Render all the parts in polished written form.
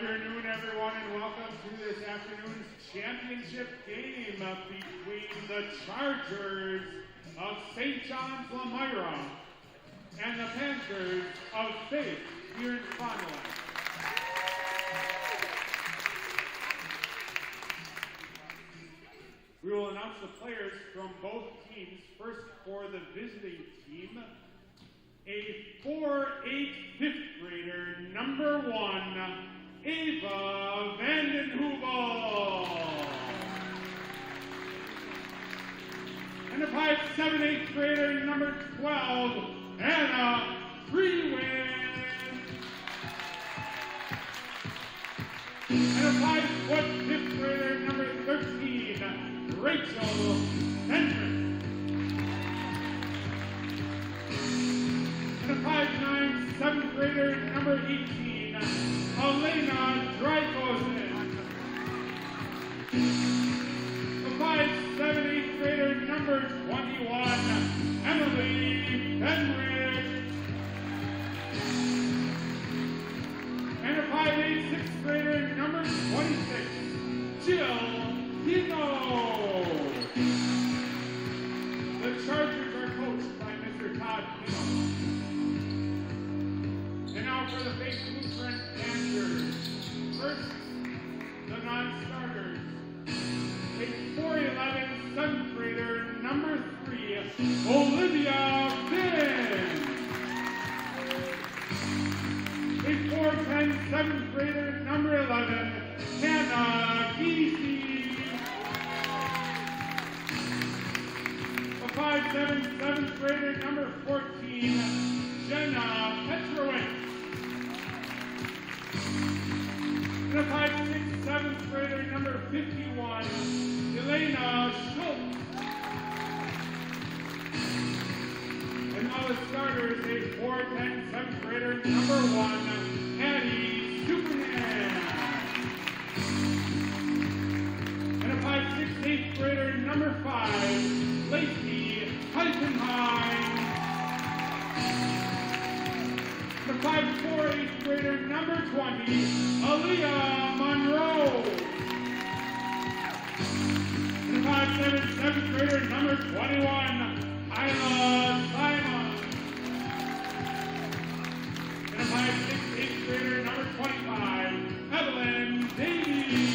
Good afternoon, everyone, and welcome to this afternoon's championship game between the Chargers of St. John's Lomira and the Panthers of Faith here in Fond du Lac. We will announce the players from both teams. First, for the visiting team, a 4-8 fifth grader, number 1, Ava Vandenhoevel. And a 5-7 8th grader, number 12, Anna Freewin. And a 5-foot 5th grader, number 13, Rachel Hendrick. And a 5'9", 7th grader, number 18, Elena Drykosen. A 5'7", 8th grader, number 21, Emily Fenrick. And a 5'8", 6th grader, number 26, Jill Pino. The Chargers are coached by Mr. Todd Pino. And now for the Faith Lutheran Panthers. First, the non-starters. A 4'11", 7th grader, number 3, Olivia Finn. A 4'10", 7th grader, number 11, Hannah Giese. A 5'7", 7th grader, number 14, Jenna Petrowicz. And a 5'6", 7th grader, number 51, Elena Schultz. And now the starters, a 4'10", 7th grader, number 1, Addie Superman. And a 5'6", 8th grader, number 5, Lacey Heisenheim. The 5'4", 8th grader, number 20, Aaliyah Monroe. And the 5'7", 7th grader, number 21, Isla Simon. And a 5'6", 8th grader, number 25, Evelyn Davies.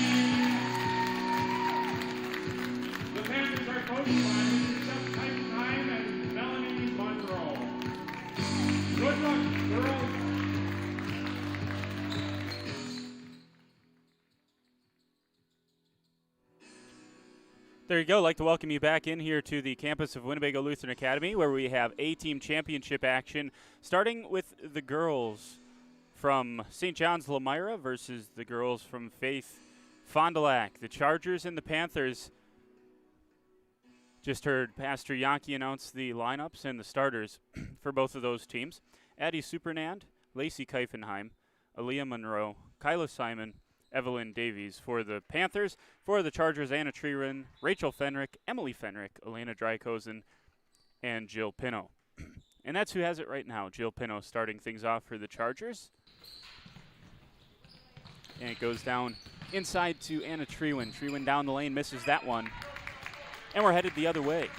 The Panthers are coached by Mr. Jeff Heisenheim and Melanie Monroe. Good luck, girls. There you go. I'd like to welcome you back in here to the campus of Winnebago Lutheran Academy, where we have A-Team Championship action, starting with the girls from St. John's Lomira versus the girls from Faith Fond du Lac. The Chargers and the Panthers. Just heard Pastor Yankee announce the lineups and the starters for both of those teams. Addie Supernand, Lacey Keifenheim, Aaliyah Monroe, Kyla Simon, Evelyn Davies. For the Panthers, for the Chargers, Anna Treerin, Rachel Fenrick, Emily Fenrick, Elena Drykosen, and Jill Pino. And that's who has it right now. Jill Pino starting things off for the Chargers. And it goes down inside to Anna Treerin. Treerin down the lane, misses that one. And we're headed the other way.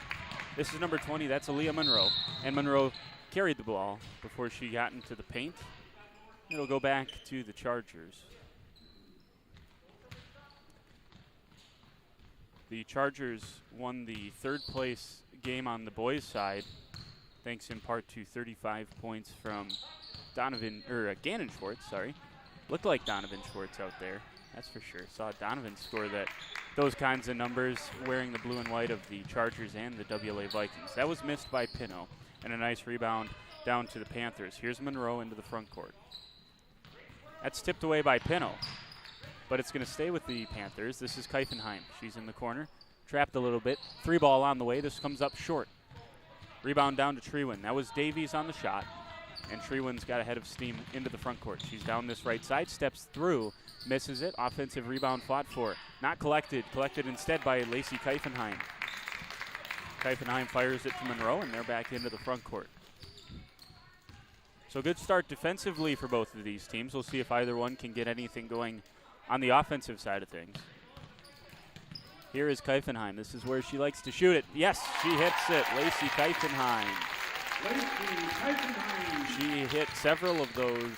This is number 20. That's Aaliyah Monroe. And Monroe carried the ball before she got into the paint. It'll go back to the Chargers. The Chargers won the third-place game on the boys' side, thanks in part to 35 points from Gannon Schwartz, sorry. Looked like Donovan Schwartz out there, that's for sure. Saw Donovan score those kinds of numbers wearing the blue and white of the Chargers and the WLA Vikings. That was missed by Pino, and a nice rebound down to the Panthers. Here's Monroe into the front court. That's tipped away by Pino, but it's going to stay with the Panthers. This is Keifenheim. She's in the corner, trapped a little bit. 3-ball on the way. This comes up short. Rebound down to Treewin. That was Davies on the shot, and Treewin's got a head of steam into the front court. She's down this right side, steps through, misses it. Offensive rebound fought for. Not collected. Collected instead by Lacey Keifenheim. Keifenheim fires it to Monroe, and they're back into the front court. So good start defensively for both of these teams. We'll see if either one can get anything going on the offensive side of things. Here is Keifenheim. This is where she likes to shoot it. Yes, she hits it. Lacey Keifenheim. She hit several of those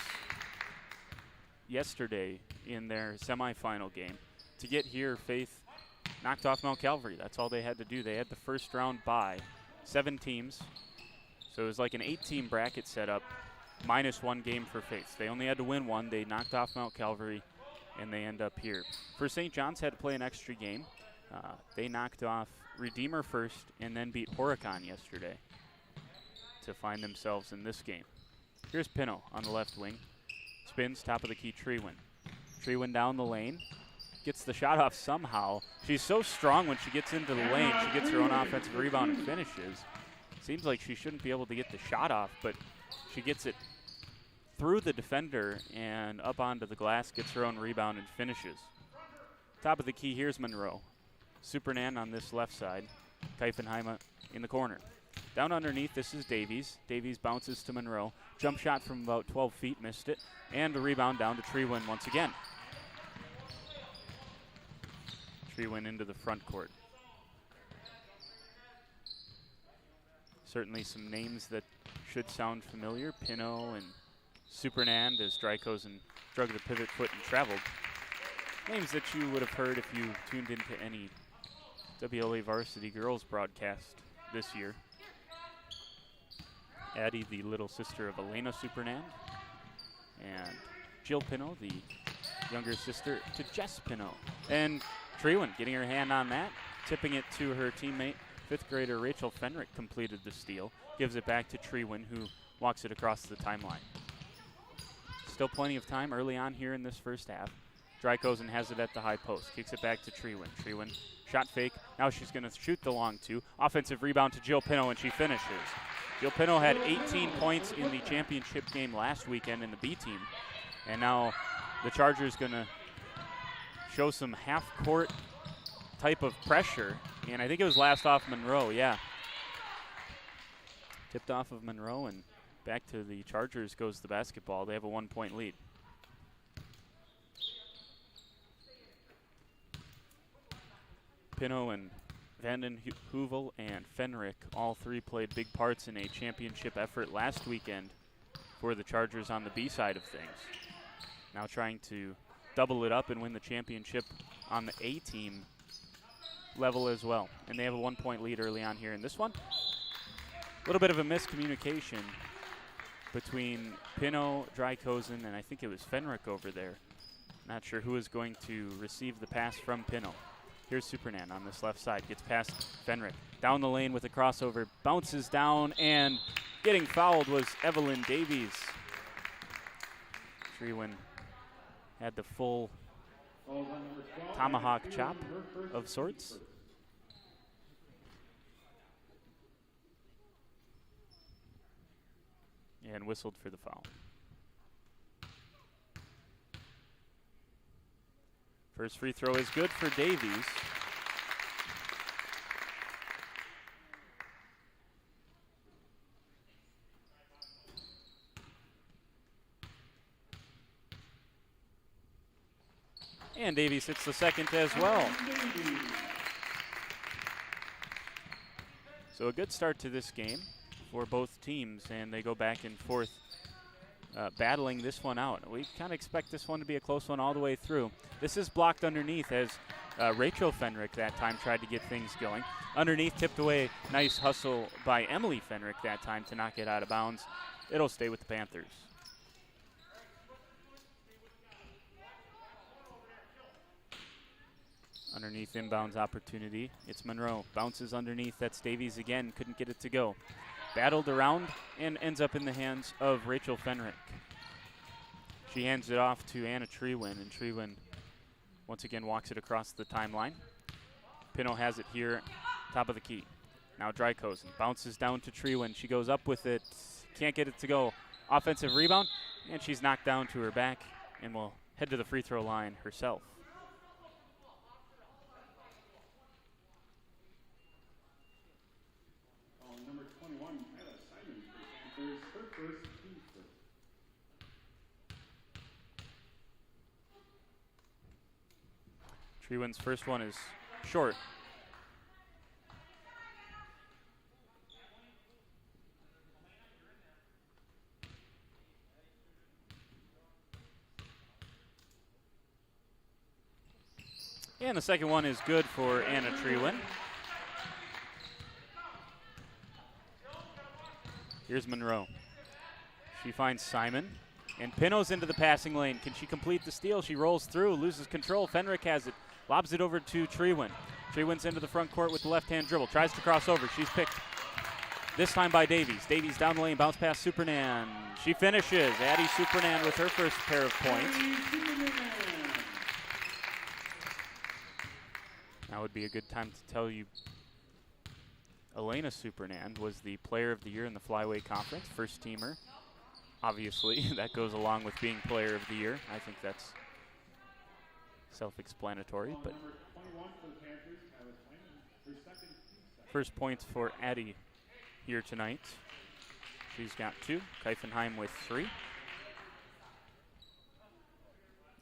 yesterday in their semifinal game. To get here, Faith knocked off Mount Calvary. That's all they had to do. They had the first round bye. 7 teams. So it was like an 8-team bracket set up, minus 1 game for Faith. They only had to win 1. They knocked off Mount Calvary, and they end up here. For St. John's, had to play an extra game. They knocked off Redeemer first and then beat Horicon yesterday to find themselves in this game. Here's Pino on the left wing. Spins, top of the key, Treewin. Treewin down the lane. Gets the shot off somehow. She's so strong when she gets into the lane. She gets her own offensive rebound and finishes. Seems like she shouldn't be able to get the shot off, but she gets it through the defender and up onto the glass, gets her own rebound and finishes. Top of the key, here's Monroe. Supernan on this left side. Keifenheim in the corner. Down underneath, this is Davies. Davies bounces to Monroe. Jump shot from about 12 feet, missed it. And a rebound down to Treewin once again. Treewin into the front court. Certainly some names that should sound familiar. Pino and Supernand as Drykosen drug the pivot foot and traveled. Names that you would have heard if you tuned into any WLA Varsity Girls broadcast this year. Addie, the little sister of Elena Supernand. And Jill Pino, the younger sister to Jess Pino. And Treewin getting her hand on that, tipping it to her teammate. 5th grader Rachel Fenrick completed the steal. Gives it back to Treewin, who walks it across the timeline. Still plenty of time early on here in this first half. Drykosen has it at the high post. Kicks it back to Treewin. Treewin, shot fake. Now she's going to shoot the long 2. Offensive rebound to Jill Pino, and she finishes. Jill Pino had 18 points in the championship game last weekend in the B team. And now the Chargers going to show some half-court type of pressure. And I think it was last off Monroe, yeah. Tipped off of Monroe, and back to the Chargers goes the basketball. They have a 1-point lead. Pino and Vanden Heuvel and Fenrick, all 3 played big parts in a championship effort last weekend for the Chargers on the B side of things. Now trying to double it up and win the championship on the A team level as well. And they have a 1-point lead early on here in this one. A little bit of a miscommunication between Pino, Drykosen, and I think it was Fenrick over there. Not sure who is going to receive the pass from Pino. Here's Supernan on this left side. Gets past Fenrick. Down the lane with a crossover. Bounces down, and getting fouled was Evelyn Davies. Treewin had the full tomahawk chop of sorts. And whistled for the foul. First free throw is good for Davies. And Davies hits the second as well. So a good start to this game for both teams, and they go back and forth battling this one out. We kind of expect this one to be a close one all the way through. This is blocked underneath as Rachel Fenrick that time tried to get things going. Underneath, tipped away. Nice hustle by Emily Fenrick that time to knock it out of bounds. It'll stay with the Panthers. Underneath inbounds opportunity. It's Monroe. Bounces underneath. That's Davies again. Couldn't get it to go. Battled around and ends up in the hands of Rachel Fenrick. She hands it off to Anna Treewin, and Treewin once again walks it across the timeline. Pino has it here, top of the key. Now Drykosen bounces down to Treewin. She goes up with it, can't get it to go. Offensive rebound, and she's knocked down to her back and will head to the free throw line herself. Trewin's first one is short. And the second one is good for Anna Trewin. Here's Monroe. She finds Simon. And Pino's into the passing lane. Can she complete the steal? She rolls through, loses control. Fenrick has it, lobs it over to Trewin. Trewin's into the front court with the left-hand dribble. Tries to cross over. She's picked this time by Davies. Davies down the lane, bounce pass Supernan. She finishes. Addie Supernan with her first pair of points. Now would be a good time to tell you Elena Supernand was the player of the year in the Flyweight Conference, first teamer. Obviously, that goes along with being player of the year. I think that's self-explanatory, but first points for Addie here tonight. She's got 2, Keifenheim with 3.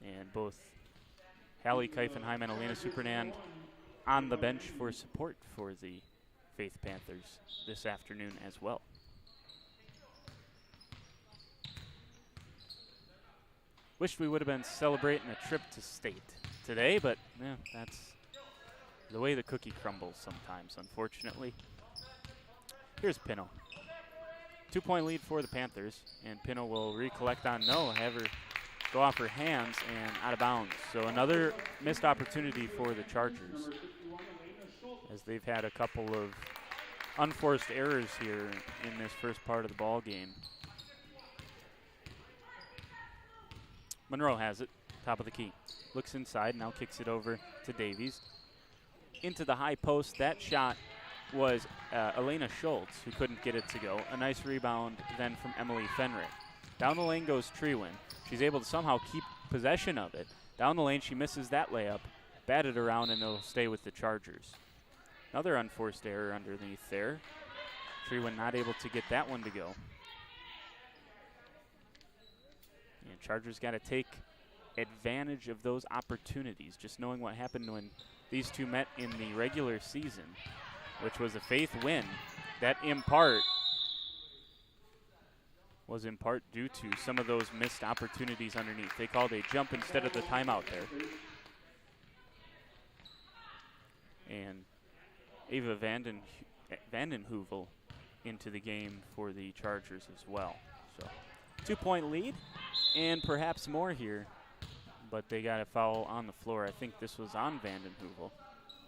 And both Hallie Keifenheim and Elena Supernand on the bench for support for the Faith Panthers this afternoon as well. Wished we would have been celebrating a trip to state today, but that's the way the cookie crumbles sometimes, unfortunately. Here's Pino. 2-point lead for the Panthers, and Pino will recollect on have her go off her hands and out of bounds. So another missed opportunity for the Chargers, as they've had a couple of unforced errors here in this first part of the ball game. Monroe has it, top of the key. Looks inside, now kicks it over to Davies. Into the high post. That shot was Elena Schultz, who couldn't get it to go. A nice rebound then from Emily Fenrick. Down the lane goes Trewin. She's able to somehow keep possession of it. Down the lane, she misses that layup. Batted around, and it'll stay with the Chargers. Another unforced error underneath there. Trewin not able to get that one to go. And Chargers got to take advantage of those opportunities. Just knowing what happened when these two met in the regular season, which was a Faith win, that was in part due to some of those missed opportunities underneath. They called a jump instead of the timeout there. And Ava Vandenheuvel into the game for the Chargers as well. So 2-point lead and perhaps more here, but they got a foul on the floor. I think this was on Vandenheuvel.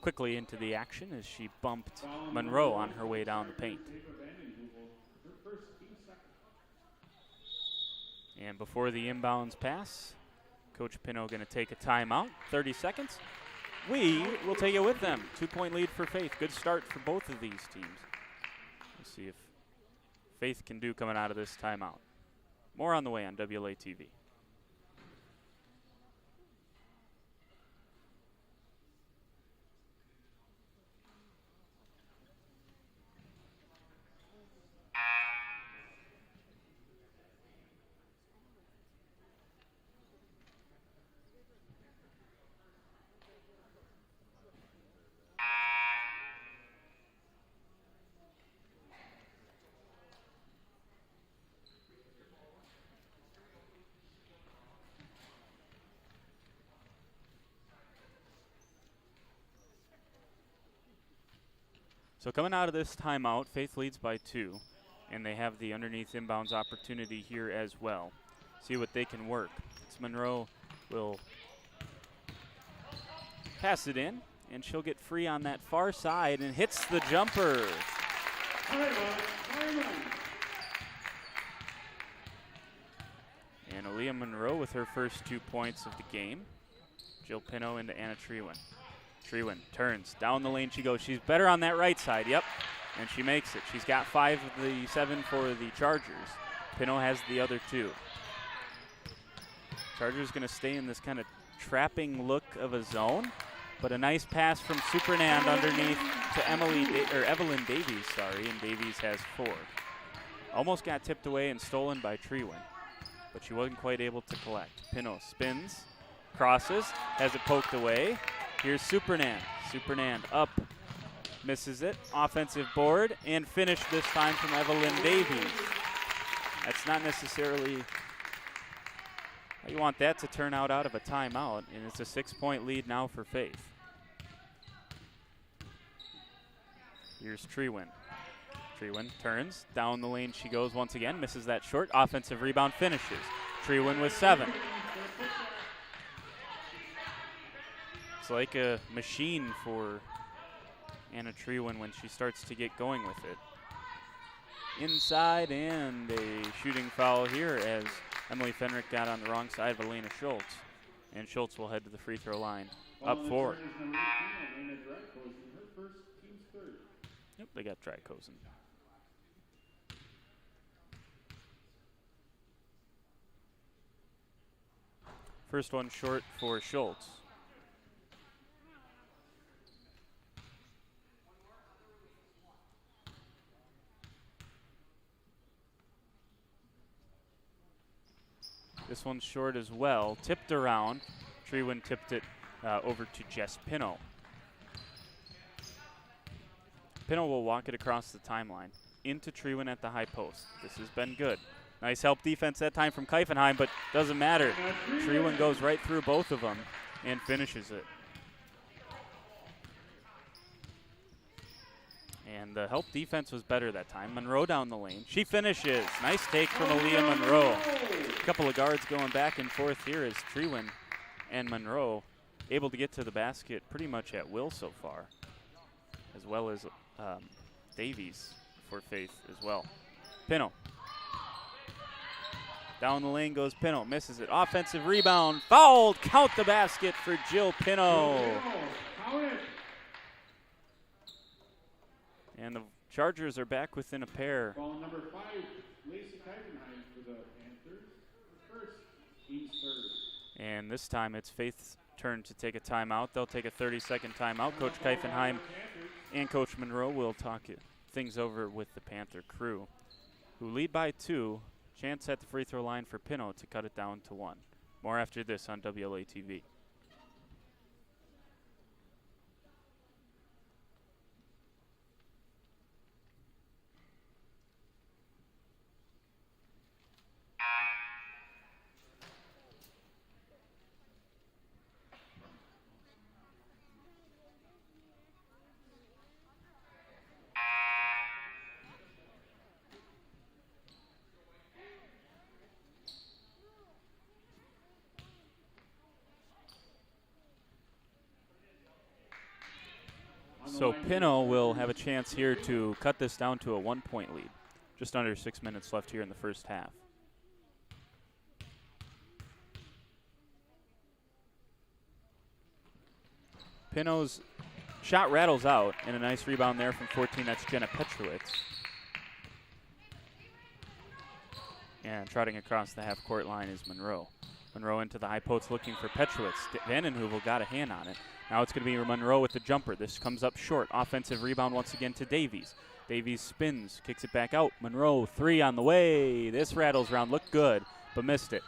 Quickly into the action as she bumped Monroe on her way down the paint. And before the inbounds pass, Coach Pino going to take a timeout. 30 seconds. We will take it with them. 2-point lead for Faith. Good start for both of these teams. Let's see if Faith can do coming out of this timeout. More on the way on WLA TV. So coming out of this timeout, Faith leads by 2, and they have the underneath inbounds opportunity here as well. See what they can work. So Monroe will pass it in, and she'll get free on that far side and hits the jumper. And Aaliyah Monroe with her first 2 points of the game. Jill Pino into Anna Trewin. Trewin turns, down the lane she goes. She's better on that right side, yep, and she makes it. She's got 5 of the 7 for the Chargers. Pino has the other 2. Chargers going to stay in this kind of trapping look of a zone, but a nice pass from Supernand underneath to Evelyn Davies, and Davies has 4. Almost got tipped away and stolen by Trewin, but she wasn't quite able to collect. Pino spins, crosses, has it poked away. Here's Supernand. Supernand up, misses it. Offensive board, and finish this time from Evelyn Davies. That's not necessarily how you want that to turn out of a timeout, and it's a 6-point lead now for Faith. Here's Trewin. Trewin turns, down the lane she goes once again, misses that short. Offensive rebound, finishes. Trewin with 7. It's like a machine for Anna Trewin when she starts to get going with it. Inside, and a shooting foul here as Emily Fenrick got on the wrong side of Elena Schultz. And Schultz will head to the free throw line. Up 4. Yep, they got Drykosen. First one short for Schultz. This one's short as well. Tipped around. Trewin tipped it over to Jess Pino. Pino will walk it across the timeline into Trewin at the high post. This has been good. Nice help defense that time from Keifenheim, but doesn't matter. Trewin goes right through both of them and finishes it. And the help defense was better that time. Monroe down the lane. She finishes. Nice take from Aaliyah Monroe. A couple of guards going back and forth here as Trewin and Monroe able to get to the basket pretty much at will so far, as well as Davies for Faith as well. Pino. Down the lane goes Pino, misses it. Offensive rebound, fouled, count the basket for Jill Pino. And the Chargers are back within a pair. Ball number 5, Lacey Keifenheim for the Panthers. First, team's third. And this time it's Faith's turn to take a timeout. They'll take a 30-second timeout. Coach Keifenheim and Coach Monroe will talk things over with the Panther crew, who lead by 2. Chance at the free throw line for Pino to cut it down to 1. More after this on WLA-TV. So Pino will have a chance here to cut this down to a 1-point lead. Just under 6 minutes left here in the first half. Pino's shot rattles out, and a nice rebound there from 14. That's Jenna Petrowitz. And trotting across the half-court line is Monroe. Monroe into the high post looking for Petrowitz. Vandenheuvel got a hand on it. Now it's going to be Monroe with the jumper. This comes up short. Offensive rebound once again to Davies. Davies spins, kicks it back out. Monroe, 3 on the way. This rattles around, looked good, but missed it.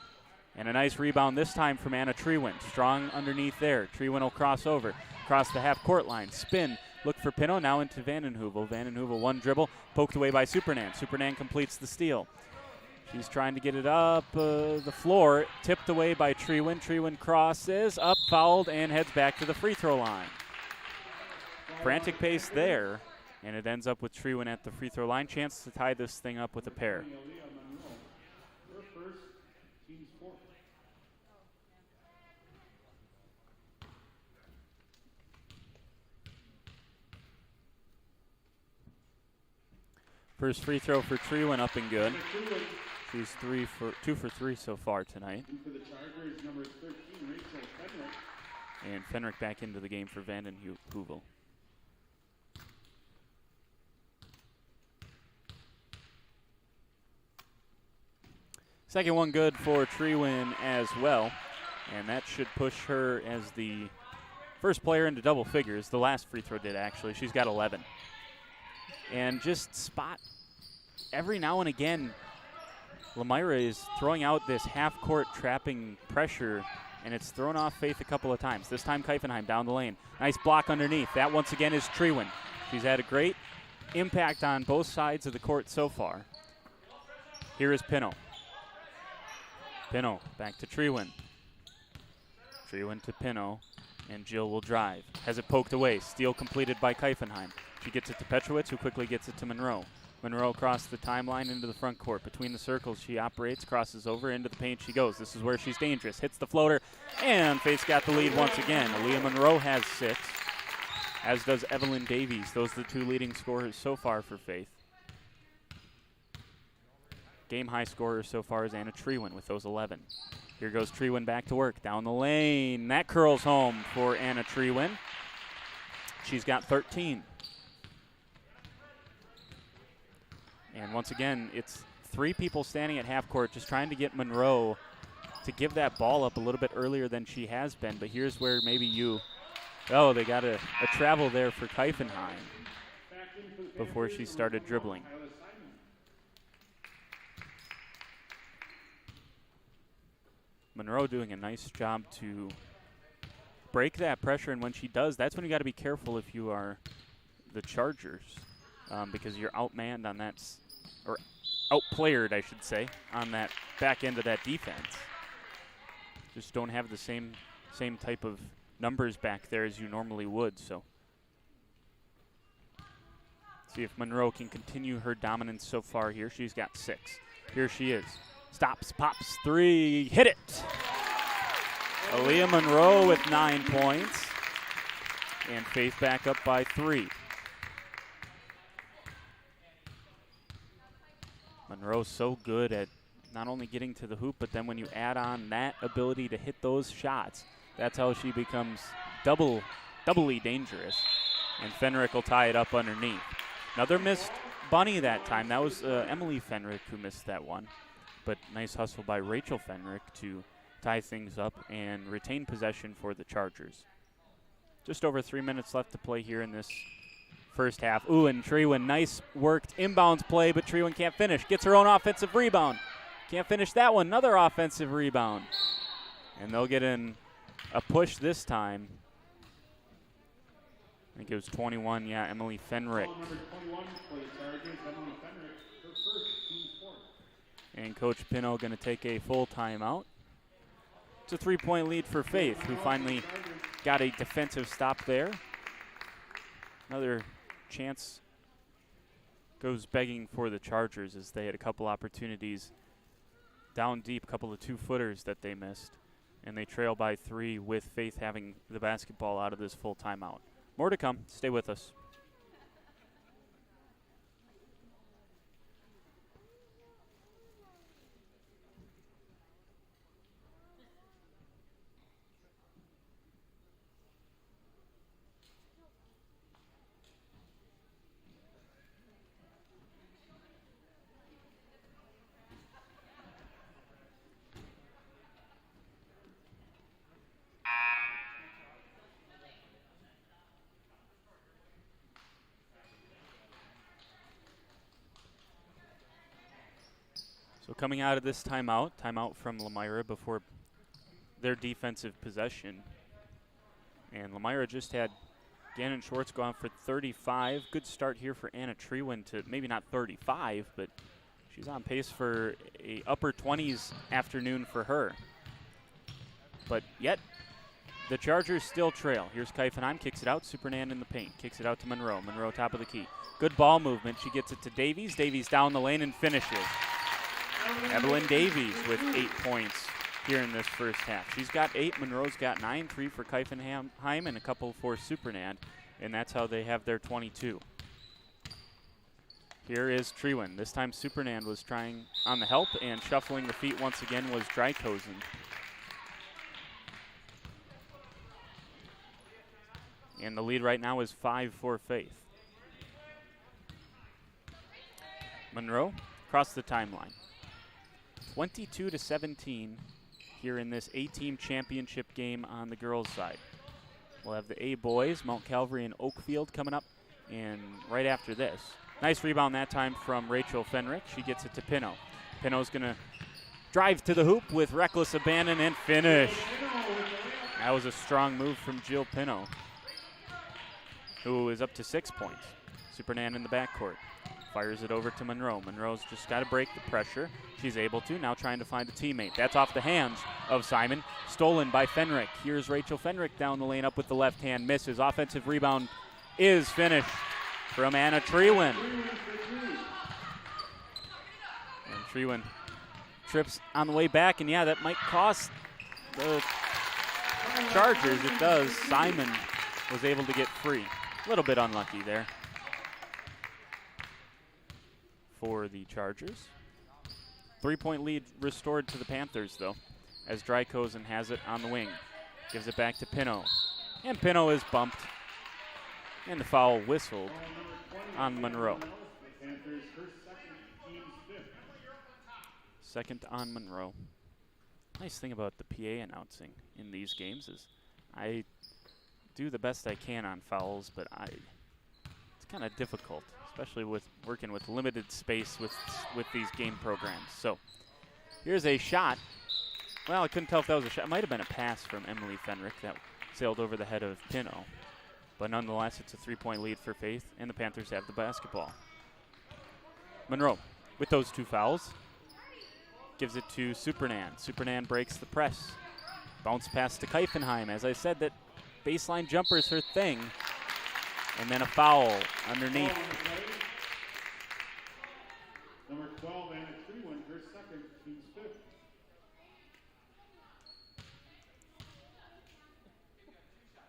And a nice rebound this time from Anna Trewin. Strong underneath there. Trewin will cross over, across the half-court line. Spin, look for Pino, now into Vandenheuvel. Vandenheuvel, one dribble, poked away by Supernand. Supernand completes the steal. She's trying to get it up the floor, tipped away by Trewin. Trewin crosses, up, fouled, and heads back to the free throw line. Frantic pace there, and it ends up with Trewin at the free throw line. Chance to tie this thing up with a pair. First free throw for Trewin, up and good. She's 2 for 3 so far tonight. For the Chargers, number 13, Rachel Fenrick. And Fenrick back into the game for Vandenheuvel. Second one good for Trewin as well. And that should push her as the first player into double figures. The last free throw did, actually. She's got 11. And just spot every now and again, Lomira is throwing out this half-court trapping pressure and it's thrown off Faith a couple of times. This time Keifenheim down the lane. Nice block underneath. That once again is Trewin. She's had a great impact on both sides of the court so far. Here is Pino. Pino back to Trewin. Trewin to Pino, and Jill will drive. Has it poked away. Steal completed by Keifenheim. She gets it to Petrowitz, who quickly gets it to Monroe. Monroe across the timeline into the front court. Between the circles, she operates, crosses over, into the paint she goes. This is where she's dangerous. Hits the floater, and Faith's got the lead once again. Aaliyah Monroe has 6, as does Evelyn Davies. Those are the 2 leading scorers so far for Faith. Game high scorer so far is Anna Trewin with those 11. Here goes Trewin back to work. Down the lane. That curls home for Anna Trewin. She's got 13. And once again, it's 3 people standing at half court just trying to get Monroe to give that ball up a little bit earlier than she has been. But here's where maybe they got a travel there for Keifenheim before she started dribbling. Monroe doing a nice job to break that pressure, and when she does, that's when you got to be careful if you are the Chargers, because you're outmanned on that, or outplayered, I should say, on that back end of that defense. Just don't have the same type of numbers back there as you normally would. So see if Monroe can continue her dominance so far here. She's got 6. Here she is. Stops, pops, 3, hit it! Aaliyah Monroe with 9 points. And Faith back up by 3. Monroe's so good at not only getting to the hoop, but then when you add on that ability to hit those shots, that's how she becomes doubly dangerous. And Fenrick will tie it up underneath. Another missed bunny that time. That was Emily Fenrick who missed that one. But nice hustle by Rachel Fenrick to tie things up and retain possession for the Chargers. Just over 3 minutes left to play here in this first half. Ooh, and Trewin, nice worked inbounds play, but Trewin can't finish. Gets her own offensive rebound. Can't finish that one. Another offensive rebound. And they'll get in a push this time. I think it was 21, yeah, Emily Fenrick. Number 21 for the Chargers, Emily Fenrick, her first team score. And Coach Pino going to take a full timeout. It's a 3-point lead for Faith, who finally got a defensive stop there. Another chance goes begging for the Chargers as they had a couple opportunities down deep, a couple of 2-footers that they missed. And they trail by 3 with Faith having the basketball out of this full timeout. More to come. Stay with us. So coming out of this timeout from Lomira before their defensive possession. And Lomira just had Gannon Schwartz go out for 35. Good start here for Anna Trewin to maybe not 35, but she's on pace for a upper 20s afternoon for her. But yet, the Chargers still trail. Here's Keifenheim, kicks it out. Supernan in the paint, kicks it out to Monroe. Monroe top of the key. Good ball movement. She gets it to Davies. Davies down the lane and finishes. Evelyn Davies with 8 points here in this first half. She's got 8. Monroe's got 9. 3 for Keifenheim and a couple for Supernan. And that's how they have their 22. Here is Trewin. This time Supernan was trying on the help, and shuffling the feet once again was Drykosen. And the lead right now is 5 for Faith. Monroe across the timeline. 22-17 here in this A-team championship game on the girls' side. We'll have the A boys, Mount Calvary and Oakfield coming up, and right after this. Nice rebound that time from Rachel Fenrick. She gets it to Pino. Pino's going to drive to the hoop with reckless abandon and finish. That was a strong move from Jill Pino, who is up to 6 points. Supernan in the backcourt. Fires it over to Monroe. Monroe's just got to break the pressure. She's able to, now trying to find a teammate. That's off the hands of Simon. Stolen by Fenrick. Here's Rachel Fenrick down the lane, up with the left hand. Misses. Offensive rebound is finished from Anna Trewin. And Trewin trips on the way back, and yeah, that might cost the Chargers. It does. Simon was able to get free. A little bit unlucky there for the Chargers. 3-point lead restored to the Panthers, though, as Drykosen has it on the wing. Gives it back to Pino. And Pino is bumped. And the foul whistled on Monroe. Second on Monroe. Nice thing about the PA announcing in these games is I do the best I can on fouls, but it's kind of difficult, especially with working with limited space with these game programs. So here's a shot. Well, I couldn't tell if that was a shot. It might have been a pass from Emily Fenrick that sailed over the head of Pino. But nonetheless, it's a 3-point lead for Faith, and the Panthers have the basketball. Monroe with those 2 fouls. Gives it to Supernan. Supernan breaks the press. Bounce pass to Keifenheim. As I said, that baseline jumper is her thing. And then a foul underneath. Number 12, Anna Trewin, her second, team's fifth.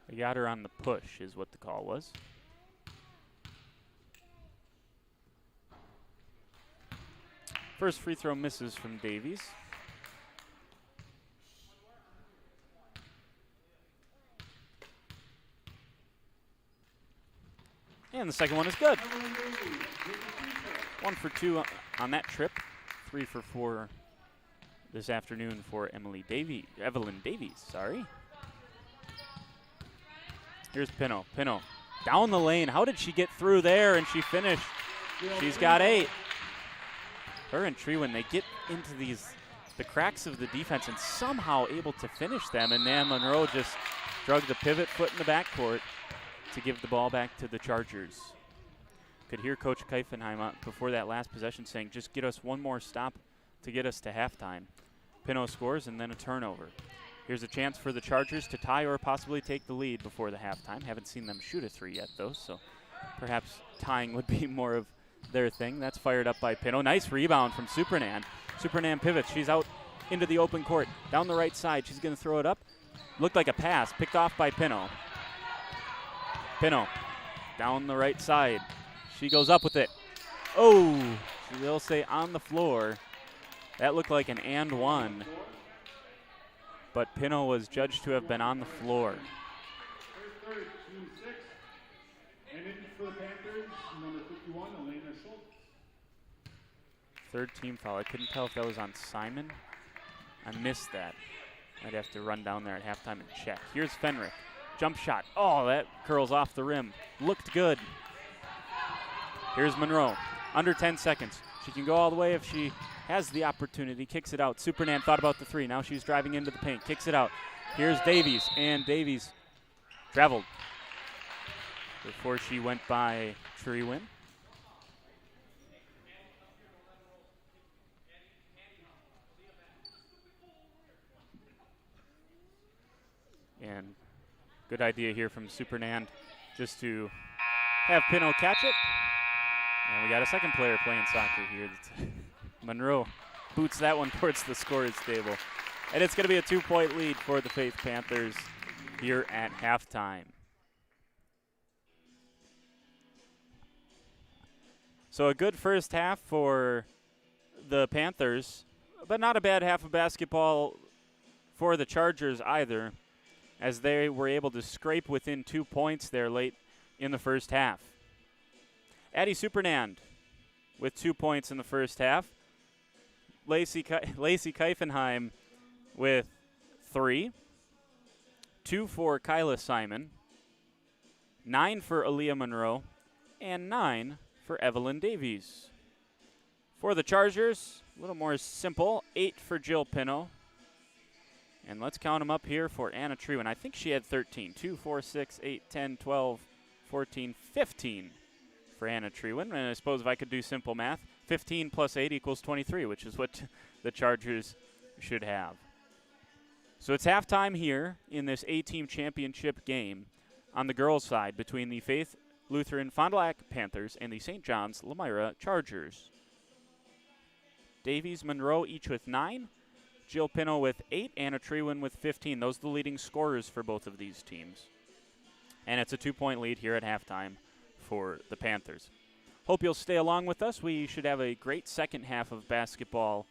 They got her on the push is what the call was. First free throw misses from Davies. And the second one is good. 1 for 2 on that trip. 3 for 4 this afternoon for Evelyn Davies, sorry. Here's Pino. Pino down the lane. How did she get through there? And she finished. She's got 8. Her and Trewin, they get into the cracks of the defense and somehow able to finish them. And then Monroe just drug the pivot foot in the backcourt to give the ball back to the Chargers. Could hear Coach Keifenheim before that last possession saying, just get us one more stop to get us to halftime. Pino scores and then a turnover. Here's a chance for the Chargers to tie or possibly take the lead before the halftime. Haven't seen them shoot a 3 yet, though, so perhaps tying would be more of their thing. That's fired up by Pino. Nice rebound from Supernan. Supernan pivots. She's out into the open court. Down the right side. She's going to throw it up. Looked like a pass. Picked off by Pino. Pino down the right side. She goes up with it. Oh, they'll say on the floor. That looked like an and one. But Pino was judged to have been on the floor. And in for the Panthers, number 51, Elena Schultz. Third team foul. I couldn't tell if that was on Simon. I missed that. I'd have to run down there at halftime and check. Here's Fenrick. Jump shot. Oh, that curls off the rim. Looked good. Here's Monroe. Under 10 seconds. She can go all the way if she has the opportunity. Kicks it out. Supernan thought about the 3. Now she's driving into the paint. Kicks it out. Here's Davies. And Davies traveled before she went by Trewin. And good idea here from Supernan just to have Pino catch it. And we got a second player playing soccer here. Monroe boots that one towards the scorer's table. And it's going to be a 2-point lead for the Faith Panthers here at halftime. So a good first half for the Panthers, but not a bad half of basketball for the Chargers either, as they were able to scrape within 2 points there late in the first half. Addie Supernand with 2 points in the first half. Lacey Keifenheim with 3. 2 for Kyla Simon. 9 for Aaliyah Monroe. And 9 for Evelyn Davies. For the Chargers, a little more simple. 8 for Jill Pino. And let's count them up here for Anna Trewen. I think she had 13. 2, 4, 6, 8, 10, 12, 14, 15 for Anna Trewen. And I suppose if I could do simple math, 15 plus 8 equals 23, which is what the Chargers should have. So it's halftime here in this A-Team championship game on the girls' side between the Faith Lutheran Fond du Lac Panthers and the St. John's Lomira Chargers. Davies Monroe each with 9. Jill Pino with 8, Anna Trewen with 15. Those are the leading scorers for both of these teams. And it's a 2-point lead here at halftime for the Panthers. Hope you'll stay along with us. We should have a great second half of basketball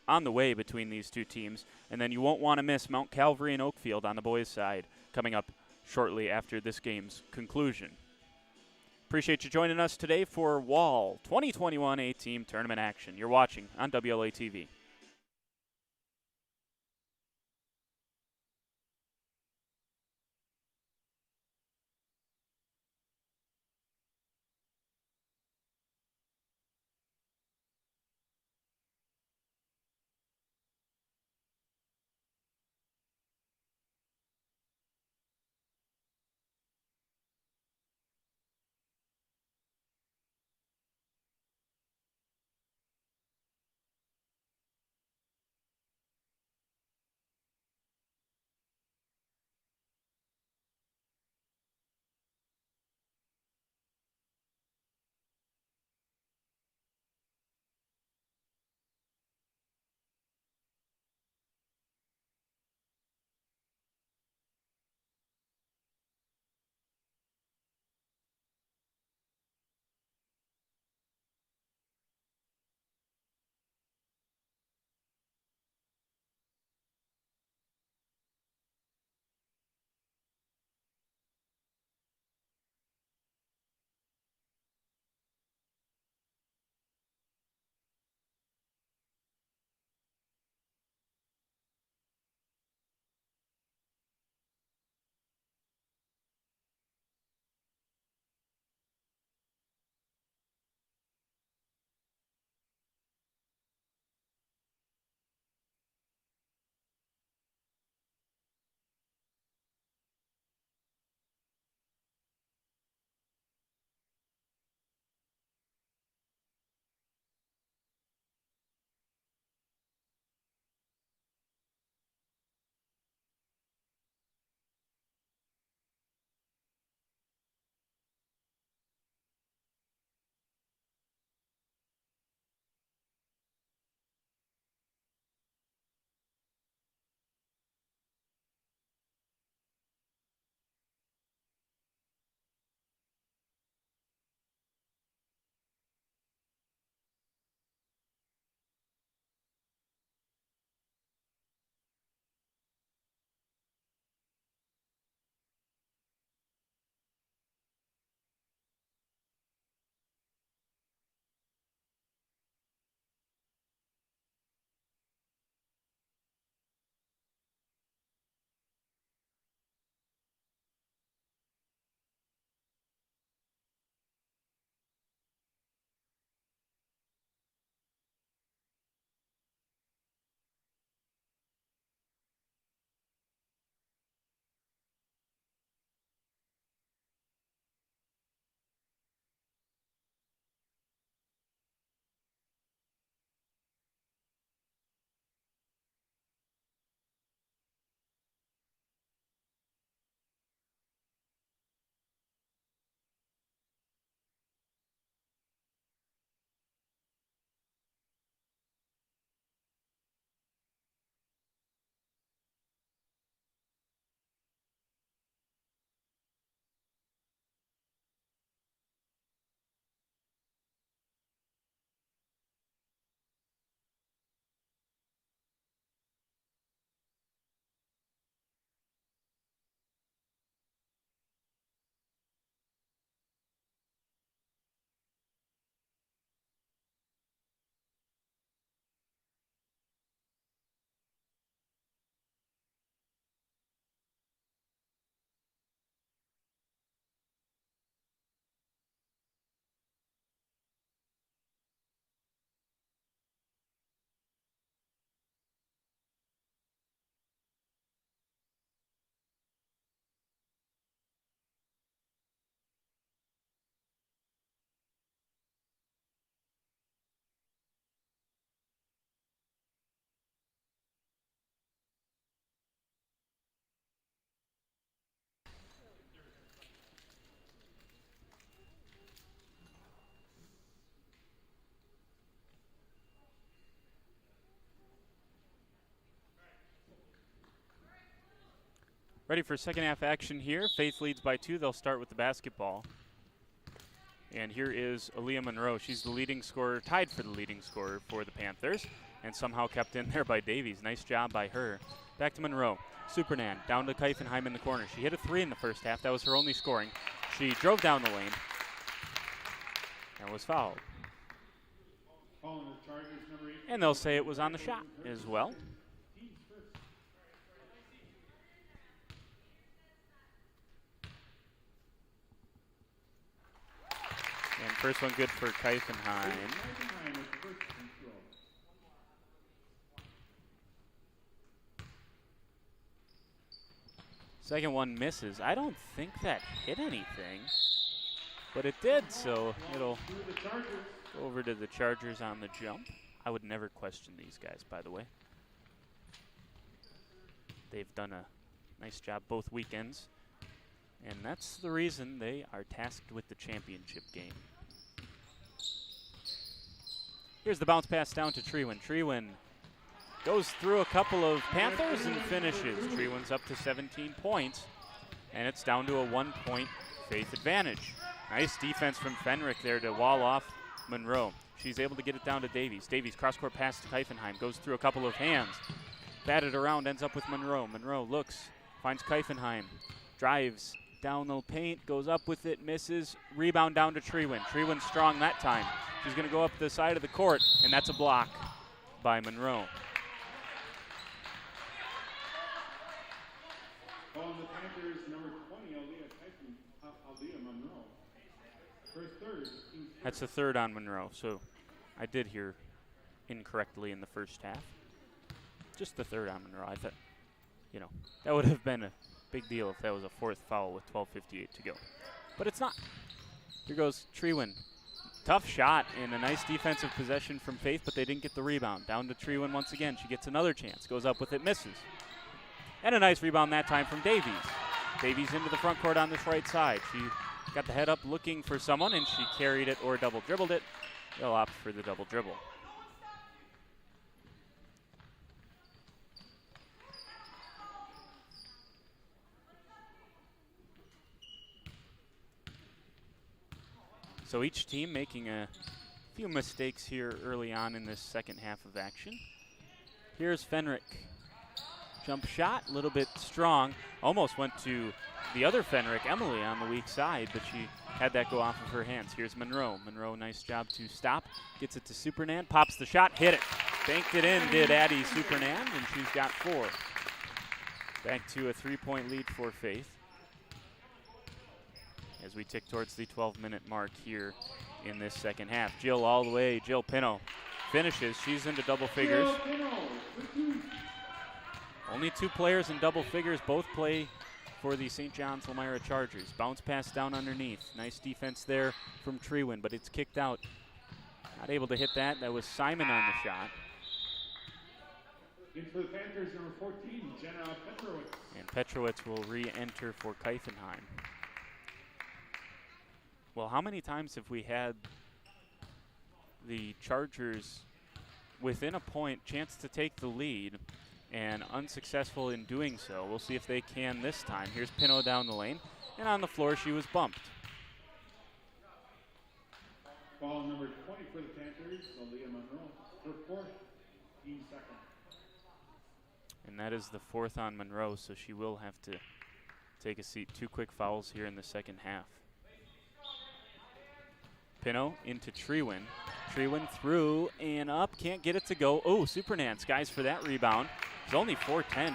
on the way between these two teams. And then you won't want to miss Mount Calvary and Oakfield on the boys' side coming up shortly after this game's conclusion. Appreciate you joining us today for Wall 2021 A-Team Tournament action. You're watching on WLA-TV. Ready for second half action here. Faith leads by 2. They'll start with the basketball. And here is Aaliyah Monroe. She's the leading scorer, tied for the leading scorer for the Panthers, and somehow kept in there by Davies. Nice job by her. Back to Monroe. Supernan down to Keifenheim in the corner. She hit a 3 in the first half. That was her only scoring. She drove down the lane and was fouled. And they'll say it was on the shot as well. And first one good for Keifenheim. Second one misses. I don't think that hit anything, but it did, so it'll go over to the Chargers on the jump. I would never question these guys, by the way. They've done a nice job both weekends, and that's the reason they are tasked with the championship game. Here's the bounce pass down to Trewin. Trewin goes through a couple of Panthers and finishes. Trewin's up to 17 points, and it's down to a 1-point Faith advantage. Nice defense from Fenrick there to wall off Monroe. She's able to get it down to Davies. Davies cross-court pass to Keifenheim. Goes through a couple of hands. Batted around, ends up with Monroe. Monroe looks, finds Keifenheim. Drives down the paint, goes up with it, misses. Rebound down to Trewin. Trewin strong that time. She's going to go up the side of the court, and that's a block by Monroe. On the Panthers, number 20, Aaliyah Monroe. First third. That's the third on Monroe, so I did hear incorrectly in the first half. Just the third on Monroe. I thought, you know, that would have been a big deal if that was a fourth foul with 12:58 to go. But it's not. Here goes Trewin. Tough shot and a nice defensive possession from Faith, but they didn't get the rebound. Down to Trewin once again. She gets another chance. Goes up with it, misses. And a nice rebound that time from Davies. Davies into the front court on this right side. She got the head up looking for someone, and she carried it or double dribbled it. They'll opt for the double dribble. So each team making a few mistakes here early on in this second half of action. Here's Fenrick. Jump shot, a little bit strong. Almost went to the other Fenrick, Emily, on the weak side, but she had that go off of her hands. Here's Monroe. Monroe, nice job to stop. Gets it to Supernan, pops the shot, hit it. Banked it in, did Addie Supernan, and she's got 4. Back to a 3-point lead for Faith as we tick towards the 12-minute mark here in this second half. Jill all the way, Jill Pino finishes. She's into double figures. Only 2 players in double figures, both play for the St. John's Lomira Chargers. Bounce pass down underneath. Nice defense there from Trewin, but it's kicked out. Not able to hit that. That was Simon on the shot. In for the Panthers, number 14, Jenna Petrowitz. And Petrowitz will re-enter for Keifenheim. Well, how many times have we had the Chargers within a point, chance to take the lead, and unsuccessful in doing so? We'll see if they can this time. Here's Pino down the lane, and on the floor she was bumped. Ball number 20 for the Panthers, Aaliyah Monroe, for 14 seconds. And that is the 4th on Monroe, so she will have to take a seat. 2 quick fouls here in the second half. Pino into Trewin. Trewin through and up. Can't get it to go. Oh, Supernan skies for that rebound. She's only 4'10".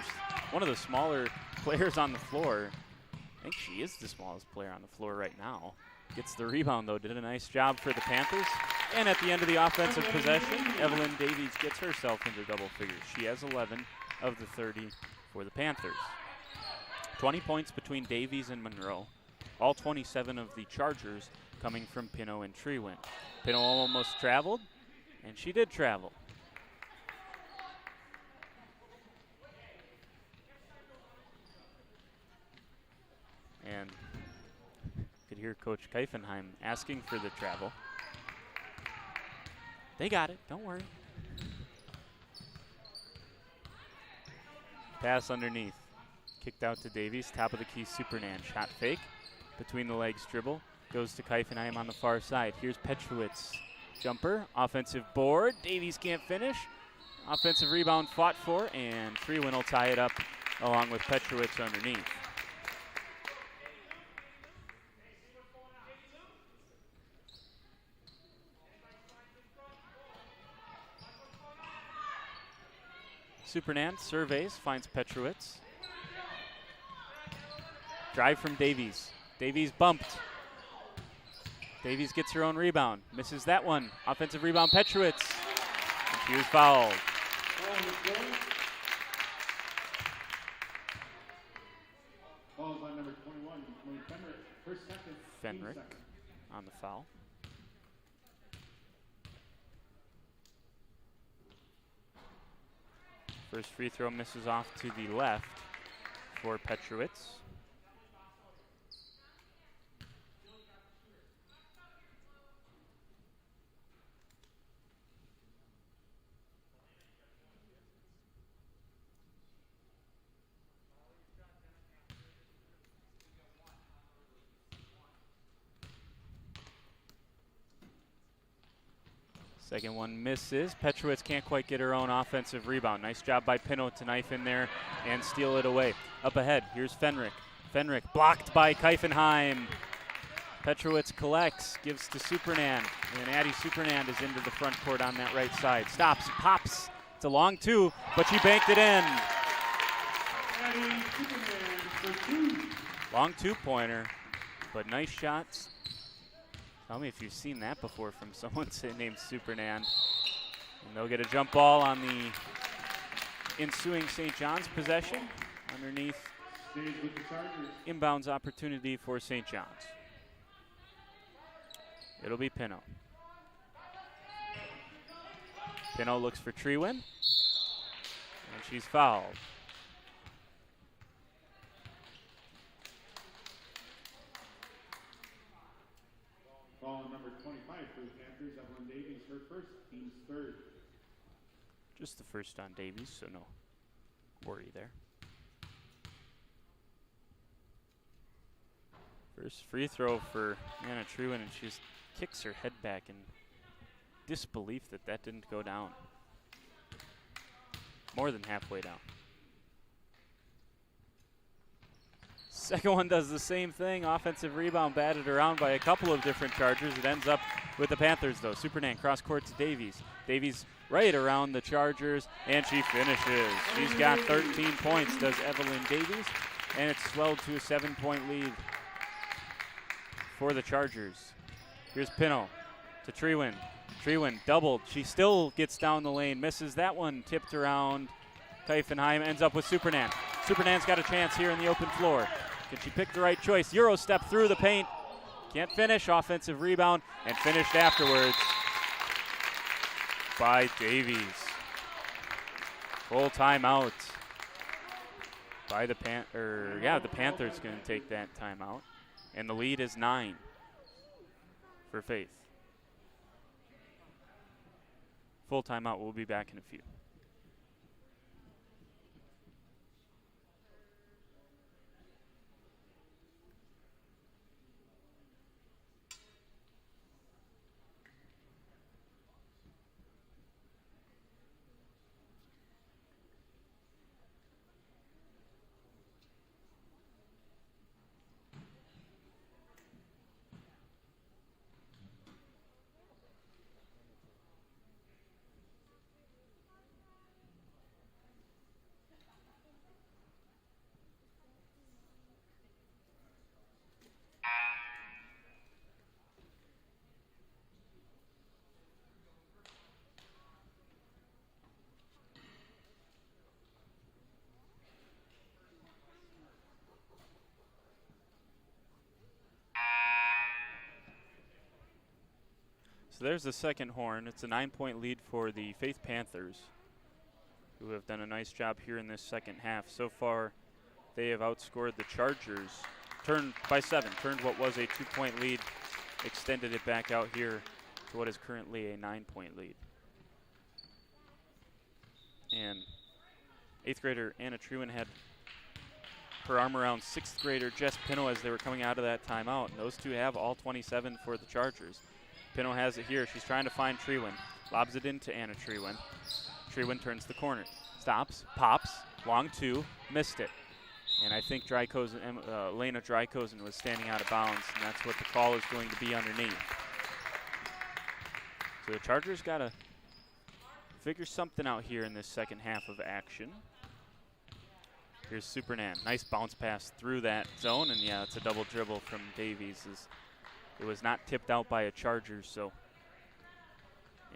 One of the smaller players on the floor. I think she is the smallest player on the floor right now. Gets the rebound, though. Did a nice job for the Panthers. And at the end of the offensive possession, Evelyn Davies gets herself into double figures. She has 11 of the 30 for the Panthers. 20 points between Davies and Monroe. All 27 of the Chargers coming from Pino and Trewin. Pino almost traveled, and she did travel. And you could hear Coach Keifenheim asking for the travel. They got it, don't worry. Pass underneath. Kicked out to Davies. Top of the key, Supernan. Shot fake. Between the legs dribble. Goes to Keifenheim on the far side. Here's Petrowitz. Jumper. Offensive board. Davies can't finish. Offensive rebound fought for, and Treewin will tie it up along with Petrowitz underneath. Supernan surveys, finds Petrowitz. Drive from Davies. Davies bumped. Davies gets her own rebound. Misses that one. Offensive rebound, Petrowitz. And she was fouled. Fouls on number 21, Fenrick. First, second. Fenrick on the foul. First free throw misses off to the left for Petrowitz. Second one misses. Petrowitz can't quite get her own offensive rebound. Nice job by Pinot to knife in there and steal it away. Up ahead, here's Fenrick. Fenrick blocked by Keifenheim. Petrowitz collects, gives to Supernan, and Addie Supernan is into the front court on that right side. Stops, pops. It's a long two, but she banked it in. Addie Supernan for two. Long two-pointer, but nice shots. Tell me if you've seen that before from someone named Supernan. And they'll get a jump ball on the ensuing St. John's possession. Underneath, inbounds opportunity for St. John's. It'll be Pinot. Pinot looks for Treewin. And she's fouled. Foul number 25 for the Panthers. Evelyn Davies, her first, team's third. Just the first on Davies, so no worry there. First free throw for Anna Treewin, and she just kicks her head back in disbelief that that didn't go down. More than halfway down. Second one does the same thing. Offensive rebound batted around by a couple of different Chargers. It ends up with the Panthers, though. Supernan cross court to Davies. Davies right around the Chargers, and she finishes. She's got 13 points, does Evelyn Davies, and it's swelled to a 7-point lead for the Chargers. Here's Pinot to Treewin. Treewin doubled. She still gets down the lane, misses that one, tipped around. Keifenheim ends up with Supernan. Supernan's got a chance here in the open floor. Can she pick the right choice? Euro step through the paint. Can't finish. Offensive rebound and finished afterwards by Davies. Full timeout by the the Panthers going to take that timeout. And the lead is 9 for Faith. Full timeout. We'll be back in a few. So there's the second horn. It's a 9-point lead for the Faith Panthers, who have done a nice job here in this second half. So far, they have outscored the Chargers, turned by 7, turned what was a 2-point lead, extended it back out here to what is currently a 9-point lead. And 8th grader Anna Treewin had her arm around 6th grader Jess Pino as they were coming out of that timeout. And those two have all 27 for the Chargers. Pino has it here. She's trying to find Trewin. Lobs it into Anna Trewin. Trewin turns the corner. Stops, pops, long two, missed it. And I think Lena Drykosen was standing out of bounds, and that's what the call is going to be underneath. So the Chargers got to figure something out here in this second half of action. Here's Supernan. Nice bounce pass through that zone, and yeah, it's a double dribble from Davies. It was not tipped out by a Charger, so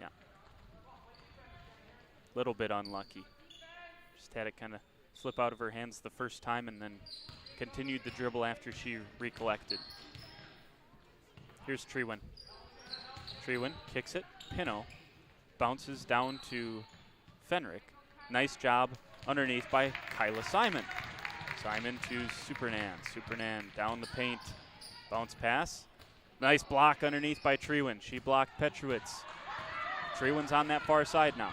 yeah. A little bit unlucky. Just had it kind of slip out of her hands the first time and then continued the dribble after she recollected. Here's Trewin. Trewin kicks it. Pino bounces down to Fenrick. Nice job underneath by Kyla Simon. Simon to Supernan. Supernan down the paint. Bounce pass. Nice block underneath by Trewin. She blocked Petrowitz. Trewin's on that far side now.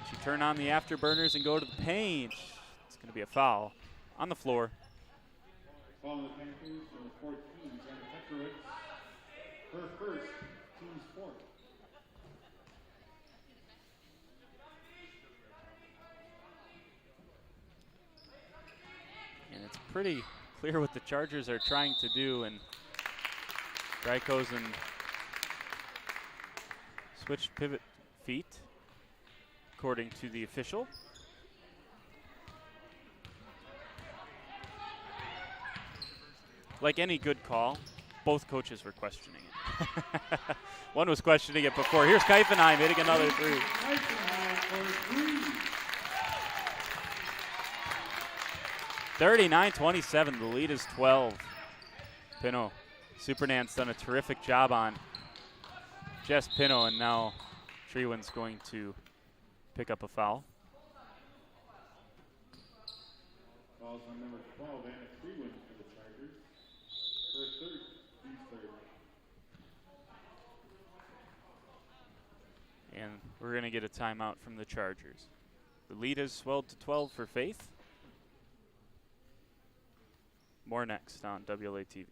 She turn on the afterburners and go to the paint. It's going to be a foul on the floor. Foul on the Panthers, number 14, Anna Petrowitz. Her first, team's fourth. And it's pretty clear what the Chargers are trying to do, and Drykosen switched pivot feet, according to the official. Like any good call, both coaches were questioning it. One was questioning it before. Here's Keifenheim hitting another three. 39-27, the lead is 12. Pino, Supernan's done a terrific job on Jess Pino, and now Trewin's going to pick up a foul. Fouls on number 12, Anna Trewin for the Chargers. For a third, team's third. And we're going to get a timeout from the Chargers. The lead has swelled to 12 for Faith. More next on WLA TV.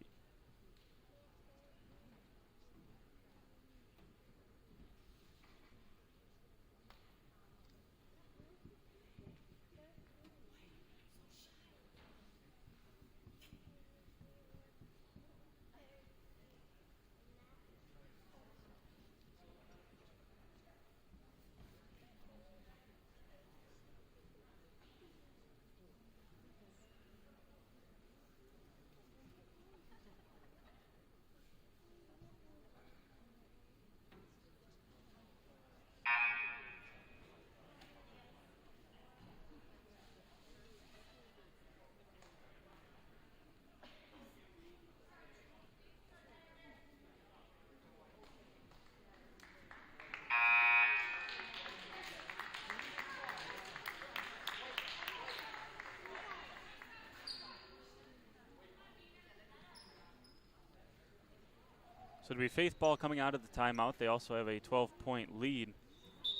So it'll be Faith ball coming out of the timeout. They also have a 12-point lead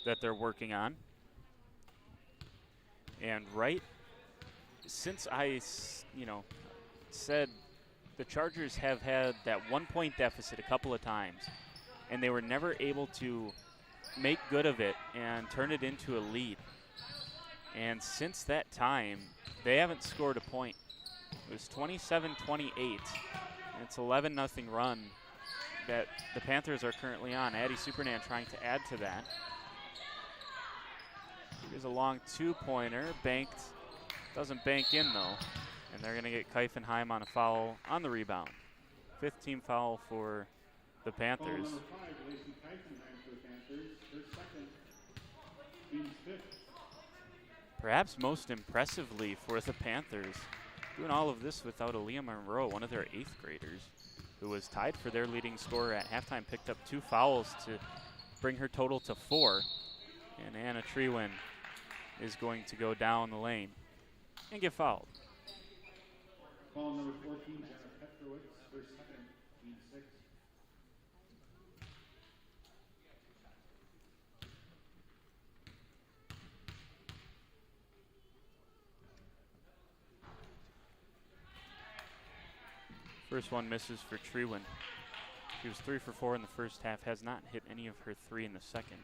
that they're working on. And right since I, said the Chargers have had that 1-point deficit a couple of times, and they were never able to make good of it and turn it into a lead. And since that time, they haven't scored a point. It was 27-28. It's 11-0 run that the Panthers are currently on. Addie Supernan trying to add to that. Here's a long two-pointer, banked, doesn't bank in though. And they're gonna get Keifenheim on a foul on the rebound. 5th team foul for the Panthers. Foul number 5, Lacey Keifenheim for the Panthers. Her second, team's 5th. Perhaps most impressively for the Panthers, doing all of this without Aaliyah Monroe, one of their 8th graders, who was tied for their leading scorer at halftime, picked up 2 fouls to bring her total to 4. And Anna Trewin is going to go down the lane and get fouled. Foul number 14, Anna Petrowitz, her second, team 6. First one misses for Trewin. She was 3 for 4 in the first half, has not hit any of her 3 in the second.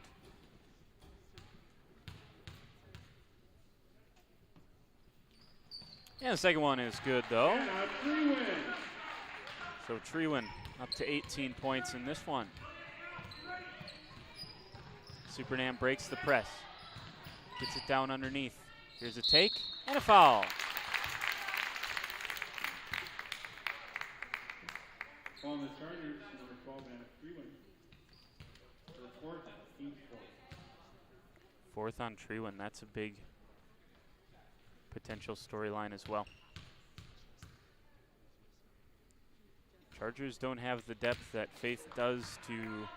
And the second one is good, though. So Trewin up to 18 points in this one. Supernan breaks the press. Gets it down underneath. Here's a take and a foul. On the Chargers, number 12, and Trewin. Fourth, fourth on Trewin. That's a big potential storyline as well. Chargers don't have the depth that Faith does to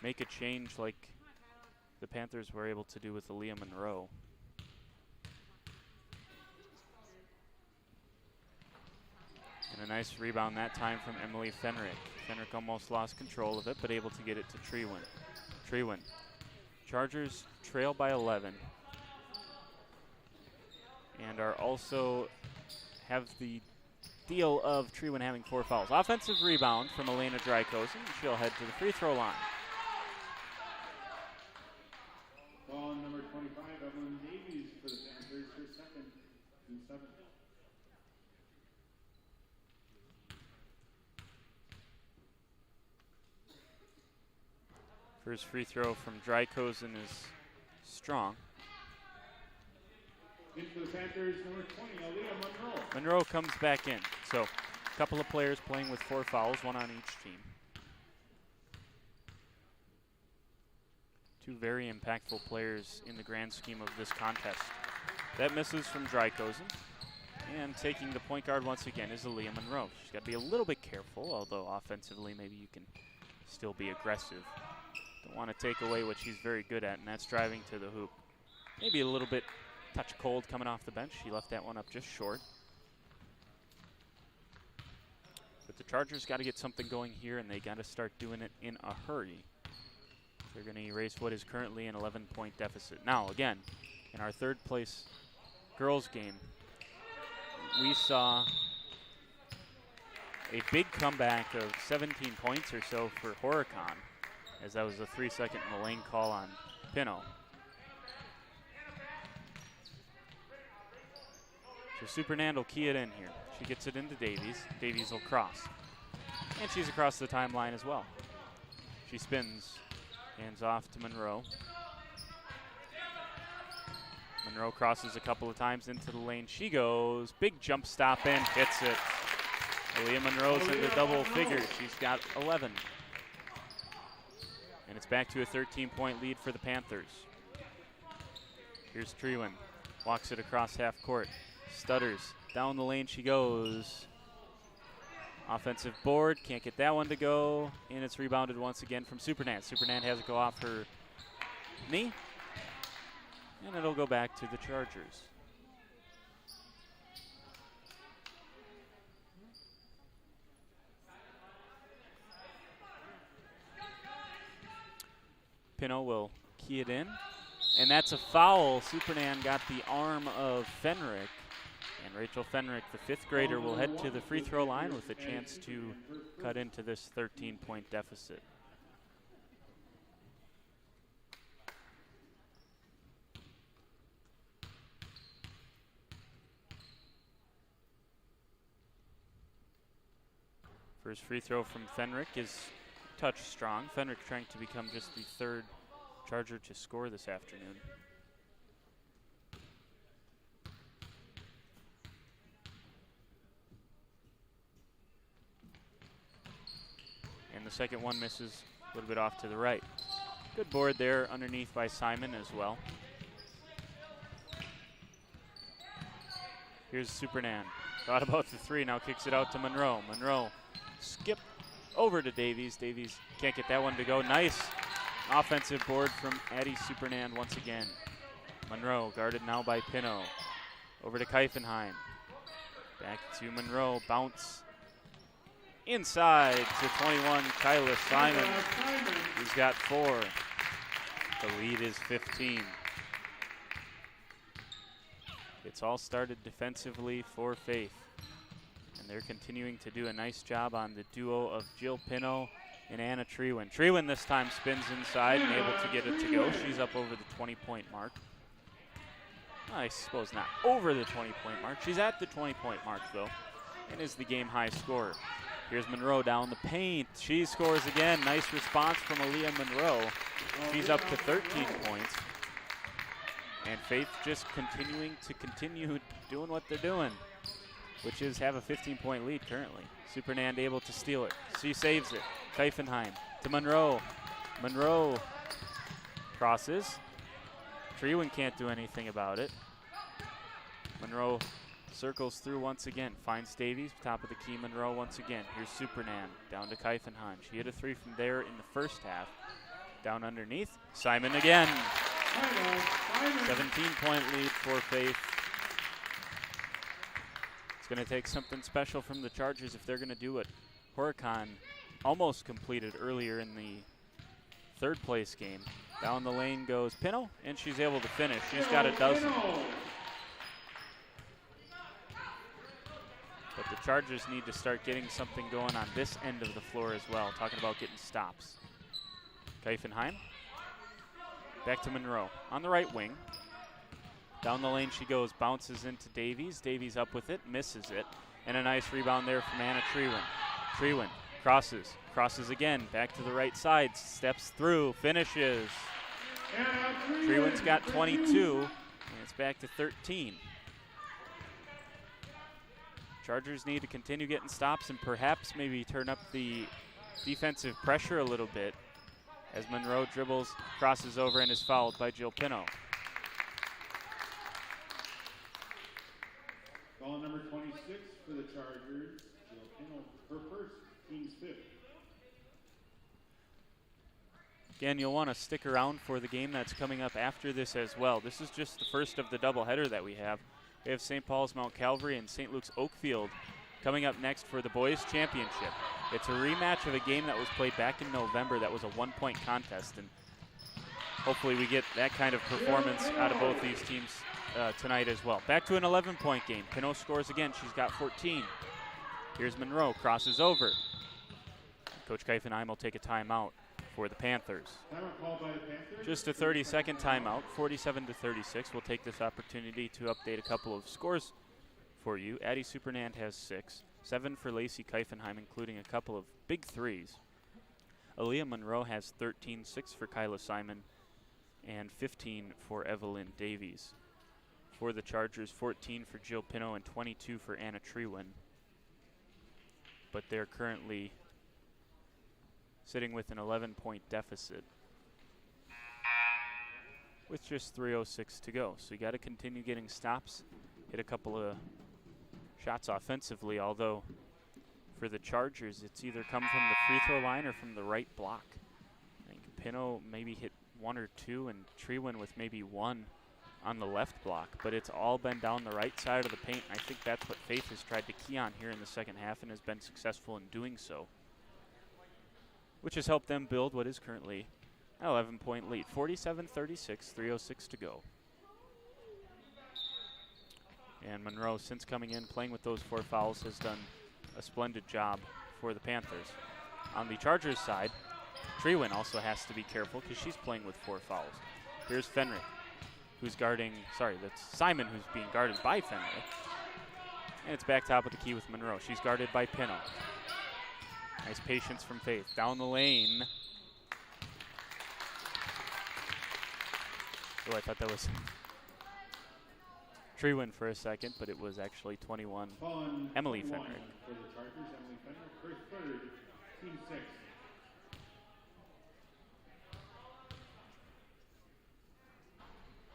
make a change like the Panthers were able to do with Aaliyah Monroe. And a nice rebound that time from Emily Fenrick. Fenrick almost lost control of it, but able to get it to Trewin. Trewin. Chargers trail by 11. And are also have the deal of Trewin having 4 fouls. Offensive rebound from Elena Drykosen. She'll head to the free throw line. Ball number 25, Evelyn Davies for the Panthers, her second and 7. First free throw from Drykosen is strong. Into the Panthers, number 20, Aaliyah Monroe. Monroe comes back in. So a couple of players playing with 4 fouls, 1 on each team. 2 very impactful players in the grand scheme of this contest. That misses from Drykosen. And taking the point guard once again is Aaliyah Monroe. She's got to be a little bit careful, although offensively maybe you can still be aggressive. Don't want to take away what she's very good at, and that's driving to the hoop. Maybe a little bit touch cold coming off the bench. She left that one up just short. But the Chargers got to get something going here, and they got to start doing it in a hurry. They're going to erase what is currently an 11-point deficit. Now, again, in our third place girls game, we saw a big comeback of 17 points or so for Horicon, as that was a 3-second in the lane call on Pino. So Supernand will key it in here. She gets it into Davies. Davies will cross. And she's across the timeline as well. She spins, hands off to Monroe. Monroe crosses a couple of times into the lane. She goes, big jump stop and hits it. Aaliyah Monroe's in the double figures. She's got 11. And it's back to a 13-point lead for the Panthers. Here's Trewin, walks it across half court. Stutters, down the lane she goes. Offensive board, can't get that one to go. And it's rebounded once again from Supernant. Supernant has it go off her knee. And it'll go back to the Chargers. Pino will key it in. And that's a foul. Supernan got the arm of Fenrick. And Rachel Fenrick, the 5th grader, will head to the free throw line with a chance to cut into this 13-point deficit. First free throw from Fenrick is touch strong. Fenrick trying to become just the 3rd Charger to score this afternoon. And the second one misses a little bit off to the right. Good board there underneath by Simon as well. Here's Supernan. Thought about the 3, now kicks it out to Monroe. Monroe skip over to Davies. Davies can't get that one to go. Nice offensive board from Addie Supernan once again. Monroe guarded now by Pino. Over to Keifenheim. Back to Monroe. Bounce inside to 21, Kyla Simon. He's got 4. The lead is 15. It's all started defensively for Faith. And they're continuing to do a nice job on the duo of Jill Pino and Anna Trewin. Trewin this time spins inside and able to get it to go. She's up over the 20-point mark. I suppose not over the 20-point mark. She's at the 20-point mark, though, and is the game-high scorer. Here's Monroe down the paint. She scores again. Nice response from Aaliyah Monroe. She's up to 13 points. And Faith just continuing to continue doing what they're doing, which is have a 15-point lead currently. Supernand able to steal it. She saves it. Keifenheim to Monroe. Monroe crosses. Trewin can't do anything about it. Monroe circles through once again. Finds Davies, top of the key. Monroe once again. Here's Supernand down to Keifenheim. She hit a three from there in the first half. Down underneath. Simon again. 17-point lead for Faith. It's going to take something special from the Chargers if they're going to do what Horicon almost completed earlier in the third place game. Down the lane goes Pino, and she's able to finish. She's got a dozen. But the Chargers need to start getting something going on this end of the floor as well, talking about getting stops. Keifenheim. Back to Monroe on the right wing. Down the lane she goes, bounces into Davies. Davies up with it, misses it. And a nice rebound there from Anna Trewin. Trewin crosses again, back to the right side, steps through, finishes. Trewin's got 22, and it's back to 13. Chargers need to continue getting stops and perhaps maybe turn up the defensive pressure a little bit as Monroe dribbles, crosses over, and is fouled by Jill Pino. Foul number 26 for the Chargers. Jill Pino, her first, team's fifth. Again, you'll want to stick around for the game that's coming up after this as well. This is just the first of the doubleheader that we have. We have St. Paul's Mount Calvary and St. Luke's Oakfield coming up next for the boys' championship. It's a rematch of a game that was played back in November that was a one-point contest, and hopefully we get that kind of performance out of both these teams tonight as well. Back to an 11-point game. Pino scores again. She's got 14. Here's Monroe, crosses over. Coach Keifenheim will take a timeout for the Panthers. Timeout called by the Panthers. Just a 30-second timeout, 47-36. We'll take this opportunity to update a couple of scores for you. Addie Supernand has 6, 7 for Lacey Keifenheim, including a couple of big threes. Aaliyah Monroe has 13, 6 for Kyla Simon, and 15 for Evelyn Davies. For the Chargers, 14 for Jill Pino and 22 for Anna Trewin. But they're currently sitting with an 11-point deficit with just 3:06 to go. So you got to continue getting stops, hit a couple of shots offensively, although for the Chargers, it's either come from the free throw line or from the right block. I think Pino maybe hit 1 or 2 and Trewin with maybe 1 on the left block, but it's all been down the right side of the paint. I think that's what Faith has tried to key on here in the second half and has been successful in doing so, which has helped them build what is currently an 11-point lead. 47-36, 3:06 to go. And Monroe, since coming in, playing with those 4 fouls, has done a splendid job for the Panthers. On the Chargers side, Trewin also has to be careful because she's playing with 4 fouls. Here's Fenrick, who's guarding, that's Simon who's being guarded by Fenrick. And it's back top of the key with Monroe. She's guarded by Pino. Nice patience from Faith. Down the lane. Oh, I thought that was Trewin for a second, but it was actually 21. Emily Fenrick. For the Chargers, Emily Fenrick, her third, team 6.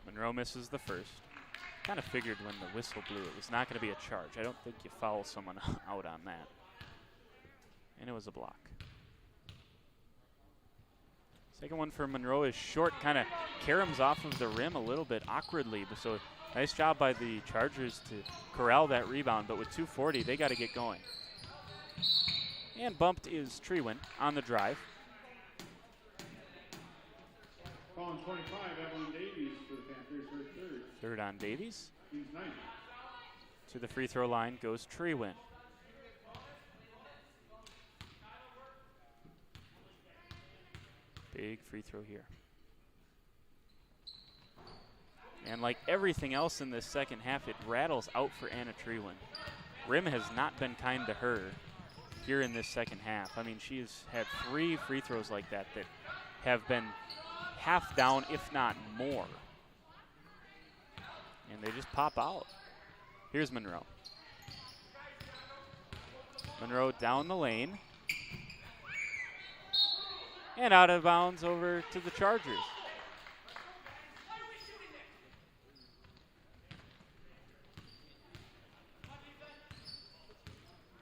Monroe misses the first. Kind of figured when the whistle blew it was not going to be a charge. I don't think you foul someone out on that. And it was a block. Second one for Monroe is short, kind of caroms off of the rim a little bit awkwardly. So nice job by the Chargers to corral that rebound, but with 2:40, they got to get going. And bumped is Trewin on the drive. Foul on 25, Evelyn Davies for the Panthers, her third. Third on Davies. Team's 9. To the free throw line goes Trewin. Big free throw here. And like everything else in this second half, it rattles out for Anna Trewin. Rim has not been kind to her here in this second half. I mean, she's had 3 free throws like that that have been half down, if not more. And they just pop out. Here's Monroe. Monroe down the lane. And out of bounds over to the Chargers.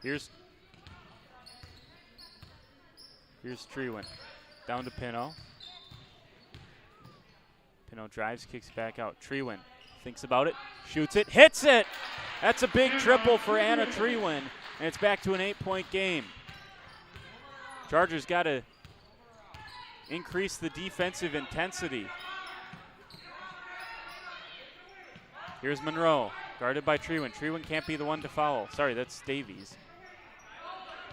Here's Trewin. Down to Pino. Pino drives, kicks back out. Trewin thinks about it, shoots it, hits it! That's a big triple for Anna Trewin, and it's back to an 8-point game. Chargers got to increase the defensive intensity. Here's Monroe, guarded by Trewin. Trewin can't be the one to foul. Sorry, that's Davies.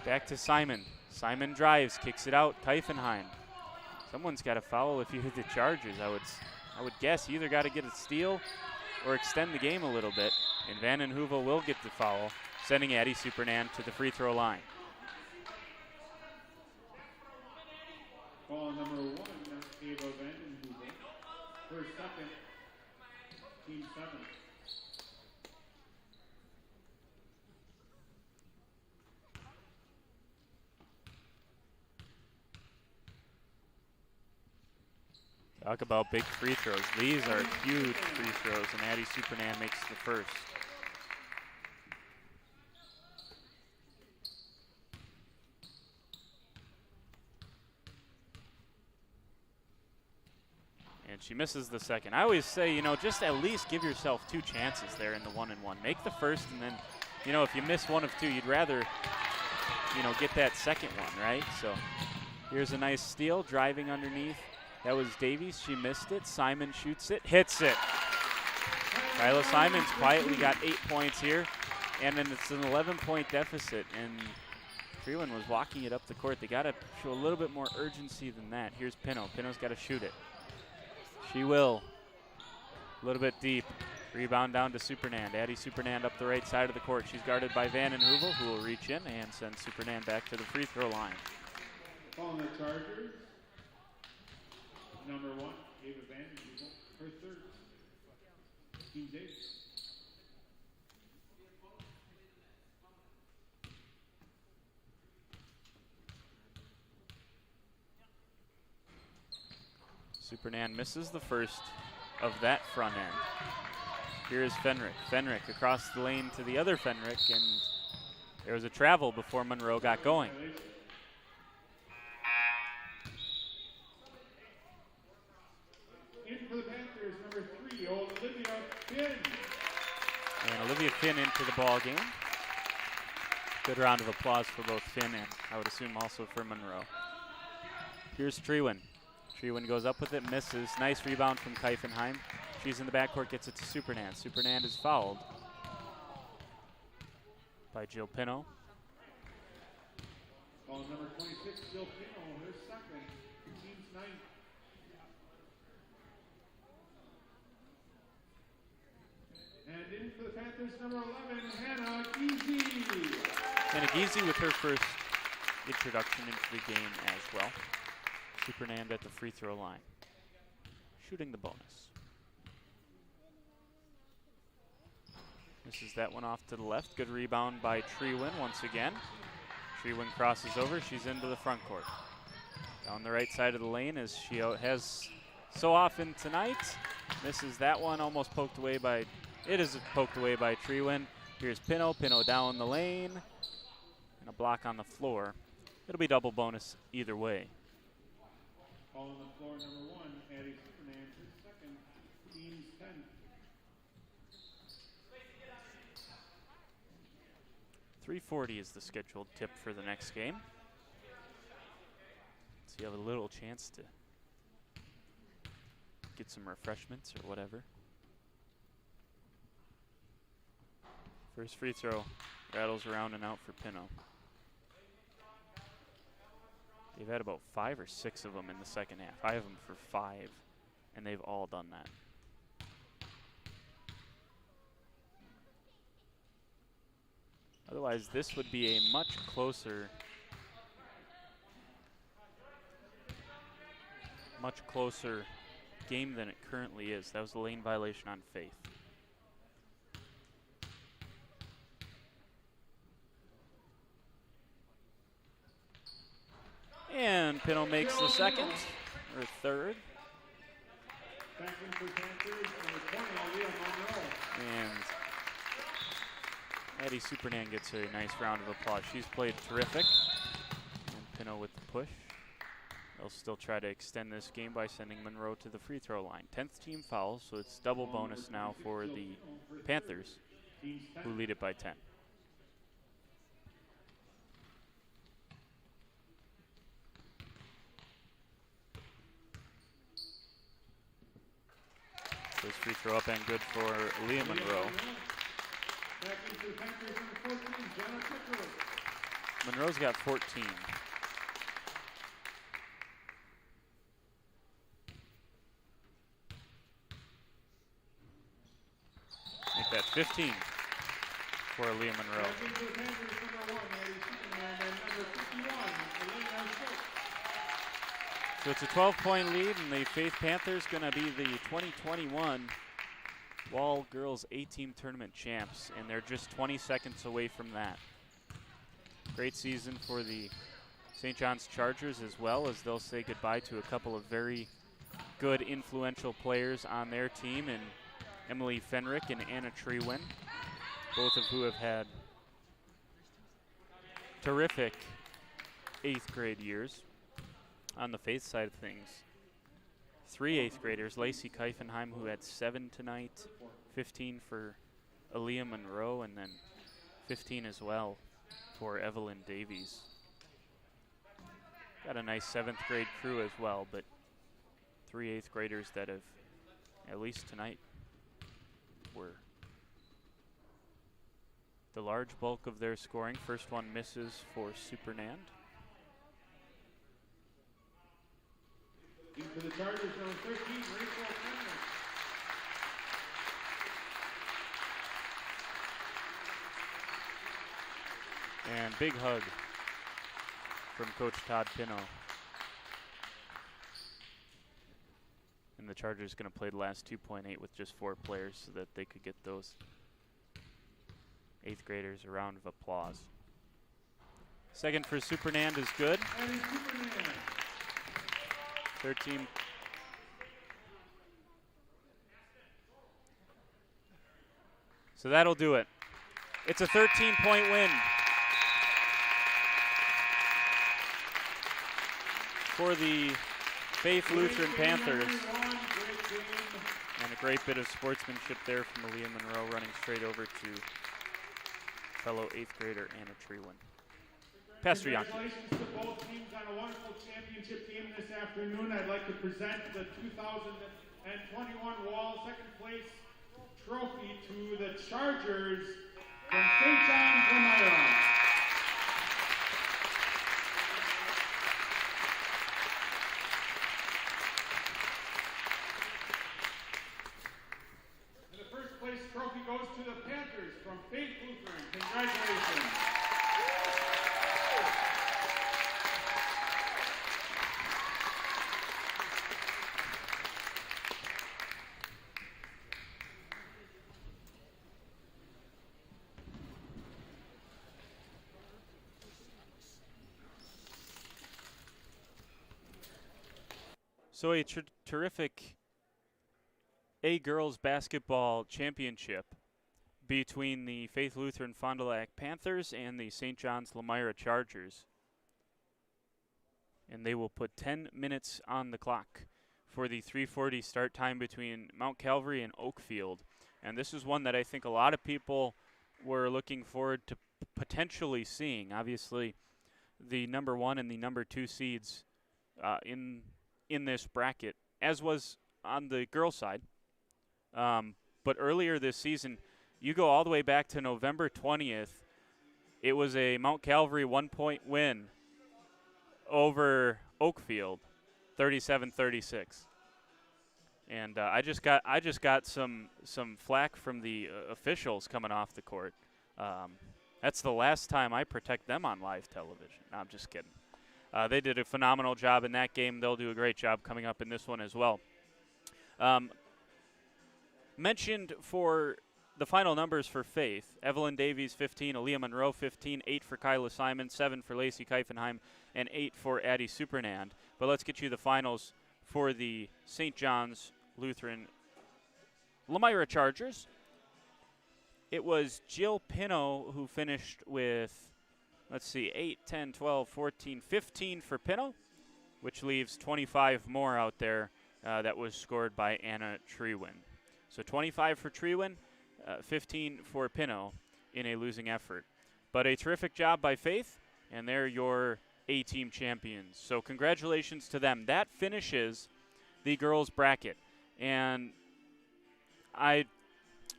Back to Simon. Simon drives, kicks it out. Keifenheim. Someone's got to foul if you hit the Chargers. I would guess you either got to get a steal or extend the game a little bit. And Van den Heuvel will get the foul, sending Addie Supernan to the free throw line. Ball number 1, Ava Van den Heuvel. Her second, team 7. Talk about big free throws. These are huge free throws, and Addie Supernan makes the first. And she misses the second. I always say, just at least give yourself 2 chances there in the 1-and-1. Make the first, and then, if you miss 1 of 2, you'd rather, get that second one, right? So here's a nice steal, driving underneath. That was Davies. She missed it. Simon shoots it, hits it. Kyla Simons quietly got 8 points here, and then it's an 11-point deficit, and Trewin was walking it up the court. They got to show a little bit more urgency than that. Here's Pino. Pino's got to shoot it. She will. A little bit deep. Rebound down to Supernan. Addie Supernan up the right side of the court. She's guarded by Van den Heuvel, who will reach in and send Supernan back to the free throw line. Calling the Chargers. Number 1, Ava Van den Heuvel, her third. Team 8. Supernan misses the first of that front end. Here's Fenrick. Fenrick across the lane to the other Fenrick, and there was a travel before Monroe got going. In for the Panthers, number 3, Olivia Finn. And Olivia Finn into the ball game. Good round of applause for both Finn and I would assume also for Monroe. Here's Trewin. Trewin goes up with it, misses. Nice rebound from Keifenheim. She's in the backcourt, gets it to Supernan. Supernan is fouled by Jill Pino. Ball number 26, Jill Pino, her second, team's 9. And in for the Panthers, number 11, Hannah Giese. Hannah Giese with her first introduction into the game as well. Supernan at the free throw line, shooting the bonus. Misses that one off to the left. Good rebound by Trewin once again. Trewin crosses over. She's into the front court. Down the right side of the lane as she has so often tonight. Misses that one, almost poked away by, it is poked away by Trewin. Here's Pino. Pino down the lane. And a block on the floor. It'll be double bonus either way. Ball on the floor, number 1, Addie Supernan, her second, team's 10. .340 is the scheduled tip for the next game. So you have a little chance to get some refreshments or whatever. First free throw rattles around and out for Pino. They've had about 5 or 6 of them in the second half. I have them for 5, and they've all done that. Otherwise, this would be a much closer game than it currently is. That was a lane violation on Faith. And Pino makes the second, or third. Second for Panthers, number 20, Lomira. And Addie Supernan gets a nice round of applause. She's played terrific. And Pino with the push. They'll still try to extend this game by sending Monroe to the free throw line. 10th team foul, so it's double bonus now for the Panthers, who lead it by 10. This free throw up and good for Leah Monroe. Monroe's got 14. Make that 15 for Leah Monroe. So it's a 12-point lead, and the Faith Panthers going to be the 2021 Wall Girls A-Team Tournament champs, and they're just 20 seconds away from that. Great season for the St. John's Chargers as well, as they'll say goodbye to a couple of very good, influential players on their team, and Emily Fenrick and Anna Trewin, both of who have had terrific 8th grade years. On the Faith side of things, 3 8th graders, Lacey Keifenheim, who had 7 tonight, 15 for Aaliyah Monroe, and then 15 as well for Evelyn Davies. Got a nice 7th grade crew as well, but 3 8th graders that have, at least tonight, were the large bulk of their scoring. First one misses for Supernand. For the Chargers, number 13, Rachel Fenrick. And big hug from Coach Todd Pino. And the Chargers going to play the last 2.8 with just 4 players so that they could get those 8th graders a round of applause. Second for Supernand is good. 13. So that'll do it. It's a 13-point win for the Faith Lutheran Panthers. And a great bit of sportsmanship there from Aaliyah Monroe, running straight over to fellow 8th grader Anna Trewin. Pastor Yankee. Congratulations to both teams on a wonderful championship game this afternoon. I'd like to present the 2021 Wall second place trophy to the Chargers from St. John's, Lomira. And the first place trophy goes to the Panthers from Faith Lutheran. Congratulations. So a terrific A-Girls basketball championship between the Faith Lutheran Fond du Lac Panthers and the St. John's Lomira Chargers. And they will put 10 minutes on the clock for the 3:40 start time between Mount Calvary and Oakfield. And this is one that I think a lot of people were looking forward to potentially seeing. Obviously, the number 1 and the number 2 seeds in this bracket, as was on the girls' side. But earlier this season, you go all the way back to November 20th, it was a Mount Calvary 1-point win over Oakfield, 37-36. And I just got some flack from the officials coming off the court. That's the last time I protect them on live television. No, I'm just kidding. They did a phenomenal job in that game. They'll do a great job coming up in this one as well. Mentioned for the final numbers for Faith: Evelyn Davies 15, Aaliyah Monroe 15, 8 for Kyla Simon, 7 for Lacey Keifenheim, and 8 for Addie Supernand. But let's get you the finals for the St. John's Lutheran Lomira Chargers. It was Jill Pino who finished with, 8, 10, 12, 14, 15 for Pino, which leaves 25 more out there that was scored by Anna Trewin. So 25 for Trewin, 15 for Pino in a losing effort. But a terrific job by Faith, and they're your A-team champions. So congratulations to them. That finishes the girls' bracket. And I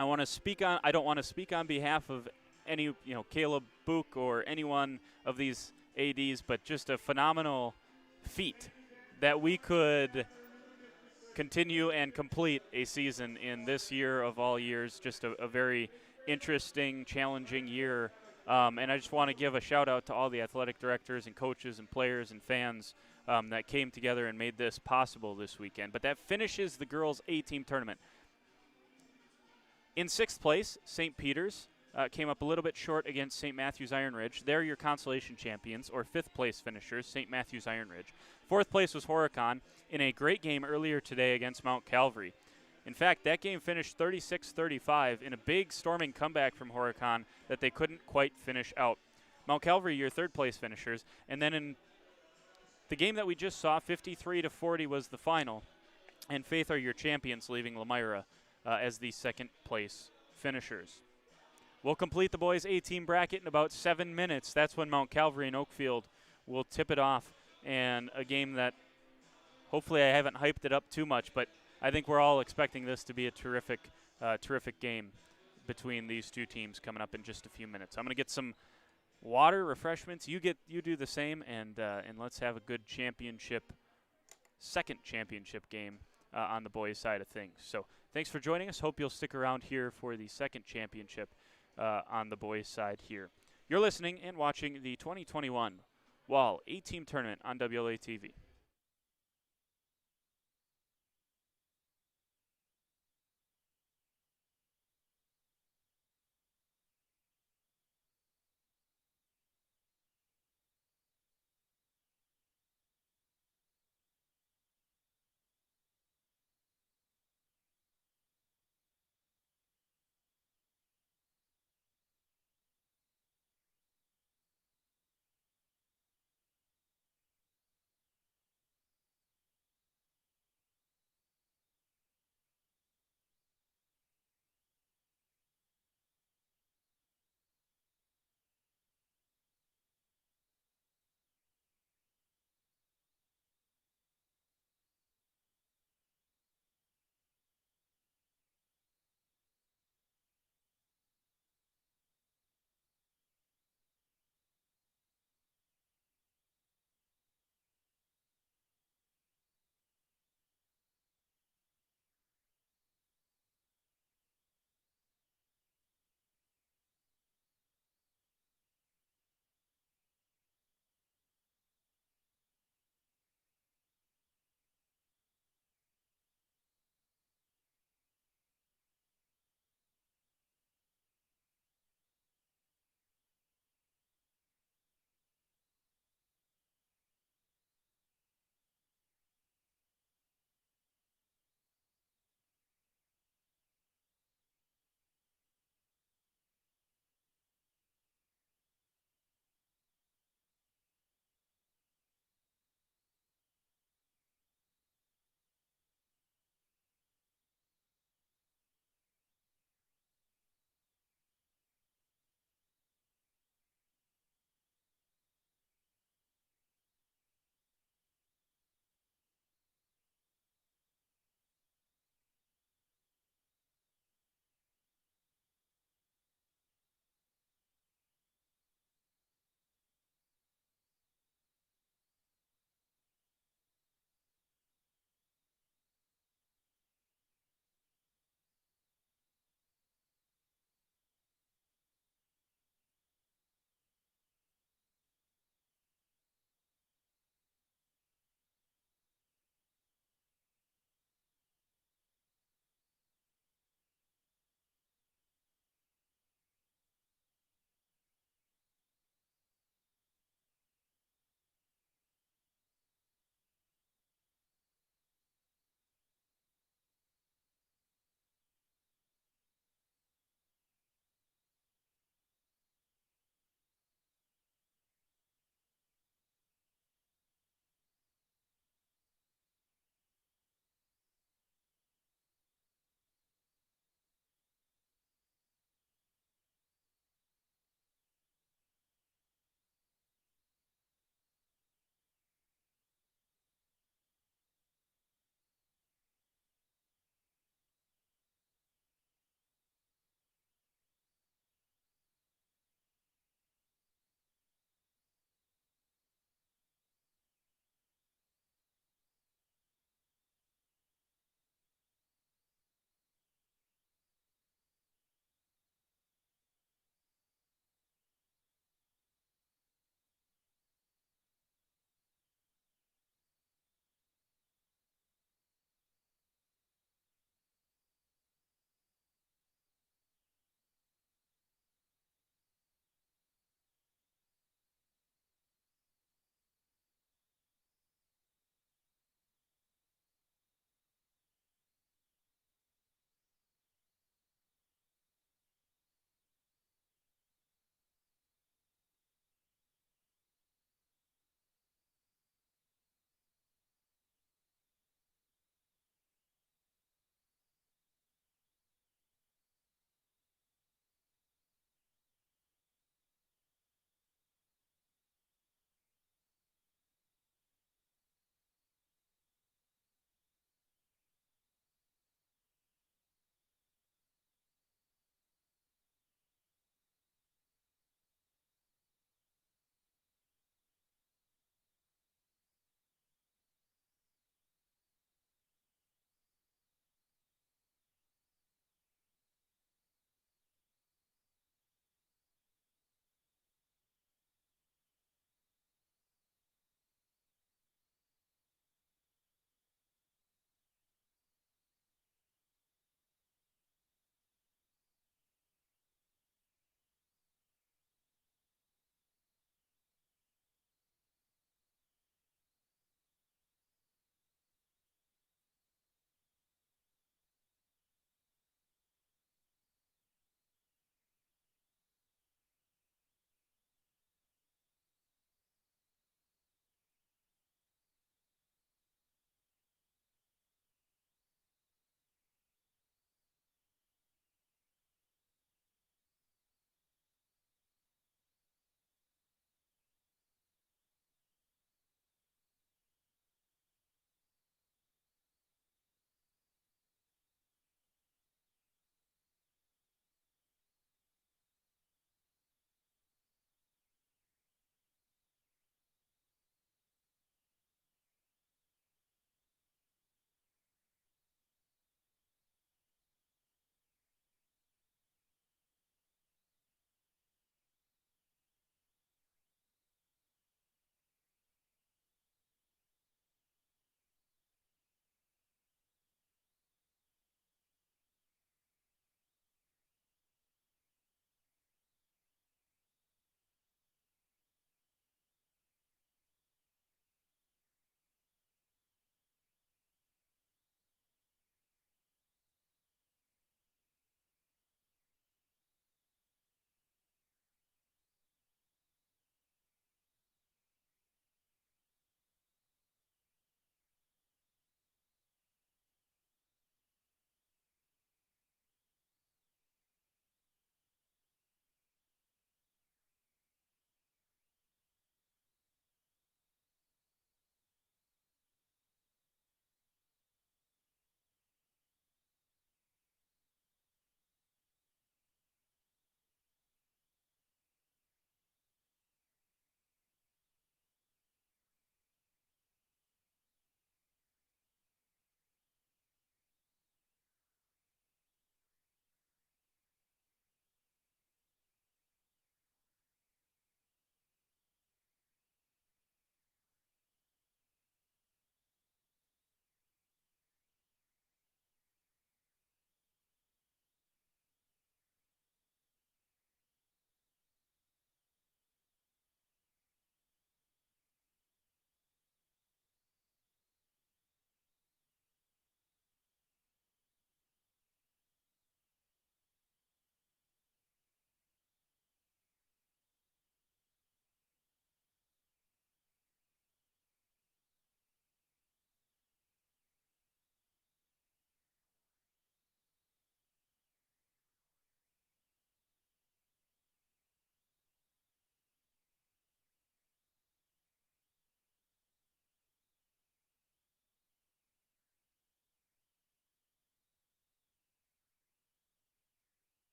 want to speak on. I don't want to speak on behalf of any, Caleb Book or any one of these ADs, but just a phenomenal feat that we could continue and complete a season in this year of all years. Just a very interesting, challenging year. And I just want to give a shout out to all the athletic directors and coaches and players and fans that came together and made this possible this weekend. But that finishes the girls' A-team tournament. In sixth place, St. Peter's came up a little bit short against St. Matthew's Iron Ridge. They're your consolation champions, or fifth place finishers, St. Matthew's Iron Ridge. Fourth place was Horicon in a great game earlier today against Mount Calvary. In fact, that game finished 36-35 in a big storming comeback from Horicon that they couldn't quite finish out. Mount Calvary, your third place finishers. And then in the game that we just saw, 53-40 was the final. And Faith are your champions, leaving Lomira as the second place finishers. We'll complete the boys' A-team bracket in about 7 minutes. That's when Mount Calvary and Oakfield will tip it off. And a game that hopefully I haven't hyped it up too much, but I think we're all expecting this to be a terrific game between these two teams coming up in just a few minutes. I'm going to get some water, refreshments. You do the same, and let's have a good second championship game on the boys' side of things. So thanks for joining us. Hope you'll stick around here for the second championship on the boys' side here. You're listening and watching the 2021 Wall A-Team Tournament on WLA-TV.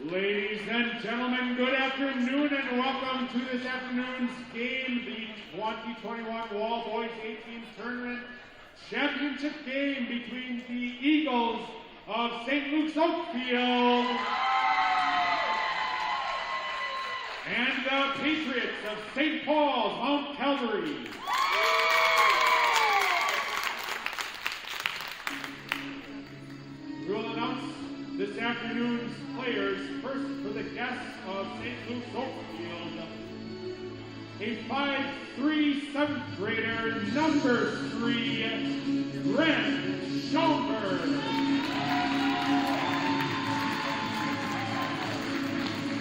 Ladies and gentlemen, good afternoon and welcome to this afternoon's game, the 2021 Wall Boys 18 Tournament Championship game between the Eagles of St. Luke's Oakfield and the Patriots of St. Paul's Mount Calvary. We will announce this afternoon's players. First, for the guests of St. Luke's Oakfield, a 5'3" 7th grader, number 3, Brent Schoenberg.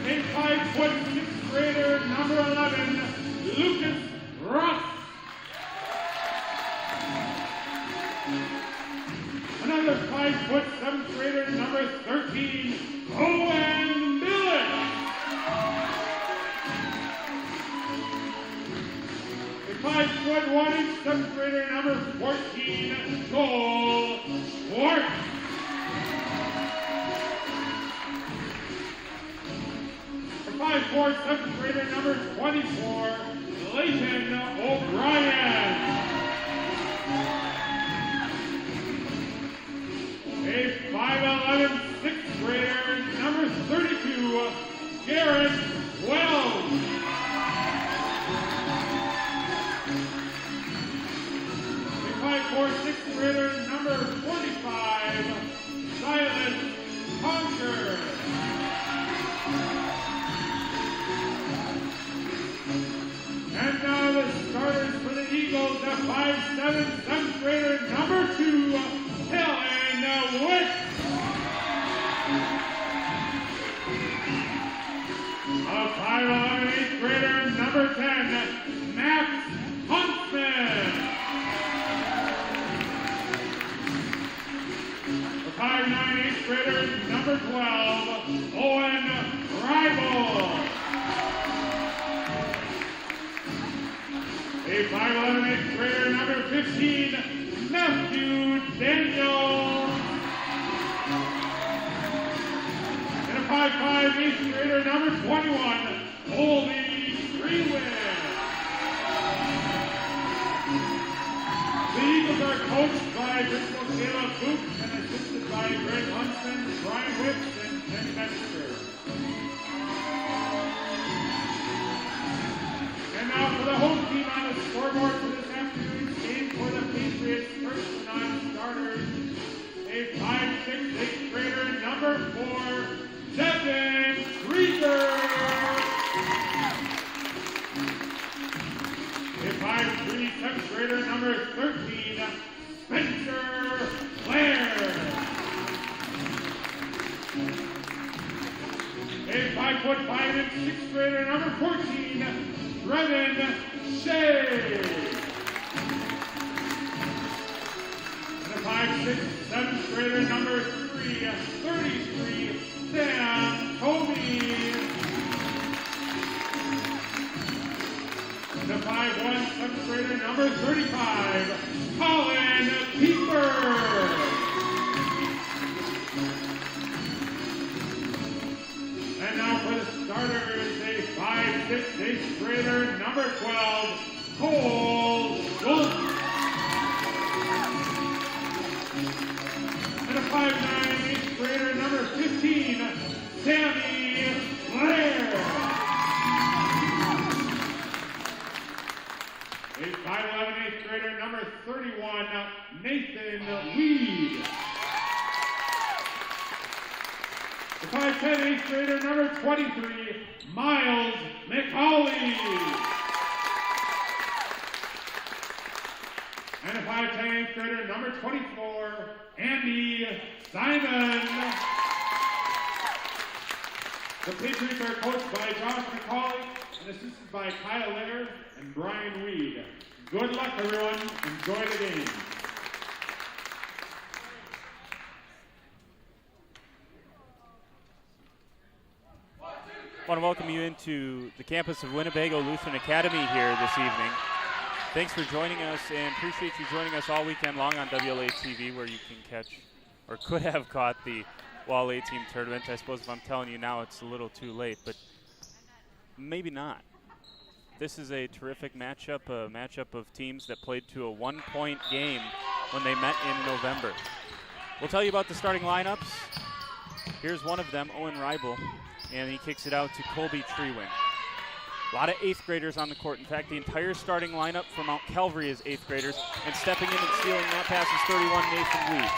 A 5'6" grader, number 11, Lucas Ross. Another 5'7" grader, number 13, Owen Millet. A 5'1" 7th grader, number 14, Joel Schwartz. A 5'4" 7th grader, number 24, Leighton O'Brien. A 5'11" 6th grader, number 32, Garrett Wells. A 5'4" 6th grader, number 45, Silas Conker. And now the starters for the Eagles, a 5'7" 7th grader, number 2, Helen Wick. A 5'11" 8th grader, number 10, Max Huntsman. A 5'9" 8th grader, number 12, Owen Reibel. A 5'11" 8th grader, number 15, Matthew Daniel. And a 5'5" 8th grader, number 21, Colby Greenway. The Eagles are coached by Principal Caleb Book and assisted by Greg Huntsman, Brian Whips, and Ken Metzger. And now for the home team on the scoreboard for this afternoon's game for the Patriots, first non-starters, a 5'6" 8th grader, number 4, Devin Krieger. A 5'3" 7th grader, number 13, Spencer Blair. A 5'5" 6th grader, number 14, Brevin Shea. And a 5'6" 7th grader, number 3, 33, Sam Toby. And a 5'1" 7th grader, number 35, Colin Pieper. And now for the starters, a 5'6" 8th grader, number 12, Cole Wolf. And a 5'9" 8th grader, number 15, Sammy Blair. A 5'11" 8th grader, number 31, Nathan Weed. The 5'10" 8th grader, number 23, Miles McCauley. And a 5'10" 8th grader, number 24, Andy Simon. The Patriots are coached by Josh McCauley and assisted by Kyle Leonard and Brian Weed. Good luck, everyone. Enjoy the game. I want to welcome you into the campus of Winnebago Lutheran Academy here this evening. Thanks for joining us, and appreciate you joining us all weekend long on WLA TV, where you can catch or could have caught the Wall A-team tournament. I suppose if I'm telling you now, it's a little too late, but maybe not. This is a terrific matchup, a matchup of teams that played to a 1-point game when they met in November. We'll tell you about the starting lineups. Here's one of them, Owen Reibel, and he kicks it out to Colby Treewin. A lot of 8th graders on the court. In fact, the entire starting lineup for Mount Calvary is 8th graders, and stepping in and stealing that pass is 31, Nathan Weed.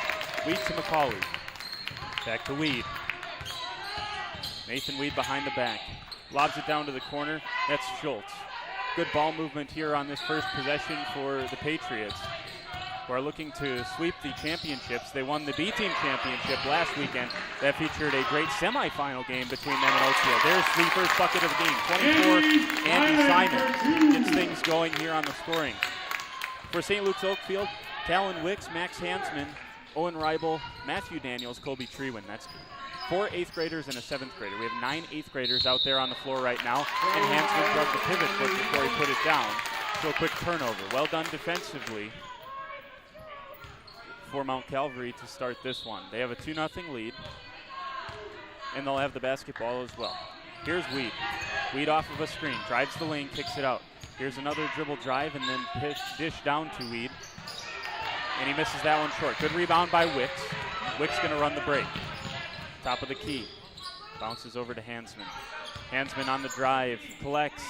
Weed to McCauley. Back to Weed. Nathan Weed behind the back. Lobs it down to the corner. That's Schultz. Good ball movement here on this first possession for the Patriots, who are looking to sweep the championships. They won the B-team championship last weekend. That featured a great semifinal game between them and Oakfield. There's the first bucket of the game. 24, Andy Simon gets things going here on the scoring. For St. Luke's Oakfield, Talon Wicks, Max Hansman, Owen Reibel, Matthew Daniels, Colby Treewin. That's 4 8th graders and a 7th grader. We have 9 8th graders out there on the floor right now, and Hansman drugged the pivot foot before he put it down. So a quick turnover. Well done defensively for Mount Calvary to start this one. They have a 2-0 lead, and they'll have the basketball as well. Here's Weed. Weed off of a screen, drives the lane, kicks it out. Here's another dribble drive, and then dish down to Weed, and he misses that one short. Good rebound by Wicks. Wicks gonna run the break. Top of the key. Bounces over to Hansman. Hansman on the drive, collects,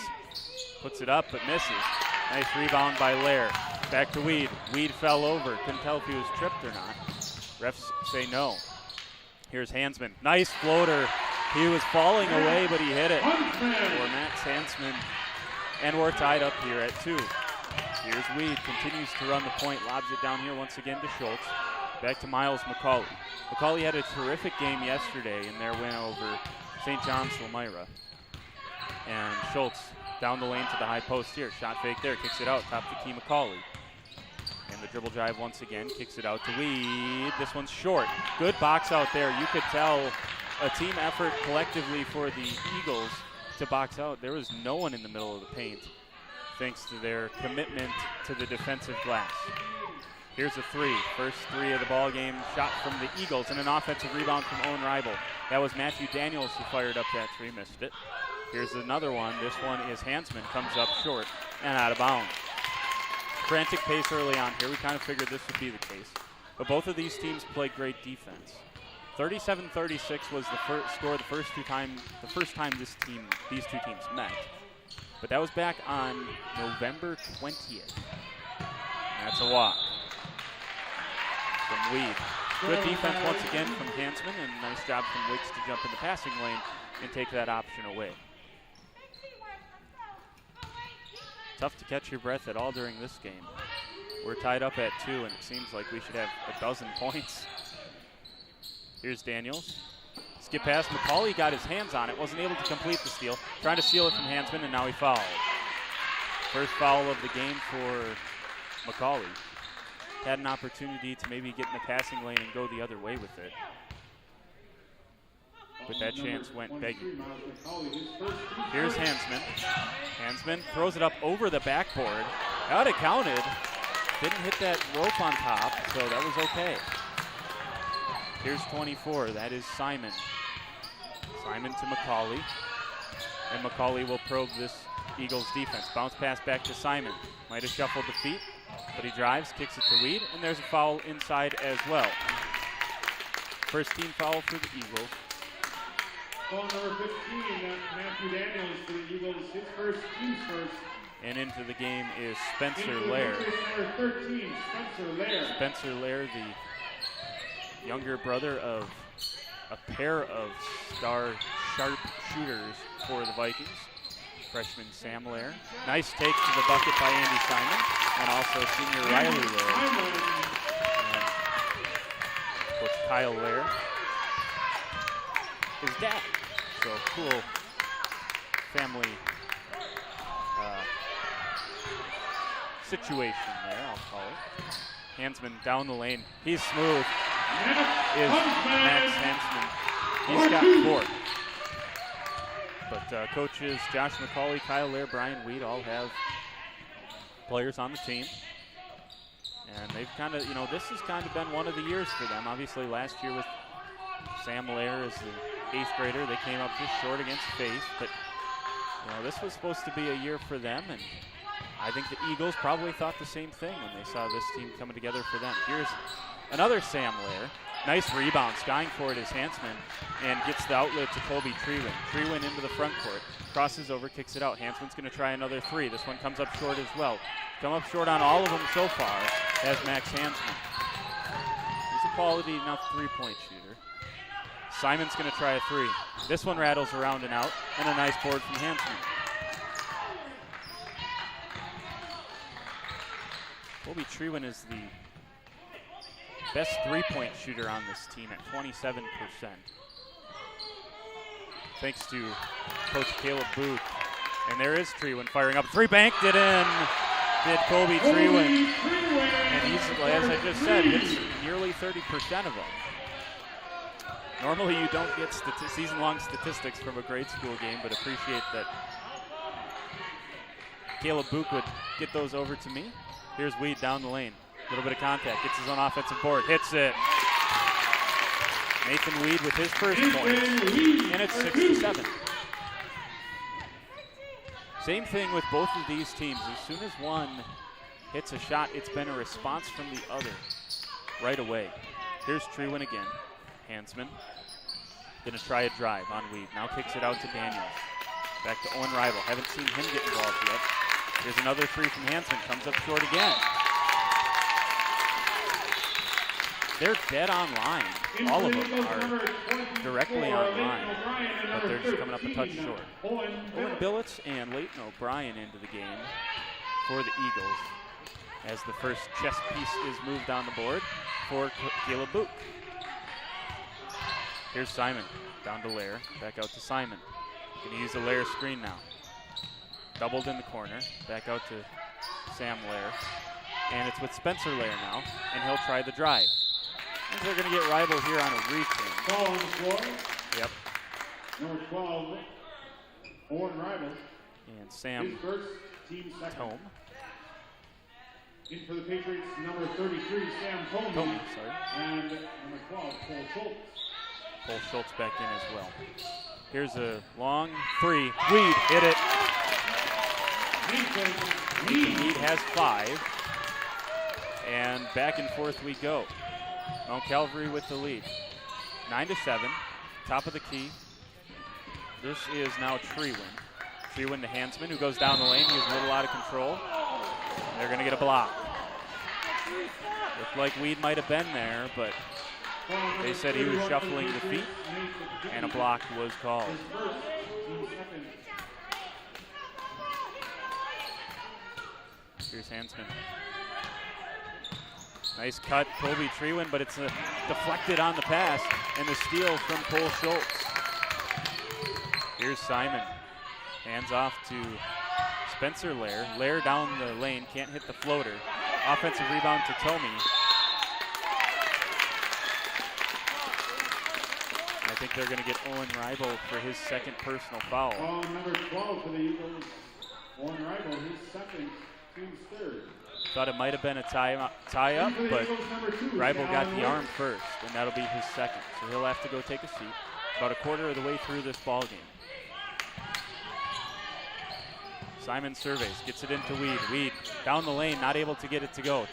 puts it up, but misses. Nice rebound by Lair. Back to Weed. Weed fell over. Couldn't tell if he was tripped or not. Refs say no. Here's Hansman. Nice floater. He was falling away, but he hit it for Max Hansman. And we're tied up here at 2. Here's Weed. Continues to run the point. Lobs it down here once again to Schultz. Back to Miles McCauley. McCauley had a terrific game yesterday in their win over St. John's Lomira. And Schultz down the lane to the high post here. Shot fake there. Kicks it out. Top to Key McCauley. And the dribble drive once again. Kicks it out to Weed. This one's short. Good box out there. You could tell a team effort collectively for the Eagles to box out. There was no one in the middle of the paint thanks to their commitment to the defensive glass. Here's a 3. First 3 of the ball game. Shot from the Eagles and an offensive rebound from Owen Reibel. That was Matthew Daniels who fired up that 3. Missed it. Here's another one. This one is Hansman. Comes up short and out of bounds. Frantic pace early on here. We kind of figured this would be the case. But both of these teams play great defense. 37-36 was the first score the first time these two teams met. But that was back on November 20th. That's a walk from Weed. Good defense once again from Hansman, and nice job from Wicks to jump in the passing lane and take that option away. Tough to catch your breath at all during this game. We're tied up at 2, and it seems like we should have a dozen points. Here's Daniels. Skip pass. McCauley got his hands on it, wasn't able to complete the steal. Trying to steal it from Hansman, and now he fouled. First foul of the game for McCauley. Had an opportunity to maybe get in the passing lane and go the other way with it. But that chance went begging. Here's Hansman. Hansman throws it up over the backboard. That it counted. Didn't hit that rope on top, so that was okay. Here's 24. That is Simon. Simon to McCauley. And McCauley will probe this Eagles defense. Bounce pass back to Simon. Might have shuffled the feet, but he drives, kicks it to Weed, and there's a foul inside as well. First team foul for the Eagles. Foul number 15, Matthew Daniels for the Eagles, his first, team's first. And into the game is Spencer Lair. Number 13, Spencer Lair. Spencer Lair, the younger brother of a pair of star sharp shooters for the Vikings. Freshman Sam Lair. Nice take to the bucket by Andy Simon, and also senior Riley Lair. And coach Kyle Lair is dad. So cool family situation there, I'll call it. Hansman down the lane. He's smooth. Is Max Hansman. He's got 4. But coaches Josh McCauley, Kyle Lair, Brian Weed all have players on the team. And they've kind of, this has kind of been one of the years for them. Obviously, last year with Sam Lair as the 8th grader, they came up just short against Faith. But, this was supposed to be a year for them. And I think the Eagles probably thought the same thing when they saw this team coming together for them. Here's another Sam Lair. Nice rebound. Skying for it is Hansman and gets the outlet to Colby Trewin. Trewin into the front court. Crosses over, kicks it out. Hansman's going to try another three. This one comes up short as well. Come up short on all of them so far as Max Hansman. He's a quality enough three-point shooter. Simon's going to try a three. This one rattles around and out, and a nice board from Hansman. Colby Trewin is the best three-point shooter on this team at 27%. Thanks to Coach Caleb Booth. And there is Trewin firing up. Three, banked it in. Did Colby Trewin. And he's, as I just said, hits nearly 30% of them. Normally you don't get season-long statistics from a grade school game, but appreciate that Caleb Booth would get those over to me. Here's Weed down the lane. A little bit of contact. Gets his own offensive board. Hits it. Nathan Weed with his first point. And it's 6-7. Same thing with both of these teams. As soon as one hits a shot, it's been a response from the other right away. Here's Trewin again. Hansman. Going to try a drive on Weed. Now kicks it out to Daniels. Back to Owen Rival. Haven't seen him get involved yet. Here's another three from Hansman. Comes up short again. They're dead online. All of them are directly online, but they're just coming up a touch short. Owen Billets and Leighton O'Brien into the game for the Eagles as the first chess piece is moved on the board for Caleb Booth. Here's Simon, down to Lair, back out to Simon. Going to use the Lair screen now. Doubled in the corner, back out to Sam Lair. And it's with Spencer Lair now, and he'll try the drive. I think they're going to get Rival here on a reach. Ball on the floor. Yep. Number 12, Owen Rival. And Sam his first, team second. Tome. In for the Patriots, number 33, Sam Tome. Sorry. And number 12, Cole Schultz. Cole Schultz back in as well. Here's a long three. Weed hit it. Weed has 5. And back and forth we go. Mount Calvary with the lead. 9-7. Top of the key. This is now Trewin. Trewin to Hansman, who goes down the lane. He's a little out of control. They're going to get a block. Looked like Weed might have been there, but they said he was shuffling the feet, and a block was called. Here's Hansman. Nice cut, Colby Trewin, but it's deflected on the pass, and the steal from Cole Schultz. Here's Simon. Hands off to Spencer Lair. Lair down the lane, can't hit the floater. Offensive rebound to Tomey. I think they're going to get Owen Rival for his second personal foul. Number 12 for the Eagles. Owen Rival, his second, team's third. Thought it might have been a tie-up, but Rival got the arm first, and that'll be his second. So he'll have to go take a seat. About a quarter of the way through this ball game. Simon surveys, gets it into Weed. Weed down the lane, not able to get it to go.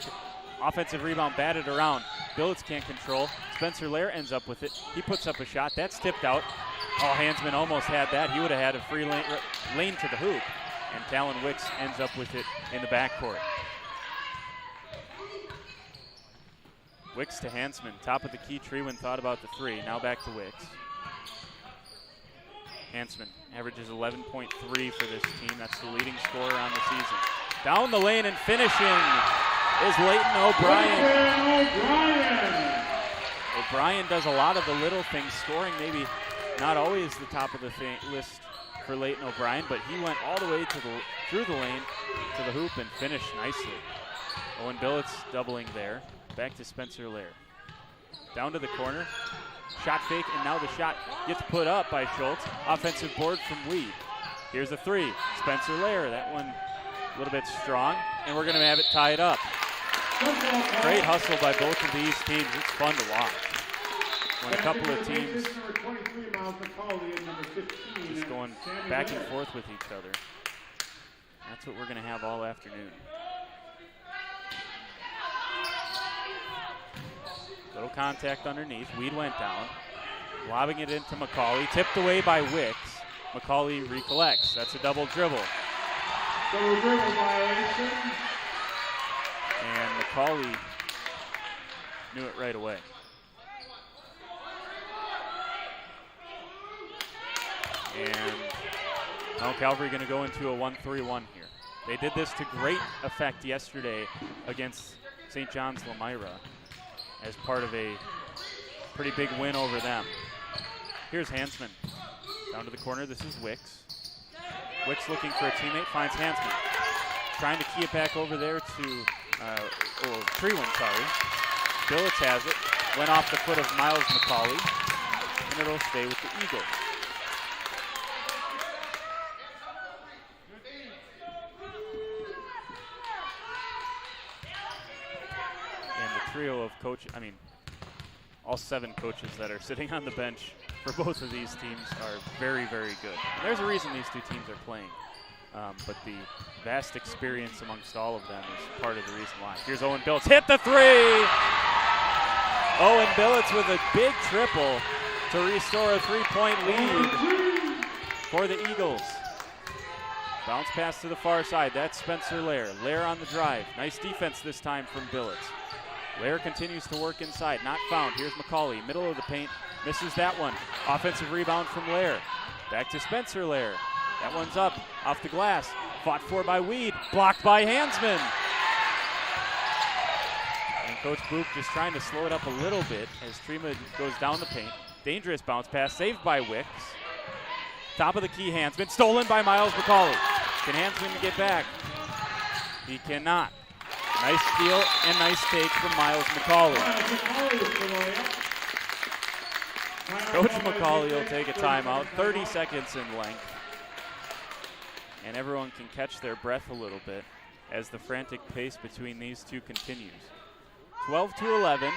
Offensive rebound batted around. Billets can't control. Spencer Lair ends up with it. He puts up a shot. That's tipped out. Oh, Hansman almost had that. He would have had a free lane to the hoop. And Talon Wicks ends up with it in the backcourt. Wicks to Hansman. Top of the key. Trewin thought about the three. Now back to Wicks. Hansman averages 11.3 for this team. That's the leading scorer on the season. Down the lane and finishing is Leighton O'Brien. O'Brien does a lot of the little things, scoring maybe not always the top of the list for Leighton O'Brien, but he went all the way through the lane to the hoop and finished nicely. Owen Billets doubling there. Back to Spencer Lair. Down to the corner. Shot fake, and now the shot gets put up by Schultz. Offensive board from Weed. Here's a three. Spencer Lair, that one a little bit strong, and we're going to have it tied up. Great hustle by both of these teams. It's fun to watch. When a couple of teams just going back and forth with each other. That's what we're going to have all afternoon. Little contact underneath. Weed went down. Lobbing it into McCauley. Tipped away by Wicks. McCauley recollects. That's a double dribble. Double dribble violation. And McCauley knew it right away. And now Calvary going to go into a 1-3-1 here. They did this to great effect yesterday against St. John's Lomira as part of a pretty big win over them. Here's Hansman. Down to the corner. This is Wicks. Wicks looking for a teammate. Finds Hansman. Trying to key it back over there to Treeland, sorry. Billets has it. Went off the foot of Miles McCauley. And it'll stay with the Eagles. Trio of all 7 coaches that are sitting on the bench for both of these teams are very, very good. And there's a reason these two teams are playing, but the vast experience amongst all of them is part of the reason why. Here's Owen Billets, hit the 3! Owen Billets with a big triple to restore a 3-point lead for the Eagles. Bounce pass to the far side, that's Spencer Lair. Lair on the drive, nice defense this time from Billets. Lair continues to work inside, not found. Here's McCauley, middle of the paint, misses that one. Offensive rebound from Lair. Back to Spencer Lair. That one's up, off the glass. Fought for by Weed, blocked by Hansman. And Coach Boop just trying to slow it up a little bit as Trima goes down the paint. Dangerous bounce pass, saved by Wicks. Top of the key, Hansman, stolen by Miles McCauley. Can Hansman get back? He cannot. Nice steal and nice take from Miles McCauley. Coach McCauley will take a timeout, 30 seconds in length. And everyone can catch their breath a little bit as the frantic pace between these two continues. 12-11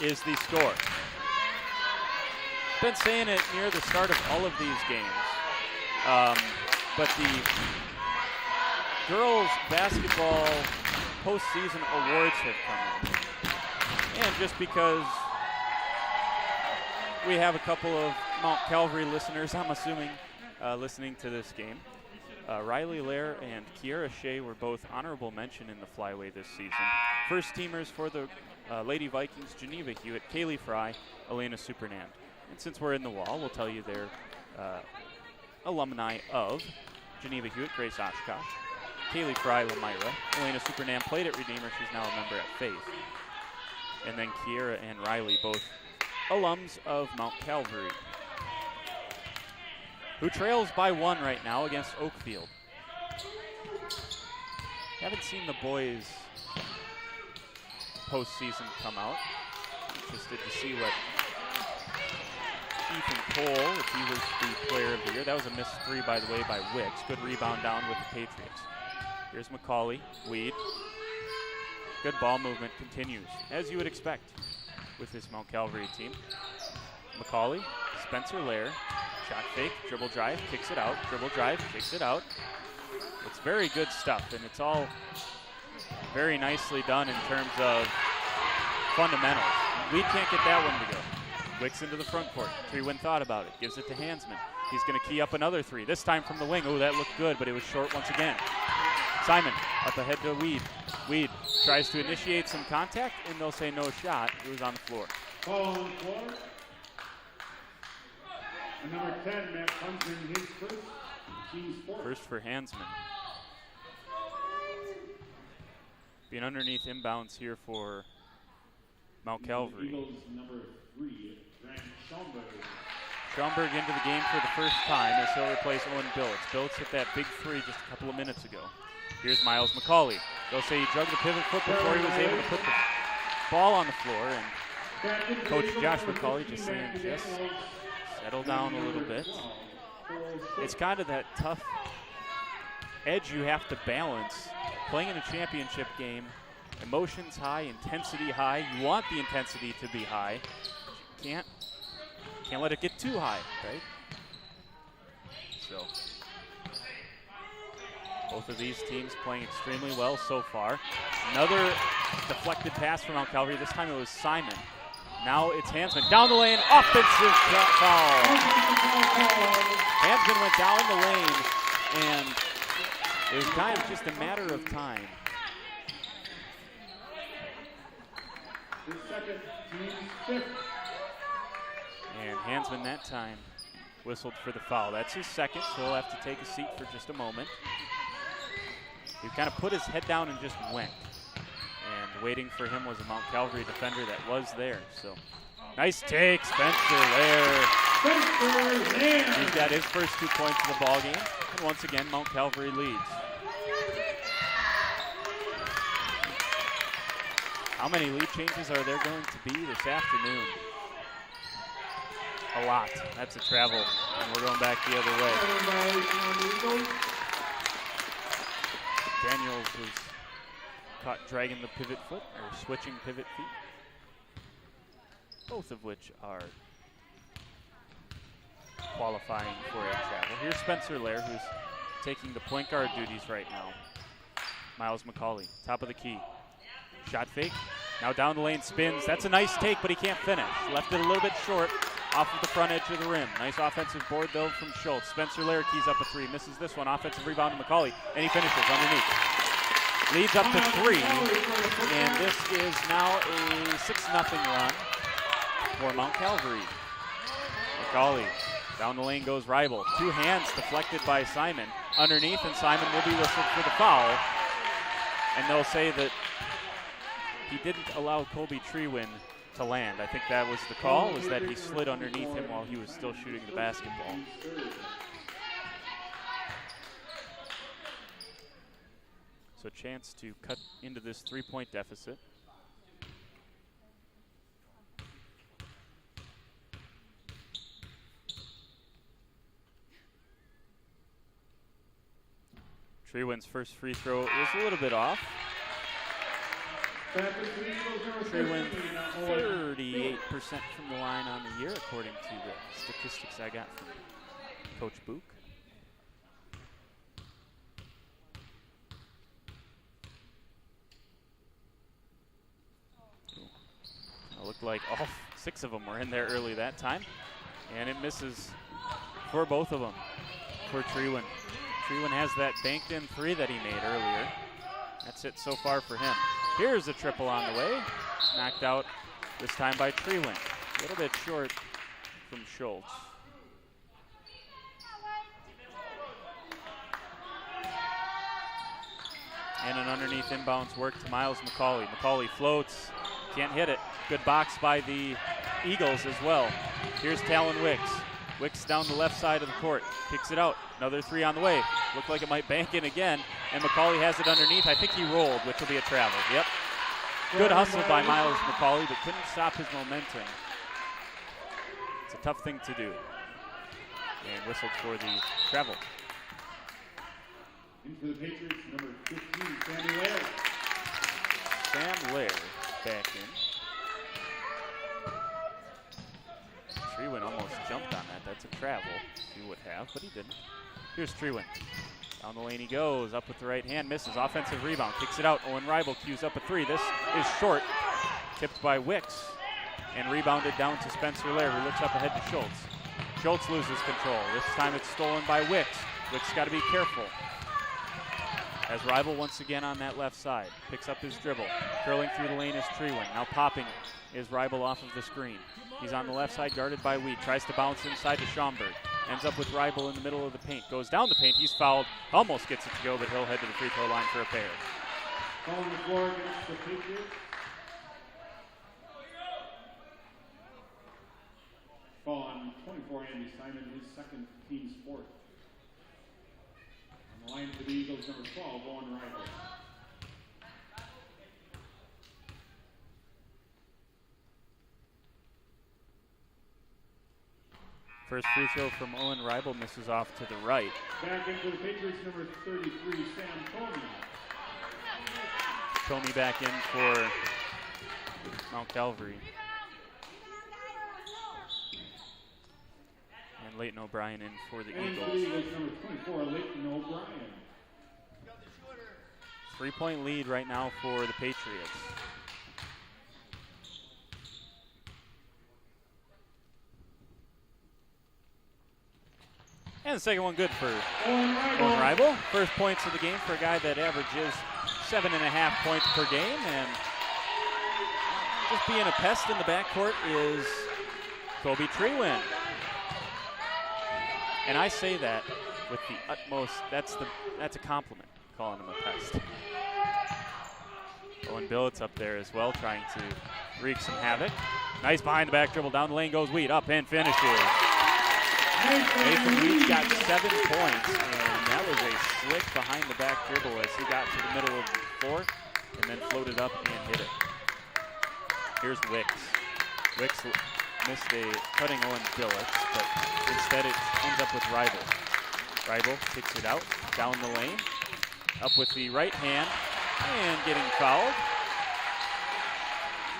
is the score. Been saying it near the start of all of these games, but the girls basketball postseason awards have come in. And just because we have a couple of Mount Calvary listeners, I'm assuming, listening to this game, Riley Lair and Kiera Shea were both honorable mention in the flyway this season. First teamers for the Lady Vikings, Geneva Hewitt, Kaylee Fry, Elena Supernand. And since we're in the wall, we'll tell you they're alumni of Geneva Hewitt, Grace Oshkosh, Kaylee Fry, Lomira. Elena Supernand played at Redeemer. She's now a member at Faith. And then Kiera and Riley, both alums of Mount Calvary, who trails by 1 right now against Oakfield. Haven't seen the boys postseason come out. Interested to see what Ethan Cole, if he was the player of the year. That was a missed 3, by the way, by Wicks. Good rebound down with the Patriots. Here's McCauley, Weed. Good ball movement continues, as you would expect with this Mount Calvary team. McCauley, Spencer Lair, shot fake, dribble drive, kicks it out, dribble drive, kicks it out. It's very good stuff, and it's all very nicely done in terms of fundamentals. Weed can't get that one to go. Wicks into the front court. Treewind thought about it, gives it to Hansman. He's going to key up another 3, this time from the wing. Oh, that looked good, but it was short once again. Simon up ahead to Weed. Weed tries to initiate some contact, and they'll say no shot. It was on the floor. Ball on the floor. And number 10, Matt Hunter, his first. First for Hansman. Being underneath inbounds here for Mount Calvary. Eagles number 3, Grant Schaumburg. Schaumburg into the game for the first time as he'll replace Owen Billets. Billets hit that big 3 just a couple of minutes ago. Here's Miles McCauley. They'll say he drugged the pivot foot before he was able to put the ball on the floor. And Coach Josh McCauley just saying, just settle down a little bit. It's kind of that tough edge you have to balance playing in a championship game Emotions high, intensity high. You want the intensity to be high. Can't let it get too high, right? So both of these teams playing extremely well so far. Another deflected pass from Mount Calvary. This time it was Simon. Now it's Hansman. Down the lane, offensive foul. Hansman went down the lane, and it was kind of just a matter of time. And Hansman that time whistled for the foul. That's his second, so he'll have to take a seat for just a moment. He kind of put his head down and just went. And waiting for him was a Mount Calvary defender that was there. So nice take, Spencer Lair. He's got his first 2 points of the ball game. And once again, Mount Calvary leads. How many lead changes are there going to be this afternoon? A lot. That's a travel, and we're going back the other way. Daniels was caught dragging the pivot foot, or switching pivot feet, both of which are qualifying for a travel. Here's Spencer Lair, who's taking the point guard duties right now. Miles McCauley, top of the key. Shot fake, now down the lane, spins. That's a nice take, but he can't finish. Left it a little bit short off of the front edge of the rim. Nice offensive board, though, from Schultz. Spencer Lair keys up a three, misses this one. Offensive rebound to McCauley, and he finishes underneath. Leads up to 3, and this is now a 6-0 run for Mount Calvary. McCauley, down the lane goes Ribel. 2 hands deflected by Simon. Underneath, and Simon will be whistled for the foul. And they'll say that he didn't allow Colby Trewin to land. I think that was the call, was that he slid underneath him while he was still shooting the basketball. So chance to cut into this 3-point deficit. Trewin's first free throw is a little bit off. Trewin 38% from the line on the year, according to the statistics I got from Coach Book. It looked like all 6 of them were in there early that time, and it misses for both of them, for Trewin. Trewin has that banked-in 3 that he made earlier. That's it so far for him. Here's a triple on the way. Knocked out this time by Trewin. A little bit short from Schultz. And an underneath inbounds work to Miles McCauley. McCauley floats, can't hit it. Good box by the Eagles as well. Here's Talon Wicks. Wicks down the left side of the court, kicks it out. Another 3 on the way. Looked like it might bank in again, and McCauley has it underneath. I think he rolled, which will be a travel. Yep. Good hustle by Miles McCauley, but couldn't stop his momentum. It's a tough thing to do. And whistled for the travel. In for the Patriots, number 15, Sam Lair. Sam Lair back in. Trewin almost jumped on that. That's a travel. He would have, but he didn't. Here's Trewin. Down the lane he goes, up with the right hand, misses. Offensive rebound, kicks it out. Owen Ribel cues up a 3. This is short. Tipped by Wicks and rebounded down to Spencer Lair, who looks up ahead to Schultz. Schultz loses control. This time it's stolen by Wicks. Wicks got to be careful. As Ribel once again on that left side. Picks up his dribble. Curling through the lane is Trewin. Now popping is Ribel off of the screen. He's on the left side, guarded by Weed. Tries to bounce inside to Schaumburg. Ends up with Ribel in the middle of the paint. Goes down the paint. He's fouled. Almost gets it to go, but he'll head to the free throw line for a pair. Foul on the floor against the Patriots. Foul on 24, Andy Simon, his second, team's 4th. On the line for the Eagles, number 12, Owen Ribel. First free throw from Owen Ribel misses off to the right. Back in for the Patriots, number 33, Sam Tony. Comey back in for Mount Calvary. And Leighton O'Brien in for the Eagles. Eagles number 24, Leighton O'Brien. 3-point lead right now for the Patriots. And the second one good for Owen Rival. First points of the game for a guy that averages 7.5 points per game. And just being a pest in the backcourt is Kobe Treewin. And I say that with the utmost, that's a compliment, calling him a pest. Owen Billets up there as well, trying to wreak some havoc. Nice behind the back dribble, down the lane goes Wheat, up and finishes. Nathan Wheat got 7 points, and that was a slick behind the back dribble as he got to the middle of the floor and then floated up and hit it. Here's Wicks. Wicks missed a cutting Owen Billets, but instead it ends up with Rival. Rival kicks it out, down the lane, up with the right hand, and getting fouled.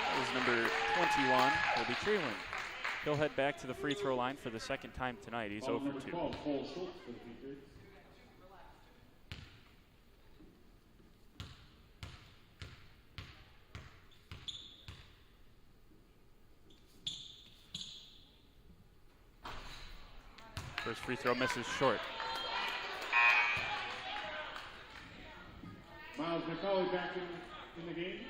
That was number 21, Kobe Treewin. He'll head back to the free throw line for the second time tonight. He's 0 for 2. First free throw misses short. Miles McCauley back in the game.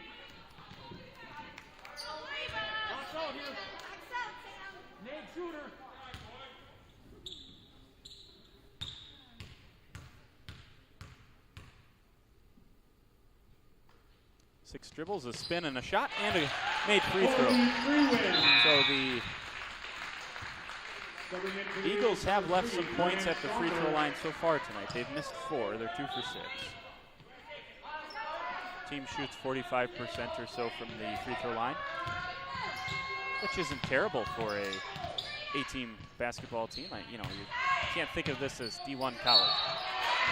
Shooter. Six dribbles, a spin, and a shot, and a made free throw. So the Eagles have left some points at the free throw line so far tonight. They've missed 4. They're 2 for 6. Team shoots 45% or so from the free throw line, which isn't terrible for a A-team basketball team. You can't think of this as D1 college.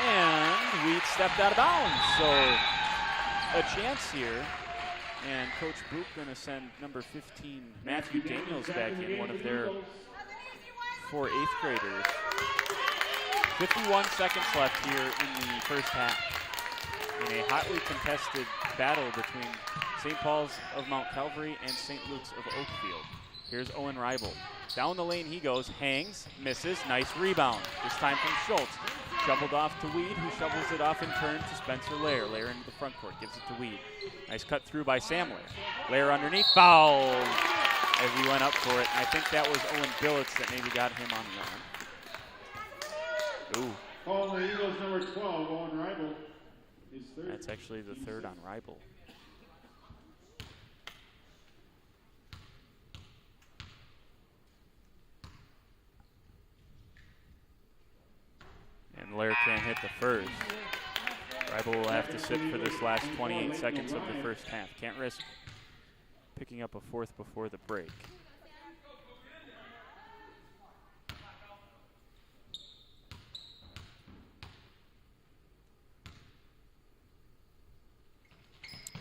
And Wheat stepped out of bounds, so a chance here. And Coach Book going to send number 15, Matthew Daniels, back in, one of their 4 8th graders. 51 seconds left here in the first half, in a hotly contested battle between St. Paul's of Mount Calvary and St. Luke's of Oakfield. Here's Owen Rival. Down the lane he goes, hangs, misses, nice rebound. This time from Schultz. Shoveled off to Weed, who shovels it off in turn to Spencer Lair. Lair into the front court, gives it to Weed. Nice cut through by Sam Lair. Lair underneath, fouled as he went up for it. And I think that was Owen Billets that maybe got him on the arm. Ooh. Calling the Eagles number 12, Owen Rival. That's actually the third on Rival. And Lair can't hit the first. Rival will have to sit for this last 28 seconds of the first half. Can't risk picking up a fourth before the break.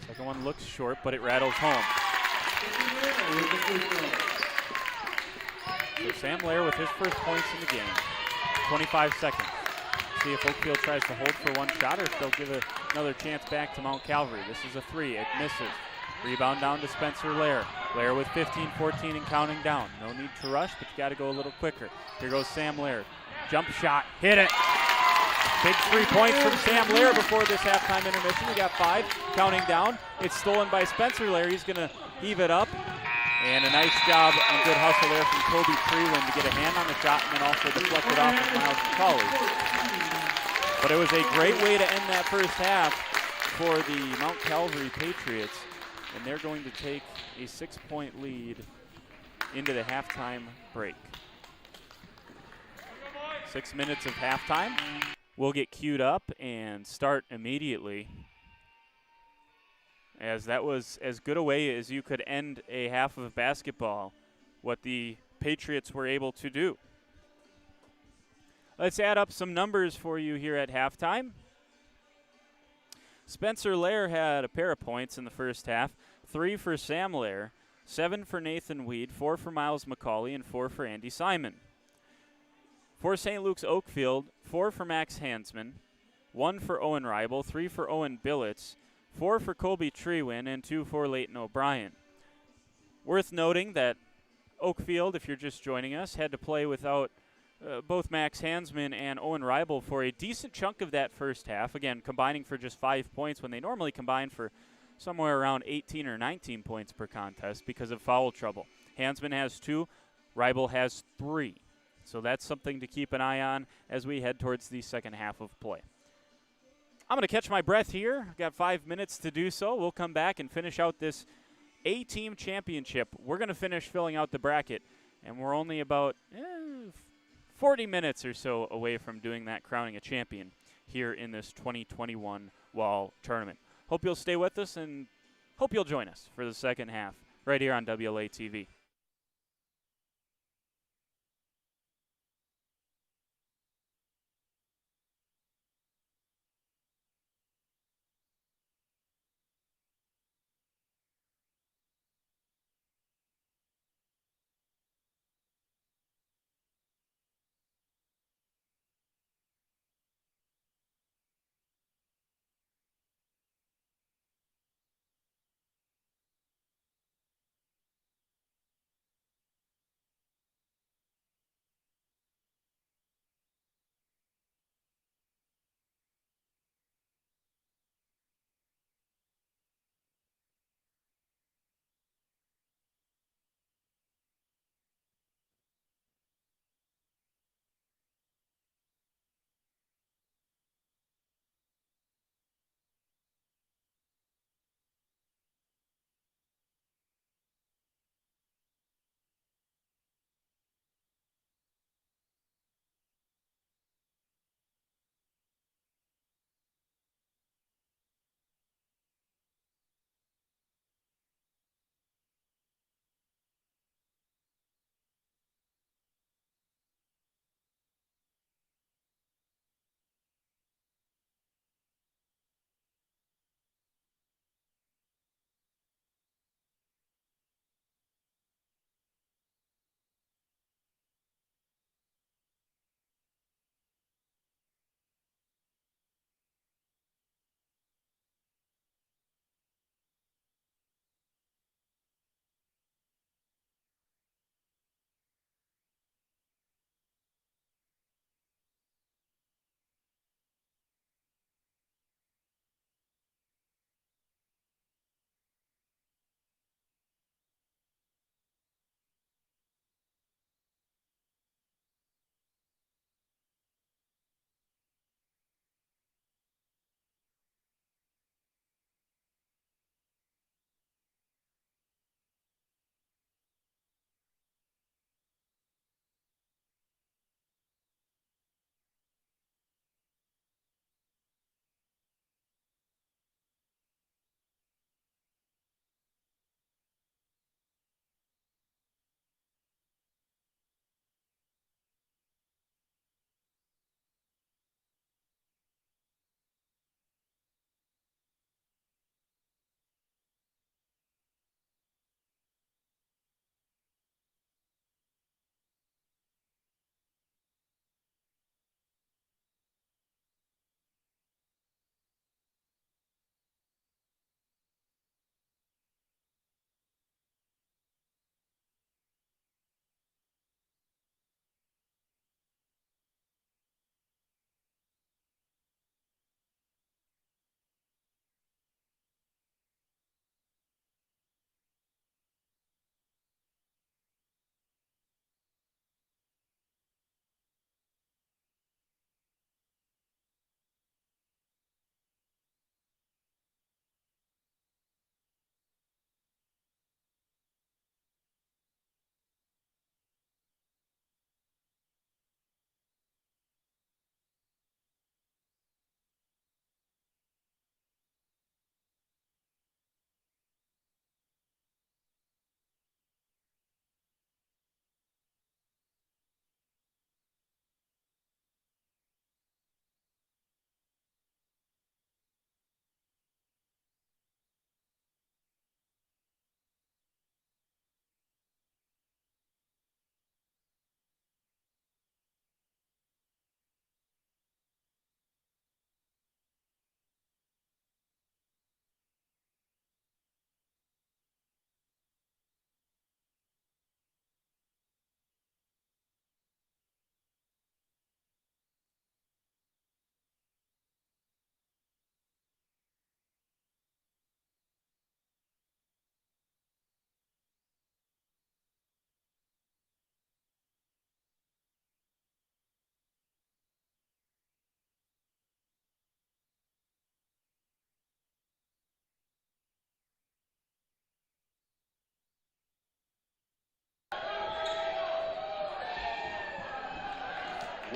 Second one looks short, but it rattles home. So Sam Lair with his first points in the game. 25 seconds. See if Oakfield tries to hold for one shot or if they'll give another chance back to Mount Calvary. This is a 3. It misses. Rebound down to Spencer Lair. Lair with 15, 14, and counting down. No need to rush, but you got to go a little quicker. Here goes Sam Lair. Jump shot. Hit it. Big 3 points from Sam Lair before this halftime intermission. We got 5 counting down. It's stolen by Spencer Lair. He's going to heave it up. And a nice job and good hustle there from Kobe Treewin to get a hand on the shot and then also deflect it off of Miles McCauley. But it was a great way to end that first half for the Mount Calvary Patriots. And they're going to take a 6-point lead into the halftime break. 6 minutes of halftime. We'll get queued up and start immediately, as that was as good a way as you could end a half of basketball, what the Patriots were able to do. Let's add up some numbers for you here at halftime. Spencer Lair had a pair of points in the first half, 3 for Sam Lair, 7 for Nathan Weed, 4 for Miles McCauley, and 4 for Andy Simon. For St. Luke's Oakfield, 4 for Max Hansman, 1 for Owen Reibel, 3 for Owen Billits, 4 for Colby Trewin, and 2 for Leighton O'Brien. Worth noting that Oakfield, if you're just joining us, had to play without both Max Hansman and Owen Reibel for a decent chunk of that first half, again, combining for just 5 points when they normally combine for somewhere around 18 or 19 points per contest because of foul trouble. Hansman has 2, Reibel has 3. So that's something to keep an eye on as we head towards the second half of play. I'm going to catch my breath here. I've got 5 minutes to do so. We'll come back and finish out this A-Team Championship. We're going to finish filling out the bracket, and we're only about 40 minutes or so away from doing that, crowning a champion here in this 2021 Wall Tournament. Hope you'll stay with us and hope you'll join us for the second half right here on WLA TV.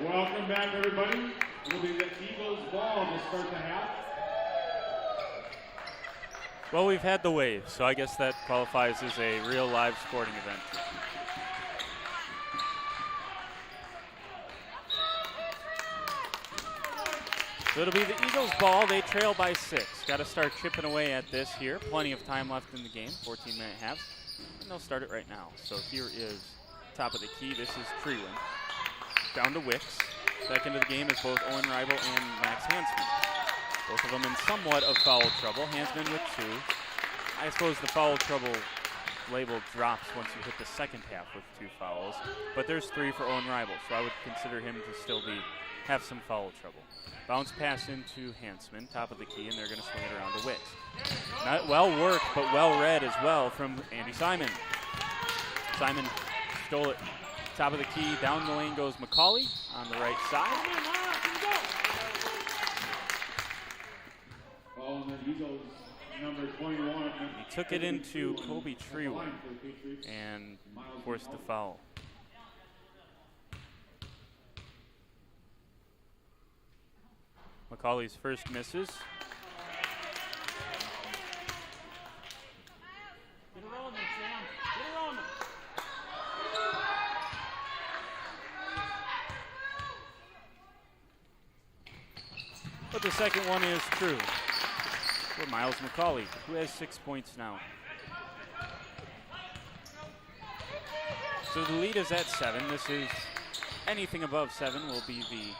Welcome back, everybody. It'll be the Eagles' ball to start the half. Well, we've had the wave, so I guess that qualifies as a real live sporting event. So it'll be the Eagles' ball. They trail by 6. Got to start chipping away at this here. Plenty of time left in the game, 14-minute half. And they'll start it right now. So here is top of the key. This is Treeland. Down to Wicks. Second of the game is both Owen Reibel and Max Hansman. Both of them in somewhat of foul trouble. Hansman with 2. I suppose the foul trouble label drops once you hit the second half with 2 fouls. But there's 3 for Owen Reibel, so I would consider him to still have some foul trouble. Bounce pass into Hansman, top of the key, and they're going to swing it around to Wicks. Not well worked, but well read as well from Andy Simon. Simon stole it, top of the key, down the lane goes McCauley on the right side. Ball in the Eagles, number 21. He took it into Kobe Treewood and forced the foul. McCauley's first misses. Get around them, Sam. Get around them. But the second one is true for Miles McCauley, who has 6 points now. So the lead is at 7. This is anything above 7 will be the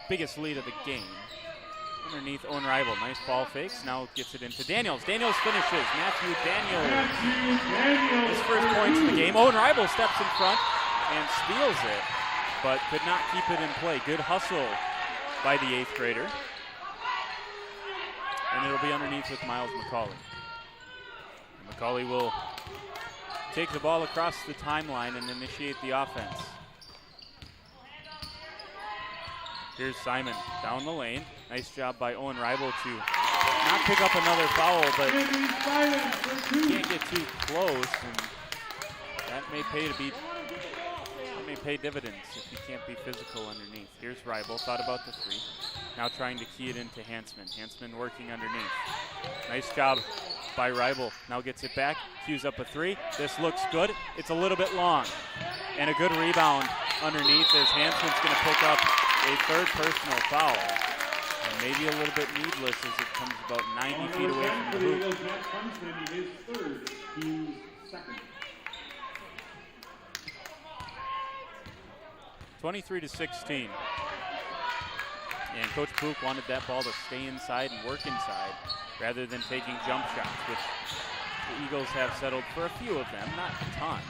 biggest lead of the game. Underneath Owen Reibel, nice ball fakes. Now gets it into Daniels. Daniels finishes. Matthew Daniels. His first points of the game. Owen Reibel steps in front and steals it, but could not keep it in play. Good hustle by the 8th grader. And it'll be underneath with Miles McCauley. And McCauley will take the ball across the timeline and initiate the offense. Here's Simon down the lane. Nice job by Owen Reibel to not pick up another foul, but can't get too close, and that may pay dividends if you can't be physical underneath. Here's Reibel, thought about the 3. Now trying to key it into Hansman. Hansman working underneath. Nice job by Reibel. Now gets it back, cues up a 3. This looks good. It's a little bit long. And a good rebound underneath as Hansman's going to pick up a 3rd personal foul. And maybe a little bit needless as it comes about 90 feet away from the hoop. 23-16. And Coach Pook wanted that ball to stay inside and work inside rather than taking jump shots, which the Eagles have settled for a few of them, not a ton.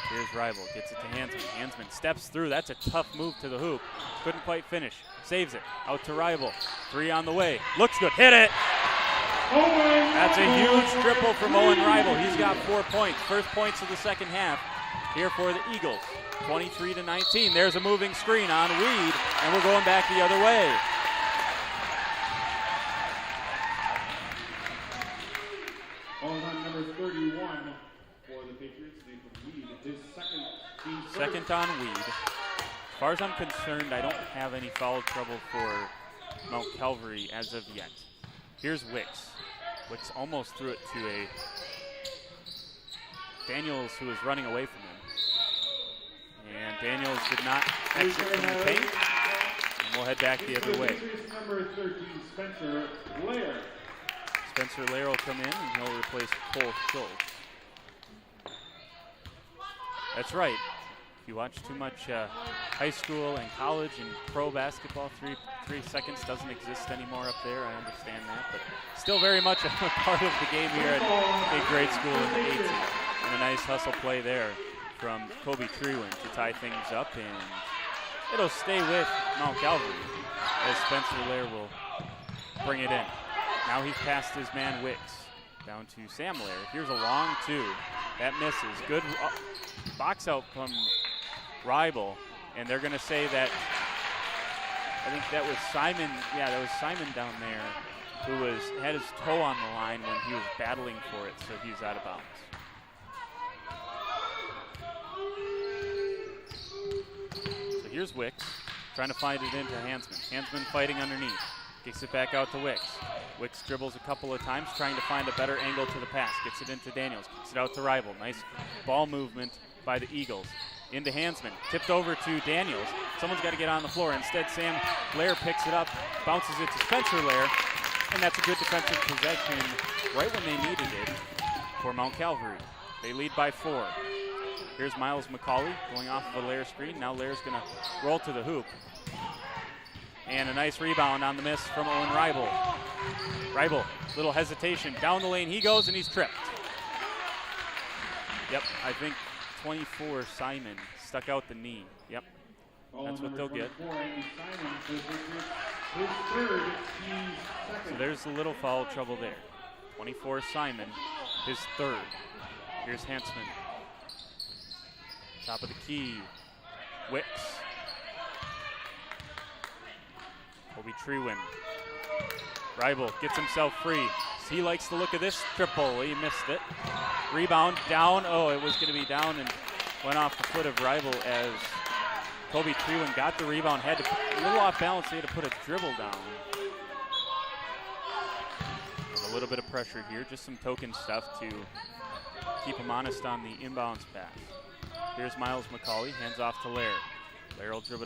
Here's Reibel, gets it to Hansman. Hansman steps through. That's a tough move to the hoop. Couldn't quite finish. Saves it. Out to Reibel. 3 on the way. Looks good. Hit it! That's a huge triple from Owen Reibel. He's got 4 points. First points of the second half here for the Eagles. 23-19. There's a moving screen on Weed, and we're going back the other way. On number 31 for the Patriots, Nathan Weed, his second on Weed. As far as I'm concerned, I don't have any foul trouble for Mount Calvary as of yet. Here's Wicks. Wicks almost threw it to a Daniels who was running away from him. And Daniels did not exit from the paint. And we'll head back the other way. Number 13, Spencer Lair. Spencer Lair will come in and he'll replace Cole Schultz. That's right. If you watch too much high school and college and pro basketball, 3 seconds doesn't exist anymore up there. I understand that, but still very much a part of the game here at a grade school in the 18th. And a nice hustle play there from Kobe Treewind to tie things up, and it'll stay with Mount Calvary as Spencer Lair will bring it in. Now he's past his man Wicks. Down to Sam Lair. Here's a long 2. That misses. Good box out from Reibel, and they're going to say that, I think that was Simon, that was Simon down there who had his toe on the line when he was battling for it, so he's out of bounds. here's Wicks trying to find it into Hansman. Hansman fighting underneath. Kicks it back out to Wicks. Wicks dribbles a couple of times, trying to find a better angle to the pass. Gets it into Daniels. Kicks it out to Rival. Nice ball movement by the Eagles. Into Hansman. Tipped over to Daniels. Someone's got to get on the floor. Instead, Sam Lair picks it up, bounces it to Spencer Lair, and that's a good defensive possession right when they needed it for Mount Calvary. They lead by 4. Here's Miles McCauley going off of a Lair screen. Now Lair's going to roll to the hoop. And a nice rebound on the miss from Owen Ribel. Ribel, little hesitation. Down the lane he goes, and he's tripped. Yep, I think 24, Simon, stuck out the knee. Yep, that's what they'll get. So there's a little foul trouble there. 24, Simon, his 3rd. Here's Hansman. Top of the key, Wicks. Kobe Trewin. Ribel gets himself free. He likes the look of this triple. He missed it. Rebound down. Oh, it was going to be down and went off the foot of Ribel as Kobe Trewin got the rebound. Had to put a little off balance. He had to put a dribble down. And a little bit of pressure here. Just some token stuff to keep him honest on the inbounds pass. Here's Miles McCauley. Hands off to Lair. Lair will dribble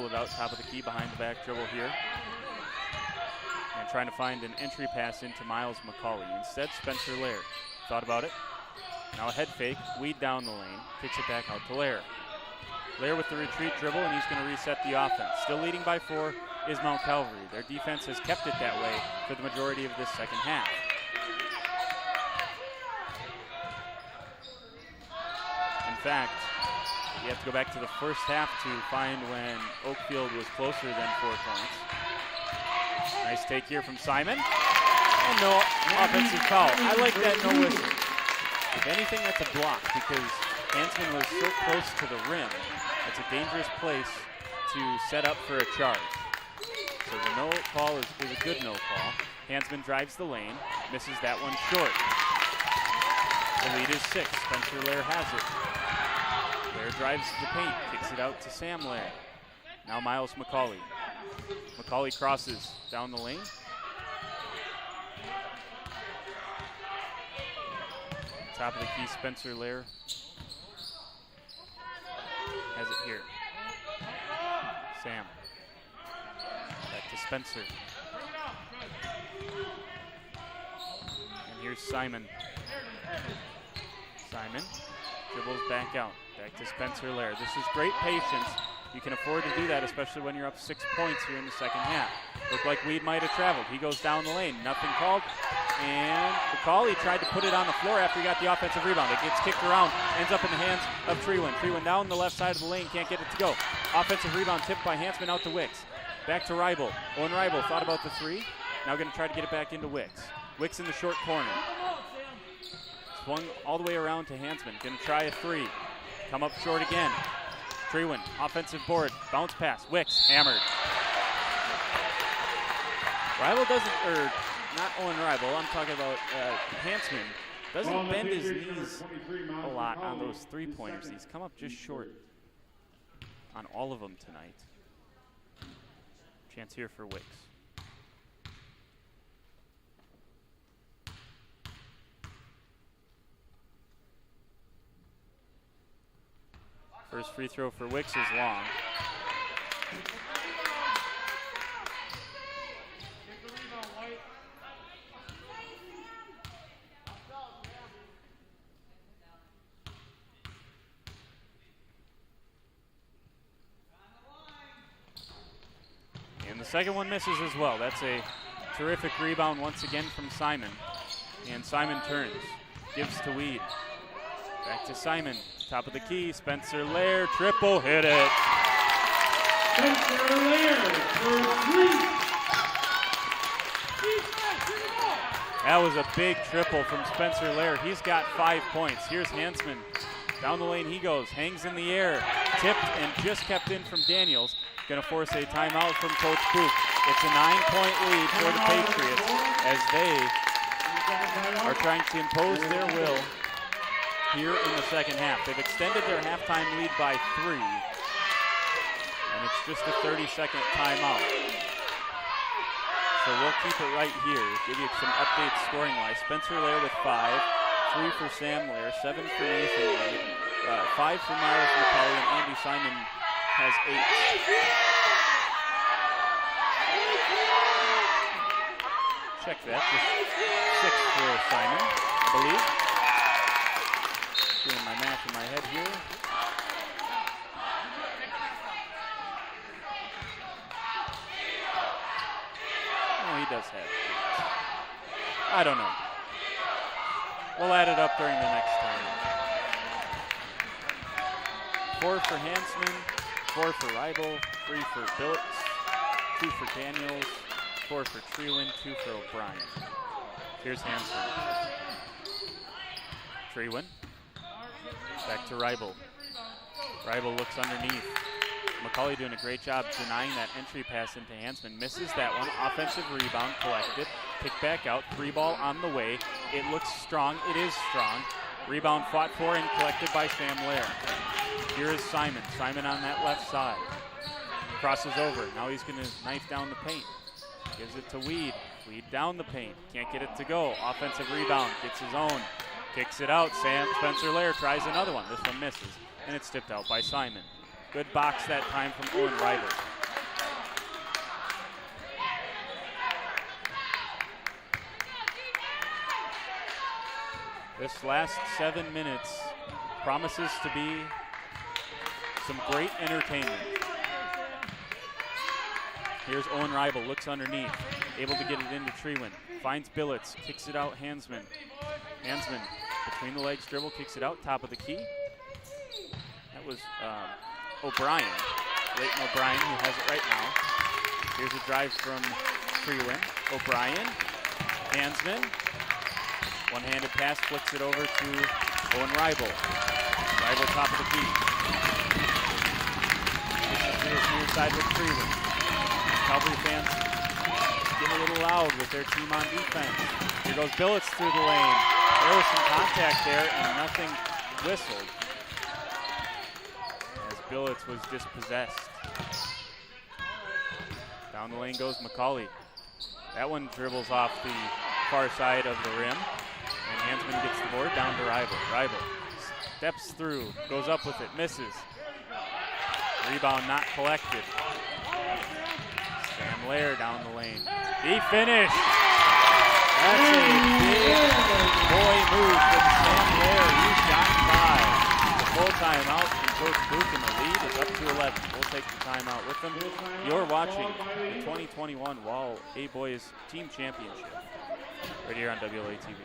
it out, top of the key, behind the back dribble here. And trying to find an entry pass into Miles McCauley. Instead, Spencer Lair thought about it. Now a head fake, weed down the lane, kicks it back out to Lair. Lair with the retreat dribble, and he's going to reset the offense. Still leading by 4 is Mount Calvary. Their defense has kept it that way for the majority of this second half. In fact, you have to go back to the first half to find when Oakfield was closer than 4 points. Nice take here from Simon. And no offensive foul. I like that no whistle. If anything, that's a block because Hansman was so close to the rim. It's a dangerous place to set up for a charge. So the no call is a good no call. Hansman drives the lane, misses that one short. The lead is 6. Spencer Lair has it. Lair drives the paint, kicks it out to Sam Lair. Now Miles McCauley. McCauley crosses down the lane. Top of the key, Spencer Lair has it here. Sam. Back to Spencer. And here's Simon. Simon dribbles back out. Back to Spencer Lair. This is great patience. You can afford to do that, especially when you're up 6 points here in the second half. Looked like Weed might have traveled. He goes down the lane. Nothing called. And McCauley tried to put it on the floor after he got the offensive rebound. It gets kicked around, ends up in the hands of Trewin. Trewin down the left side of the lane, can't get it to go. Offensive rebound tipped by Hansman out to Wicks. Back to Ribel. Owen Ribel thought about the 3. Now going to try to get it back into Wicks. Wicks in the short corner. Swung all the way around to Hansman. Going to try a 3. Come up short again. Trewin, offensive board, bounce pass. Wicks, hammered. Ribel doesn't, or not Owen Ribel, I'm talking about Hansman. Doesn't bend his knees a lot on those 3-pointers. He's come up just short on all of them tonight. Chance here for Wicks. First free throw for Wicks is long. And the second one misses as well. That's a terrific rebound once again from Simon. And Simon turns, gives to Weed. Back to Simon, top of the key, Spencer Lair, triple, hit it. Spencer Lair for 3. That was a big triple from Spencer Lair. He's got 5 points. Here's Hansman. Down the lane he goes, hangs in the air, tipped and just kept in from Daniels. Going to force a timeout from Coach Book. It's a 9-point lead for the Patriots as they are trying to impose their will here in the second half. They've extended their halftime lead by 3. And and it's just a 30-second timeout. So we'll keep it right here, give you some updates scoring-wise. Spencer Lair with 5, 3 for Sam Lair, 7 for Nathan Wade, 5 for Miles McCauley, and Andy Simon has 8. Check that, just 6 for Simon, I believe. Doing my math in my head here. Oh, he does have 8. I don't know. We'll add it up during the next time. 4 for Hansman, 4 for Reibel, 3 for Billets, 2 for Daniels, 4 for Trewen, 2 for O'Brien. Here's Hansman. Trewen. Back to Reibel. Reibel looks underneath. McCauley doing a great job denying that entry pass into Hansman. Misses that one. Offensive rebound collected. Kick back out. 3-ball on the way. It looks strong. It is strong. Rebound fought for and collected by Sam Lair. Here is Simon. Simon on that left side. Crosses over. Now he's going to knife down the paint. Gives it to Weed. Weed down the paint. Can't get it to go. Offensive rebound. Gets his own. Kicks it out. Spencer Lair tries another one. This one misses. And it's tipped out by Simon. Good box that time from Owen Reibel. This last 7 minutes promises to be some great entertainment. Here's Owen Reibel, looks underneath, able to get it into Trewen. Finds Billets, kicks it out, Hansman. Hansman, between the legs dribble, kicks it out, top of the key. That was O'Brien, Leighton O'Brien, who has it right now. Here's a drive from Trewen. O'Brien, Hansman. One-handed pass, flicks it over to Owen Reibel. Reibel, top of the key. Here's near side with Trewen. Calvary fans getting a little loud with their team on defense. Here goes Billets through the lane. There was some contact there and nothing whistled as Billets was dispossessed. Down the lane goes McCauley. That one dribbles off the far side of the rim. And Hansman gets the board down to Reibel. Reibel steps through, goes up with it, misses. Rebound not collected. Sam Lair down the lane. He finished. That's a big boy move from Sam Lair. He's got 5. The full timeout from Coach Booth, and the lead is up to 11. We'll take the timeout with them. You're watching the 2021 Wall A-Boys Team Championship right here on WLA-TV.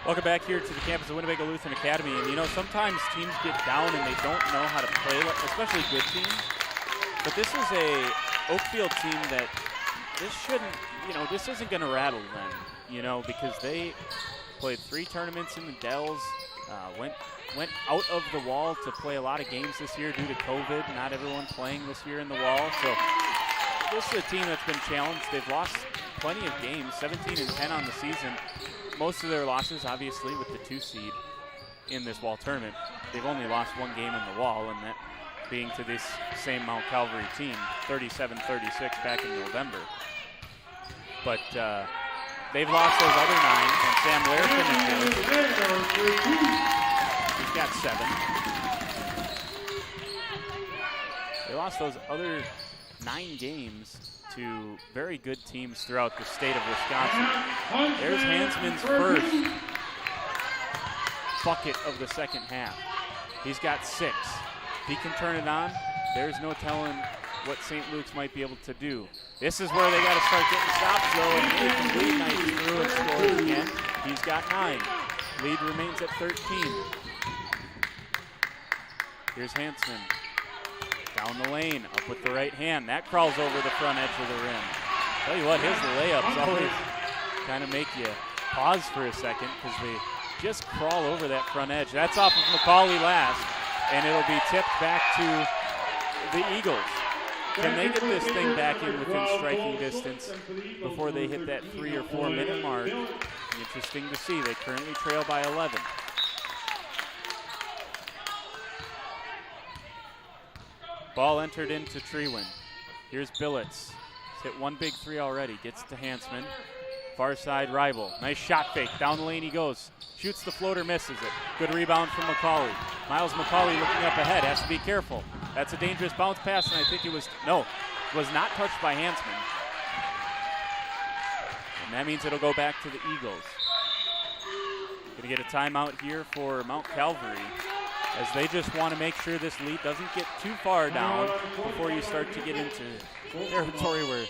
Welcome back here to the campus of Winnebago Lutheran Academy. And you know, sometimes teams get down and they don't know how to play, especially good teams. But this is a Oakfield team that this shouldn't, you know, this isn't going to rattle them, you know, because they played 3 tournaments in the Dells, went out of the Wall to play a lot of games this year due to COVID. Not everyone playing this year in the Wall. So this is a team that's been challenged. They've lost plenty of games, 17-10 on the season. Most of their losses, obviously, with the 2 seed in this Wall tournament. They've only lost 1 game in the Wall, and that being to this same Mount Calvary team, 37-36 back in November. But they've lost those other 9, and Sam Lair finished it. He's got lost those other 9 games to very good teams throughout the state of Wisconsin. There's Hansman's first bucket of the second half. He's got 6. If he can turn it on, there's no telling what St. Luke's might be able to do. This is where they got to start getting stops, though, and he can lead nice through and scores again. He's got 9. Lead remains at 13. Here's Hansman. Down the lane, up with the right hand. That crawls over the front edge of the rim. Tell you what, his layups always kind of make you pause for a second because they just crawl over that front edge. That's off of McCauley last, and it'll be tipped back to the Eagles. Can they get this thing back in within striking distance before they hit that 3 or 4 minute mark? Interesting to see. They currently trail by 11. Ball entered into Trewin. Here's Billets. He's hit 1 big 3 already. Gets to Hansman. Far side rival. Nice shot fake. Down the lane he goes. Shoots the floater, misses it. Good rebound from McCauley. Miles McCauley looking up ahead. Has to be careful. That's a dangerous bounce pass, and I think it was not touched by Hansman. And that means it'll go back to the Eagles. Gonna get a timeout here for Mount Calvary, as they just want to make sure this lead doesn't get too far down before you start to get into territory where you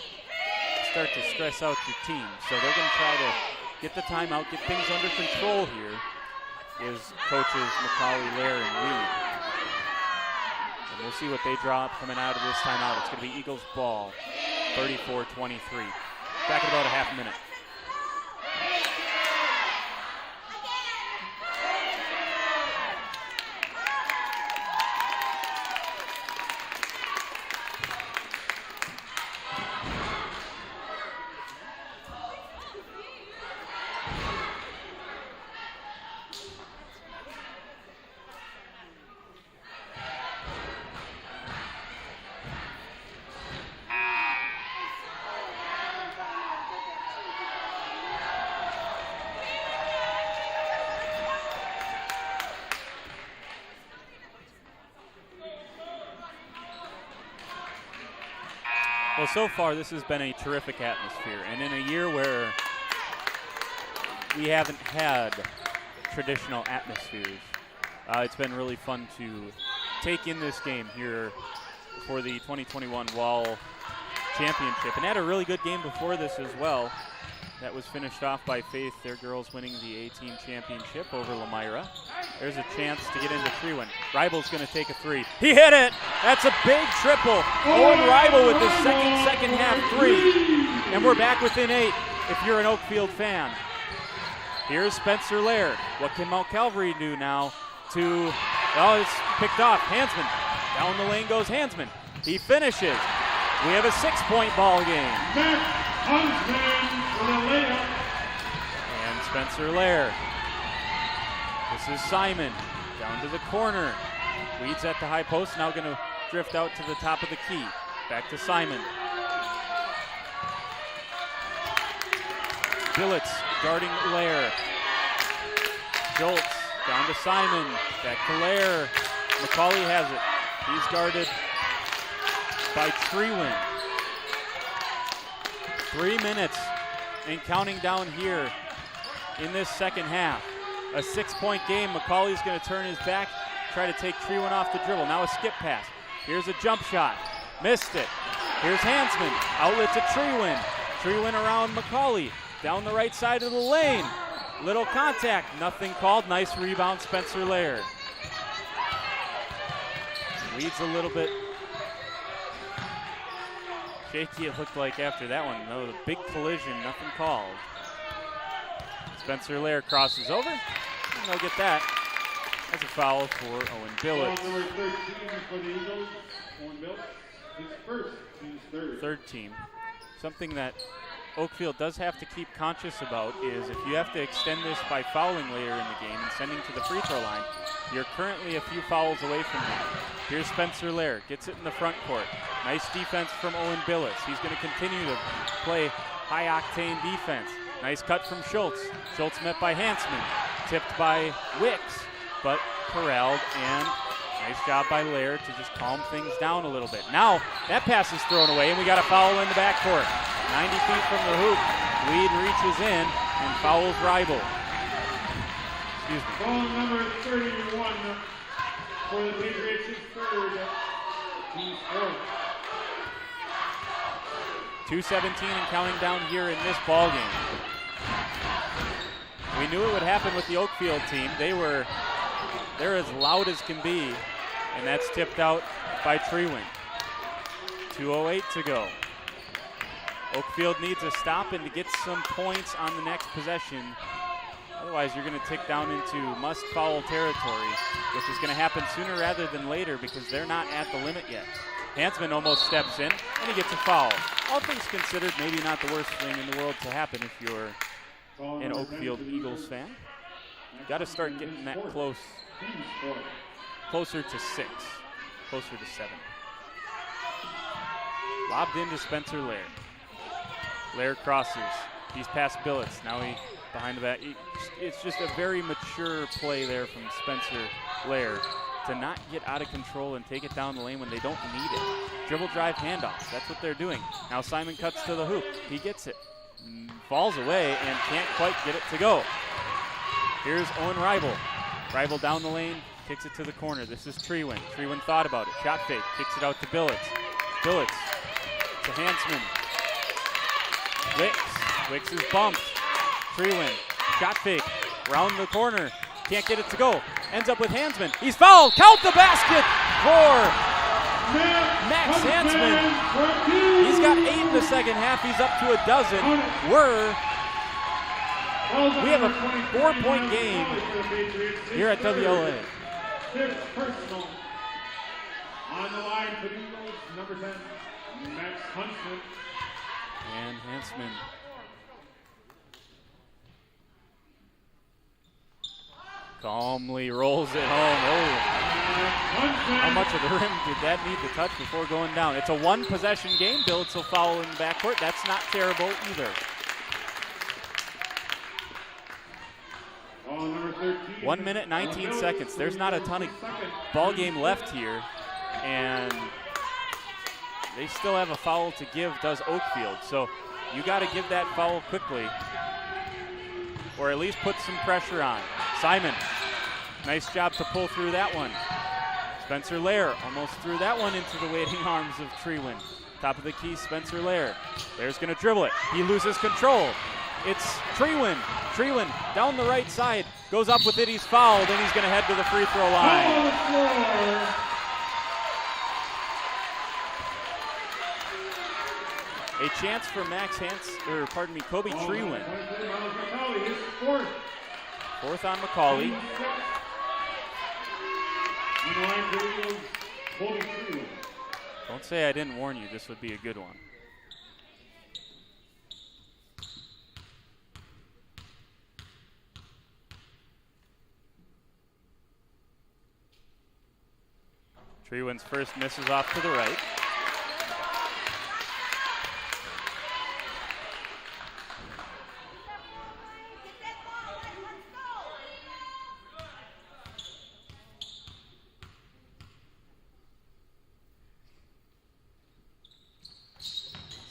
start to stress out your team. So they're going to try to get the timeout, get things under control here, is coaches McCauley, Lair, and Reed. And we'll see what they draw up coming out of this timeout. It's going to be Eagles ball, 34-23. Back in about a half a minute. Well, so far this has been a terrific atmosphere, and in a year where we haven't had traditional atmospheres, it's been really fun to take in this game here for the 2021 Wall Championship. And had a really good game before this as well. That was finished off by Faith, their girls winning the A-Team championship over Lomira. There's a chance to get into Trewin. Ribel's going to take a 3. He hit it! That's a big triple. Owen Ribel with his second half 3. And we're back within 8 if you're an Oakfield fan. Here's Spencer Laird. What can Mount Calvary do now to, it's picked off. Hansman. Down the lane goes Hansman. He finishes. We have a 6-point ball game. And Spencer Laird. This is Simon. Down to the corner. Weeds at the high post. Now going to drift out to the top of the key. Back to Simon. Billets guarding Lair. Schultz down to Simon. Back to Lair. McCauley has it. He's guarded by Trewin. 3 minutes and counting down here in this second half. A 6-point game. McCauley's going to turn his back, try to take Trewin off the dribble. Now a skip pass. Here's a jump shot. Missed it. Here's Hansman. Outlet to Trewin. Trewin around McCauley. Down the right side of the lane. Little contact. Nothing called. Nice rebound, Spencer Laird. Leads a little bit shaky, it looked like after that one. No, the big collision, nothing called. Spencer Laird crosses over, and they'll get that as a foul for Owen Billets. Number 13 for the Eagles, Owen Billets, his first, his third team. Something that Oakfield does have to keep conscious about is if you have to extend this by fouling later in the game and sending to the free throw line, you're currently a few fouls away from that. Here's Spencer Laird, gets it in the front court. Nice defense from Owen Billets. He's going to continue to play high-octane defense. Nice cut from Schultz. Schultz met by Hansman. Tipped by Wicks, but corralled and Nice job by Lair to just calm things down a little bit. Now that pass is thrown away, and we got a foul in the backcourt. 90 feet from the hoop. Lead reaches in and fouls rival. Excuse me. Foul number 31 for the Patriots' third. Team fourth. 2:17 and counting down here in this ball game. We knew it would happen with the Oakfield team. They're as loud as can be, and that's tipped out by Treewin. 2:08 to go. Oakfield needs a stop and to get some points on the next possession. Otherwise, you're going to tick down into must-foul territory, which is going to happen sooner rather than later because they're not at the limit yet. Hansman almost steps in, and he gets a foul. All things considered, maybe not the worst thing in the world to happen if you're an Oakfield Eagles fan. Got to start getting that closer to 6, closer to 7. Lobbed into Spencer Lair. Lair crosses. He's past Billets. Now he behind the back. It's just a very mature play there from Spencer Lair to not get out of control and take it down the lane when they don't need it. Dribble drive handoffs. That's what they're doing. Now Simon cuts to the hoop. He gets it. Falls away and can't quite get it to go. Here's Owen Rival. Rival down the lane. Kicks it to the corner. This is Treewin. Treewin thought about it. Shot fake. Kicks it out to Billets. Billets to Hansman. Wicks is bumped. Treewin. Shot fake. Round the corner. Can't get it to go. Ends up with Hansman. He's fouled. Count the basket for Max Hansman. He's got 8 in the second half. He's up to a dozen. We have a 4-point game here at WLA. Fifth personal. On the line for the Eagles, number 10, Max Huntsman. And Hansman. Calmly rolls it home. Oh. How much of the rim did that need to touch before going down? It's a one-possession game. Billets will foul in the backcourt. That's not terrible either. 1 minute, 19 seconds. There's not a ton of ball game left here. And they still have a foul to give, does Oakfield. So you got to give that foul quickly, or at least put some pressure on. Simon, nice job to pull through that one. Spencer Lair almost threw that one into the waiting arms of Treewin. Top of the key, Spencer Lair. Lair's going to dribble it. He loses control. It's Treewin. Treewin down the right side. Goes up with it. He's fouled, and he's going to head to the free throw line. A chance for Kobe Treewin. Fourth on McCauley. Don't say I didn't warn you. This would be a good one. Treewin's first misses off to the right.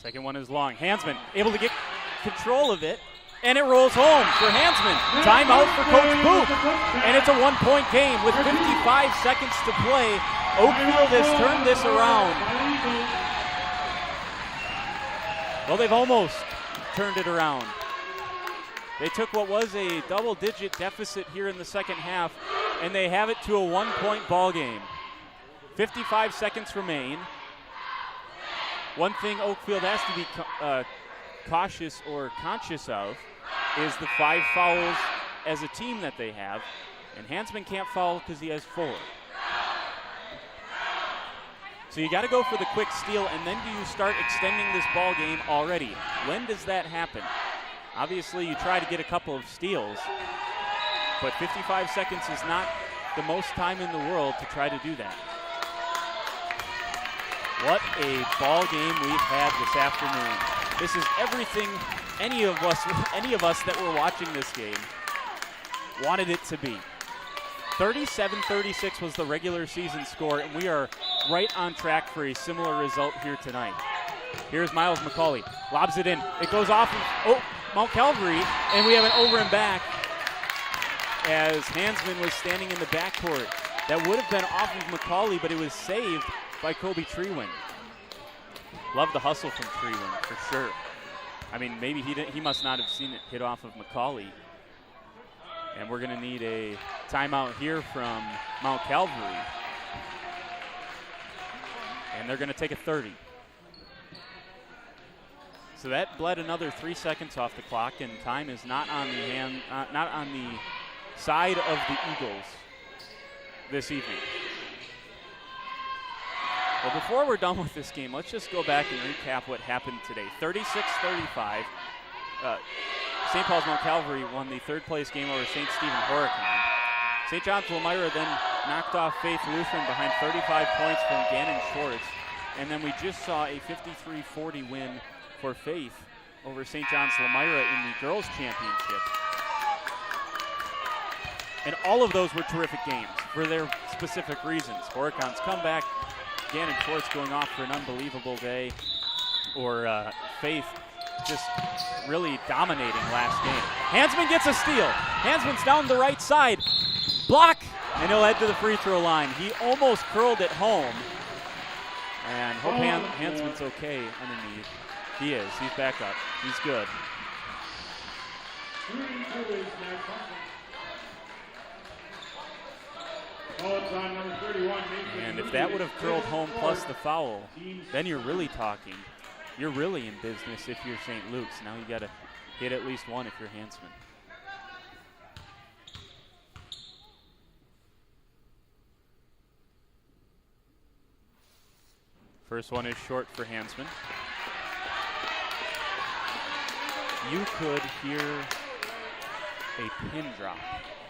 Second one is long. Hansman able to get control of it, and it rolls home for Hansman. Timeout for Coach Booth, and it's a one-point game with 55 seconds to play. Oakfield has turned this around. Well, they've almost turned it around. They took what was a double-digit deficit here in the second half, and they have it to a one-point ball game. 55 seconds remain. One thing Oakfield has to be cautious or conscious of is the 5 fouls as a team that they have, and Hansman can't foul because he has 4. So you got to go for the quick steal, and then do you start extending this ball game already? When does that happen? Obviously, you try to get a couple of steals, but 55 seconds is not the most time in the world to try to do that. What a ball game we've had this afternoon. This is everything any of us that were watching this game wanted it to be. 37-36 was the regular season score, and we are right on track for a similar result here tonight. Here's Miles McCauley, lobs it in. It goes off of Mount Calvary, and we have an over and back as Hansman was standing in the backcourt. That would have been off of McCauley, but it was saved by Kobe Trewind. Love the hustle from Trewind, for sure. I mean, maybe he must not have seen it hit off of McCauley. And we're going to need a timeout here from Mount Calvary. And they're going to take a 30. So that bled another 3 seconds off the clock, and time is not on the side of the Eagles this evening. Well, before we're done with this game, let's just go back and recap what happened today. 36-35. St. Paul's Mount Calvary won the third-place game over St. Stephen Horicon. St. John's Lomira then knocked off Faith Lutheran behind 35 points from Gannon Schwartz. And then we just saw a 53-40 win for Faith over St. John's Lomira in the girls' championship. And all of those were terrific games for their specific reasons. Horicon's comeback, Gannon Schwartz going off for an unbelievable day, or Faith just really dominating last game. Hansman gets a steal. Hansman's down the right side. Block, and he'll head to the free throw line. He almost curled it home. And hope Hansman's okay underneath. He is. He's back up. He's good. And if that would have curled home plus the foul, then you're really talking. You're really in business if you're St. Luke's. Now you got to hit at least one if you're Hansman. First one is short for Hansman. You could hear a pin drop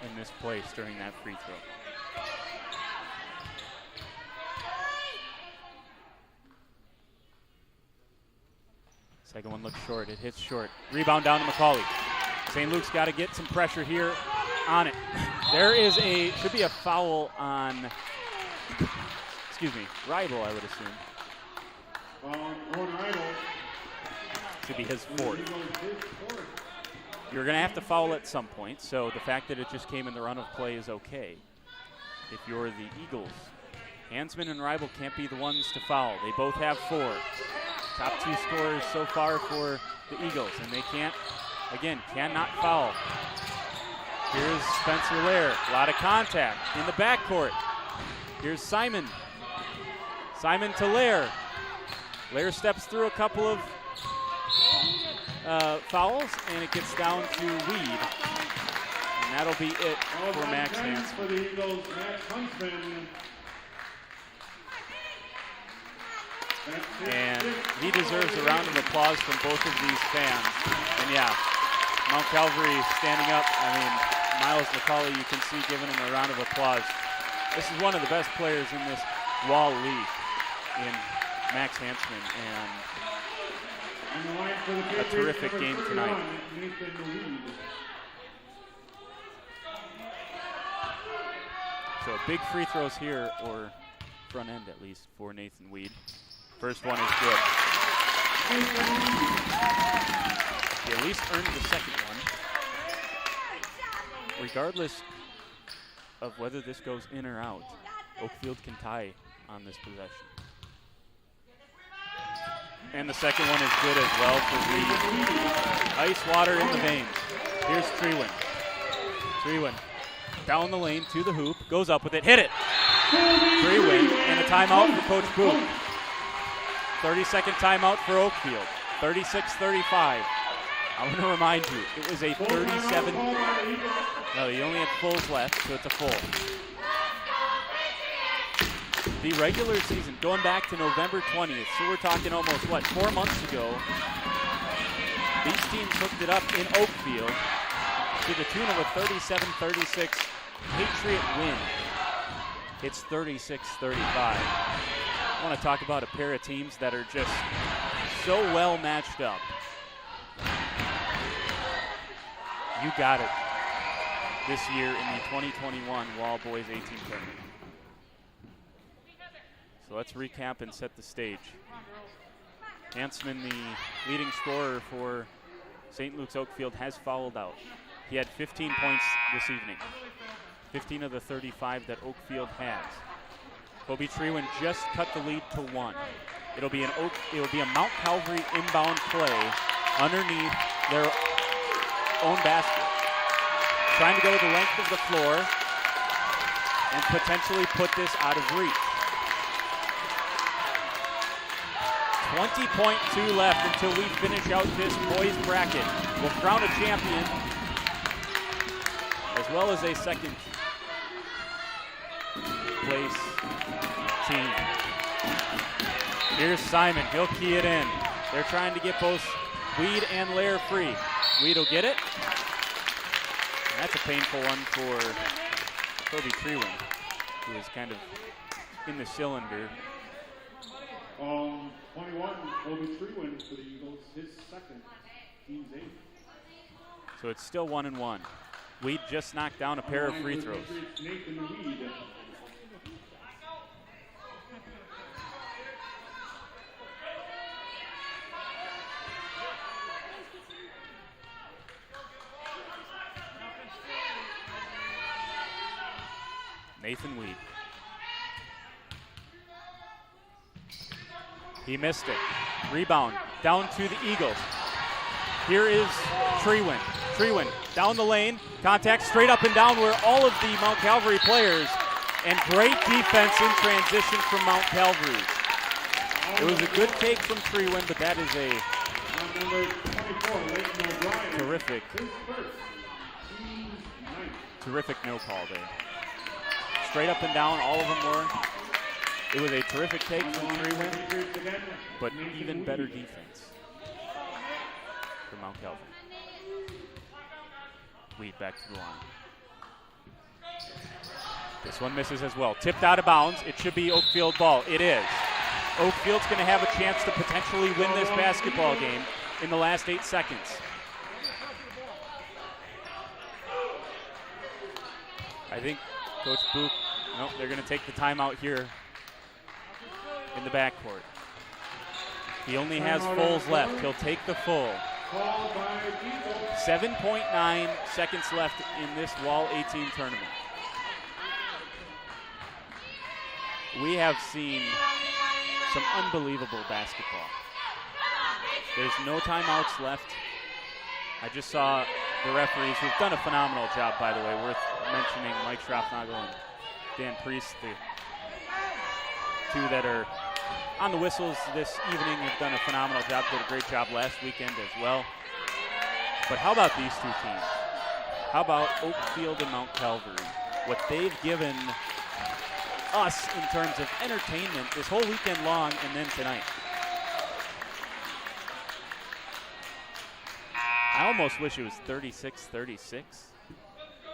in this place during that free throw. Second one looks short. It hits short. Rebound down to McCauley. St. Luke's got to get some pressure here on it. There is should be a foul on, Rydell, I would assume. Should be his fourth. You're going to have to foul at some point, so the fact that it just came in the run of play is okay. If you're the Eagles, Hansman and Rydell can't be the ones to foul. They both have 4. Top 2 scorers so far for the Eagles, and they cannot foul. Here's Spencer Lair, a lot of contact in the backcourt. Here's Simon. Simon to Lair. Lair steps through a couple of fouls, and it gets down to Weed. And that'll be it for Max Hansman. For the Eagles, Max Huntsman. And he deserves a round of applause from both of these fans. And yeah, Mount Calvary standing up. I mean, Miles McCauley, you can see giving him a round of applause. This is one of the best players in this Wall League in Max Hansman. And a terrific game tonight. So big free throws here, or front end at least, for Nathan Weed. First one is good. He at least earned the second one. Regardless of whether this goes in or out, Oakfield can tie on this possession. And the second one is good as well for Weed. Ice water in the veins. Here's Trewind. Trewind down the lane to the hoop, goes up with it, hit it. Trewind, and a timeout for Coach Boot. 30-second timeout for Oakfield. 36-35. I want to remind you, it was a 37. No, you only had fulls left, so it's a full. The regular season, going back to November 20th, so we're talking almost, 4 months ago, these teams hooked it up in Oakfield to the tune of a 37-36 Patriot win. It's 36-35. I want to talk about a pair of teams that are just so well matched up. You got it. this year in the 2021 Wall Boys 18 tournament. So let's recap and set the stage. Hansman, the leading scorer for St. Luke's Oakfield, has fouled out. He had 15 points this evening, 15 of the 35 that Oakfield has. Kobe Trewin just cut the lead to 1. It'll be a Mount Calvary inbound play underneath their own basket. Trying to go the length of the floor and potentially put this out of reach. 20.2 left until we finish out this boys bracket. We'll crown a champion as well as a second place team. Here's Simon, he'll key it in. They're trying to get both Weed and Lair free. Weed will get it. And that's a painful one for Kobe Trewin, who is kind of in the cylinder. 21, Kobe Trewin for the Eagles, his second, team's 8th. So it's still 1-1. Weed just knocked down a pair of free throws. Nathan Weed. Nathan Weed. He missed it. Rebound down to the Eagles. Here is Trewin. Trewin down the lane. Contact straight up and down where all of the Mount Calvary players. And great defense in transition from Mount Calvary. It was a good take from Trewin, but that is a terrific no call there. Straight up and down, all of them were. It was a terrific take from Trewin, but even better defense for Mount Calvary. Weed back to the line. This one misses as well. Tipped out of bounds. It should be Oakfield ball. It is. Oakfield's going to have a chance to potentially win this basketball game in the last 8 seconds. I think Coach Book, nope, they're going to take the timeout here in the backcourt. He only has fulls left. He'll take the full. 7.9 seconds left in this Wall 18 tournament. We have seen some unbelievable basketball. There's no timeouts left. I just saw the referees, who've done a phenomenal job, by the way, worth mentioning Mike Schraffnagel and Dan Priest, the two that are on the whistles this evening, have done a phenomenal job, did a great job last weekend as well. But how about these two teams? How about Oakfield and Mount Calvary? What they've given us in terms of entertainment this whole weekend long and then tonight. I almost wish it was 36-36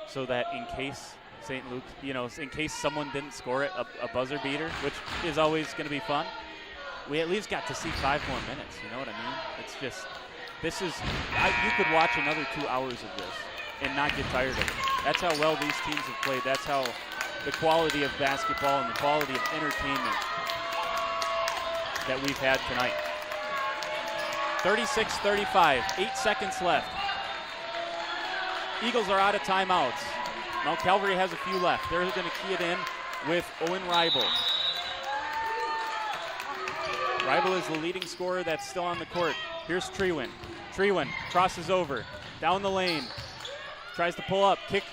so that in case St. Luke, in case someone didn't score it, a buzzer beater, which is always going to be fun, we at least got to see 5 more minutes, you know what I mean? It's just, you could watch another 2 hours of this and not get tired of it. That's how well these teams have played. That's how the quality of basketball and the quality of entertainment that we've had tonight. 36-35, 8 seconds left. Eagles are out of timeouts. Mount Calvary has a few left. They're going to key it in with Owen Reibel. Reibel is the leading scorer that's still on the court. Here's Trewin. Trewin crosses over, down the lane. Tries to pull up, kicks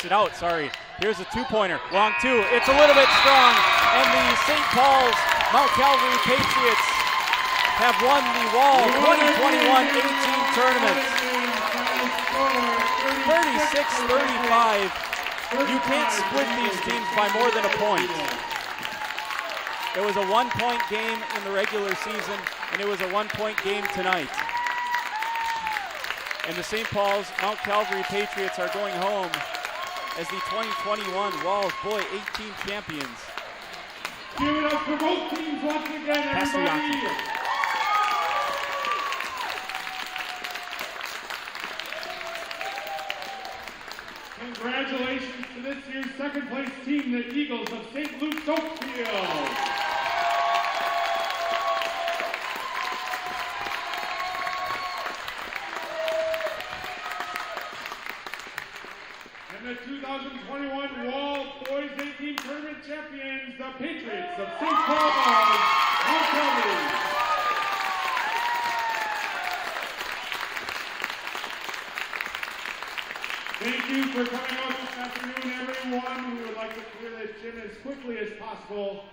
it out, sorry. Here's a two-pointer, long two. It's a little bit strong, and the St. Paul's Mount Calvary Patriots have won the Wall 2021-18 tournament. 36-35. You can't split these teams by more than a point. It was a 1-point game in the regular season, and it was a 1-point game tonight. And the St. Paul's Mount Calvary Patriots are going home as the 2021 Walls Boy 18 champions. Give it up for both teams once again, everybody. Congratulations to this year's second place team, the Eagles of St. Luke's Oakfield. And the 2021 Wall Boys 18 Tournament champions, the Patriots of St. Paul, Calvary. Thank you for coming out this afternoon, everyone. We would like to clear this gym as quickly as possible.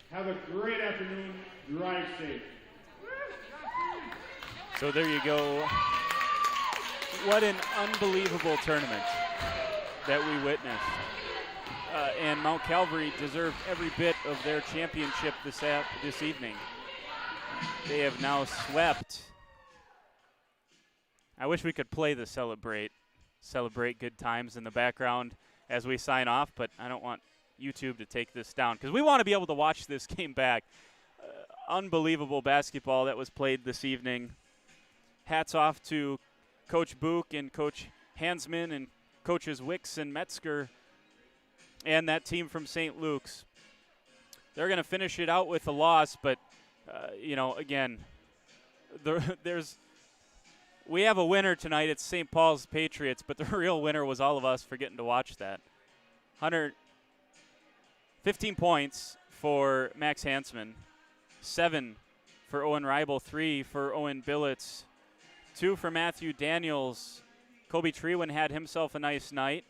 Have a great afternoon. Drive safe. So there you go. What an unbelievable tournament that we witnessed. And Mount Calvary deserved every bit of their championship this evening. They have now swept. I wish we could play the Celebrate good times in the background as we sign off, but I don't want YouTube to take this down because we want to be able to watch this game back. Unbelievable basketball that was played this evening. Hats off to Coach Book and Coach Hansman and Coaches Wicks and Metzger and that team from St. Luke's. They're going to finish it out with a loss, but, again, we have a winner tonight. It's St. Paul's Patriots, but the real winner was all of us for getting to watch that. 115 points for Max Hansman, 7 for Owen Reibel, 3 for Owen Billets, 2 for Matthew Daniels. Kobe Trewin had himself a nice night.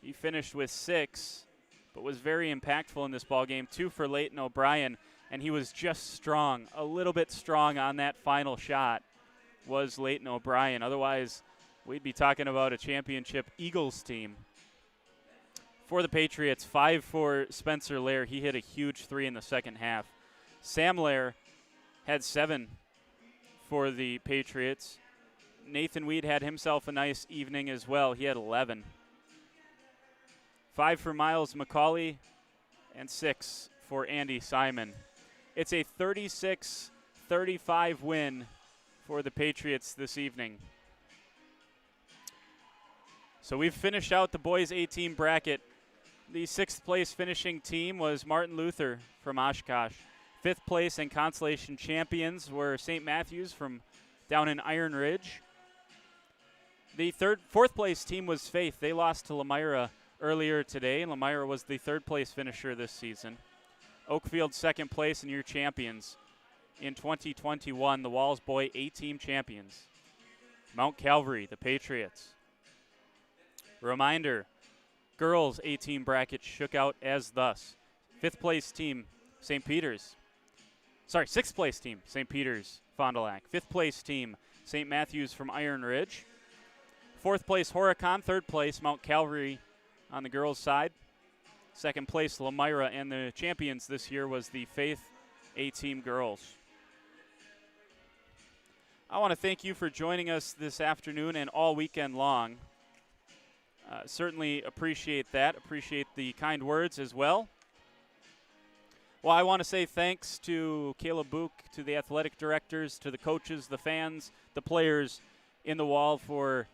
He finished with 6, but was very impactful in this ball game. 2 for Leighton O'Brien, and he was just strong, a little bit strong on that final shot. Was Leighton O'Brien. Otherwise, we'd be talking about a championship Eagles team. For the Patriots, 5 for Spencer Lair. He hit a huge 3 in the second half. Sam Lair had 7 for the Patriots. Nathan Weed had himself a nice evening as well. He had 11. 5 for Miles McCauley and 6 for Andy Simon. It's a 36-35 win for the Patriots this evening. So we've finished out the boys 18 bracket. The 6th place finishing team was Martin Luther from Oshkosh. 5th place and consolation champions were St. Matthews from down in Iron Ridge. The 4th place team was Faith. They lost to Lomira earlier today, and Lomira was the 3rd place finisher this season. Oakfield 2nd place and your champions. In 2021, the Walls Boy A-Team champions. Mount Calvary, the Patriots. Reminder, girls A-Team bracket shook out as thus. 5th place team, St. Peter's. 6th place team, St. Peter's, Fond du Lac. 5th place team, St. Matthews from Iron Ridge. 4th place, Horicon. 3rd place, Mount Calvary on the girls' side. 2nd place, Lomira, and the champions this year was the Faith A-Team girls. I want to thank you for joining us this afternoon and all weekend long. Certainly appreciate that. Appreciate the kind words as well. Well, I want to say thanks to Caleb Book, to the athletic directors, to the coaches, the fans, the players in the Wall for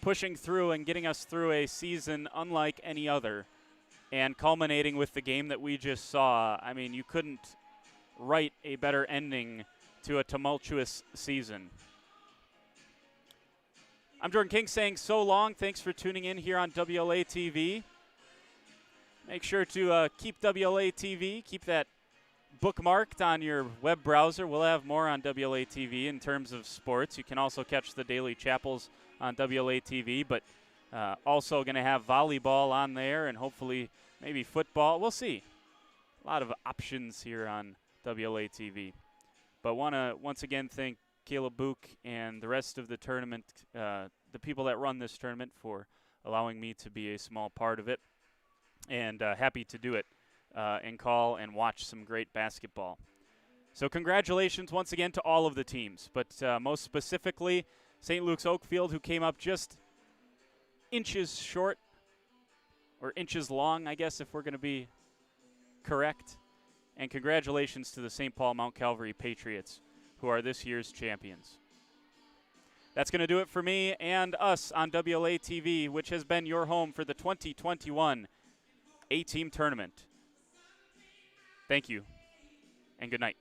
pushing through and getting us through a season unlike any other and culminating with the game that we just saw. I mean, you couldn't write a better ending to a tumultuous season. I'm Jordan King saying so long. Thanks for tuning in here on WLA TV. Make sure to keep WLA TV, keep that bookmarked on your web browser. We'll have more on WLA TV in terms of sports. You can also catch the daily chapels on WLA TV, but also going to have volleyball on there and hopefully maybe football. We'll see. A lot of options here on WLA TV. But want to once again thank Caleb Book and the rest of the tournament, the people that run this tournament, for allowing me to be a small part of it. And happy to do it and call and watch some great basketball. So congratulations once again to all of the teams, but most specifically St. Luke's Oakfield, who came up just inches short, or inches long, I guess, if we're going to be correct. And congratulations to the St. Paul Mount Calvary Patriots, who are this year's champions. That's going to do it for me and us on WLA TV, which has been your home for the 2021 A-Team Tournament. Thank you, and good night.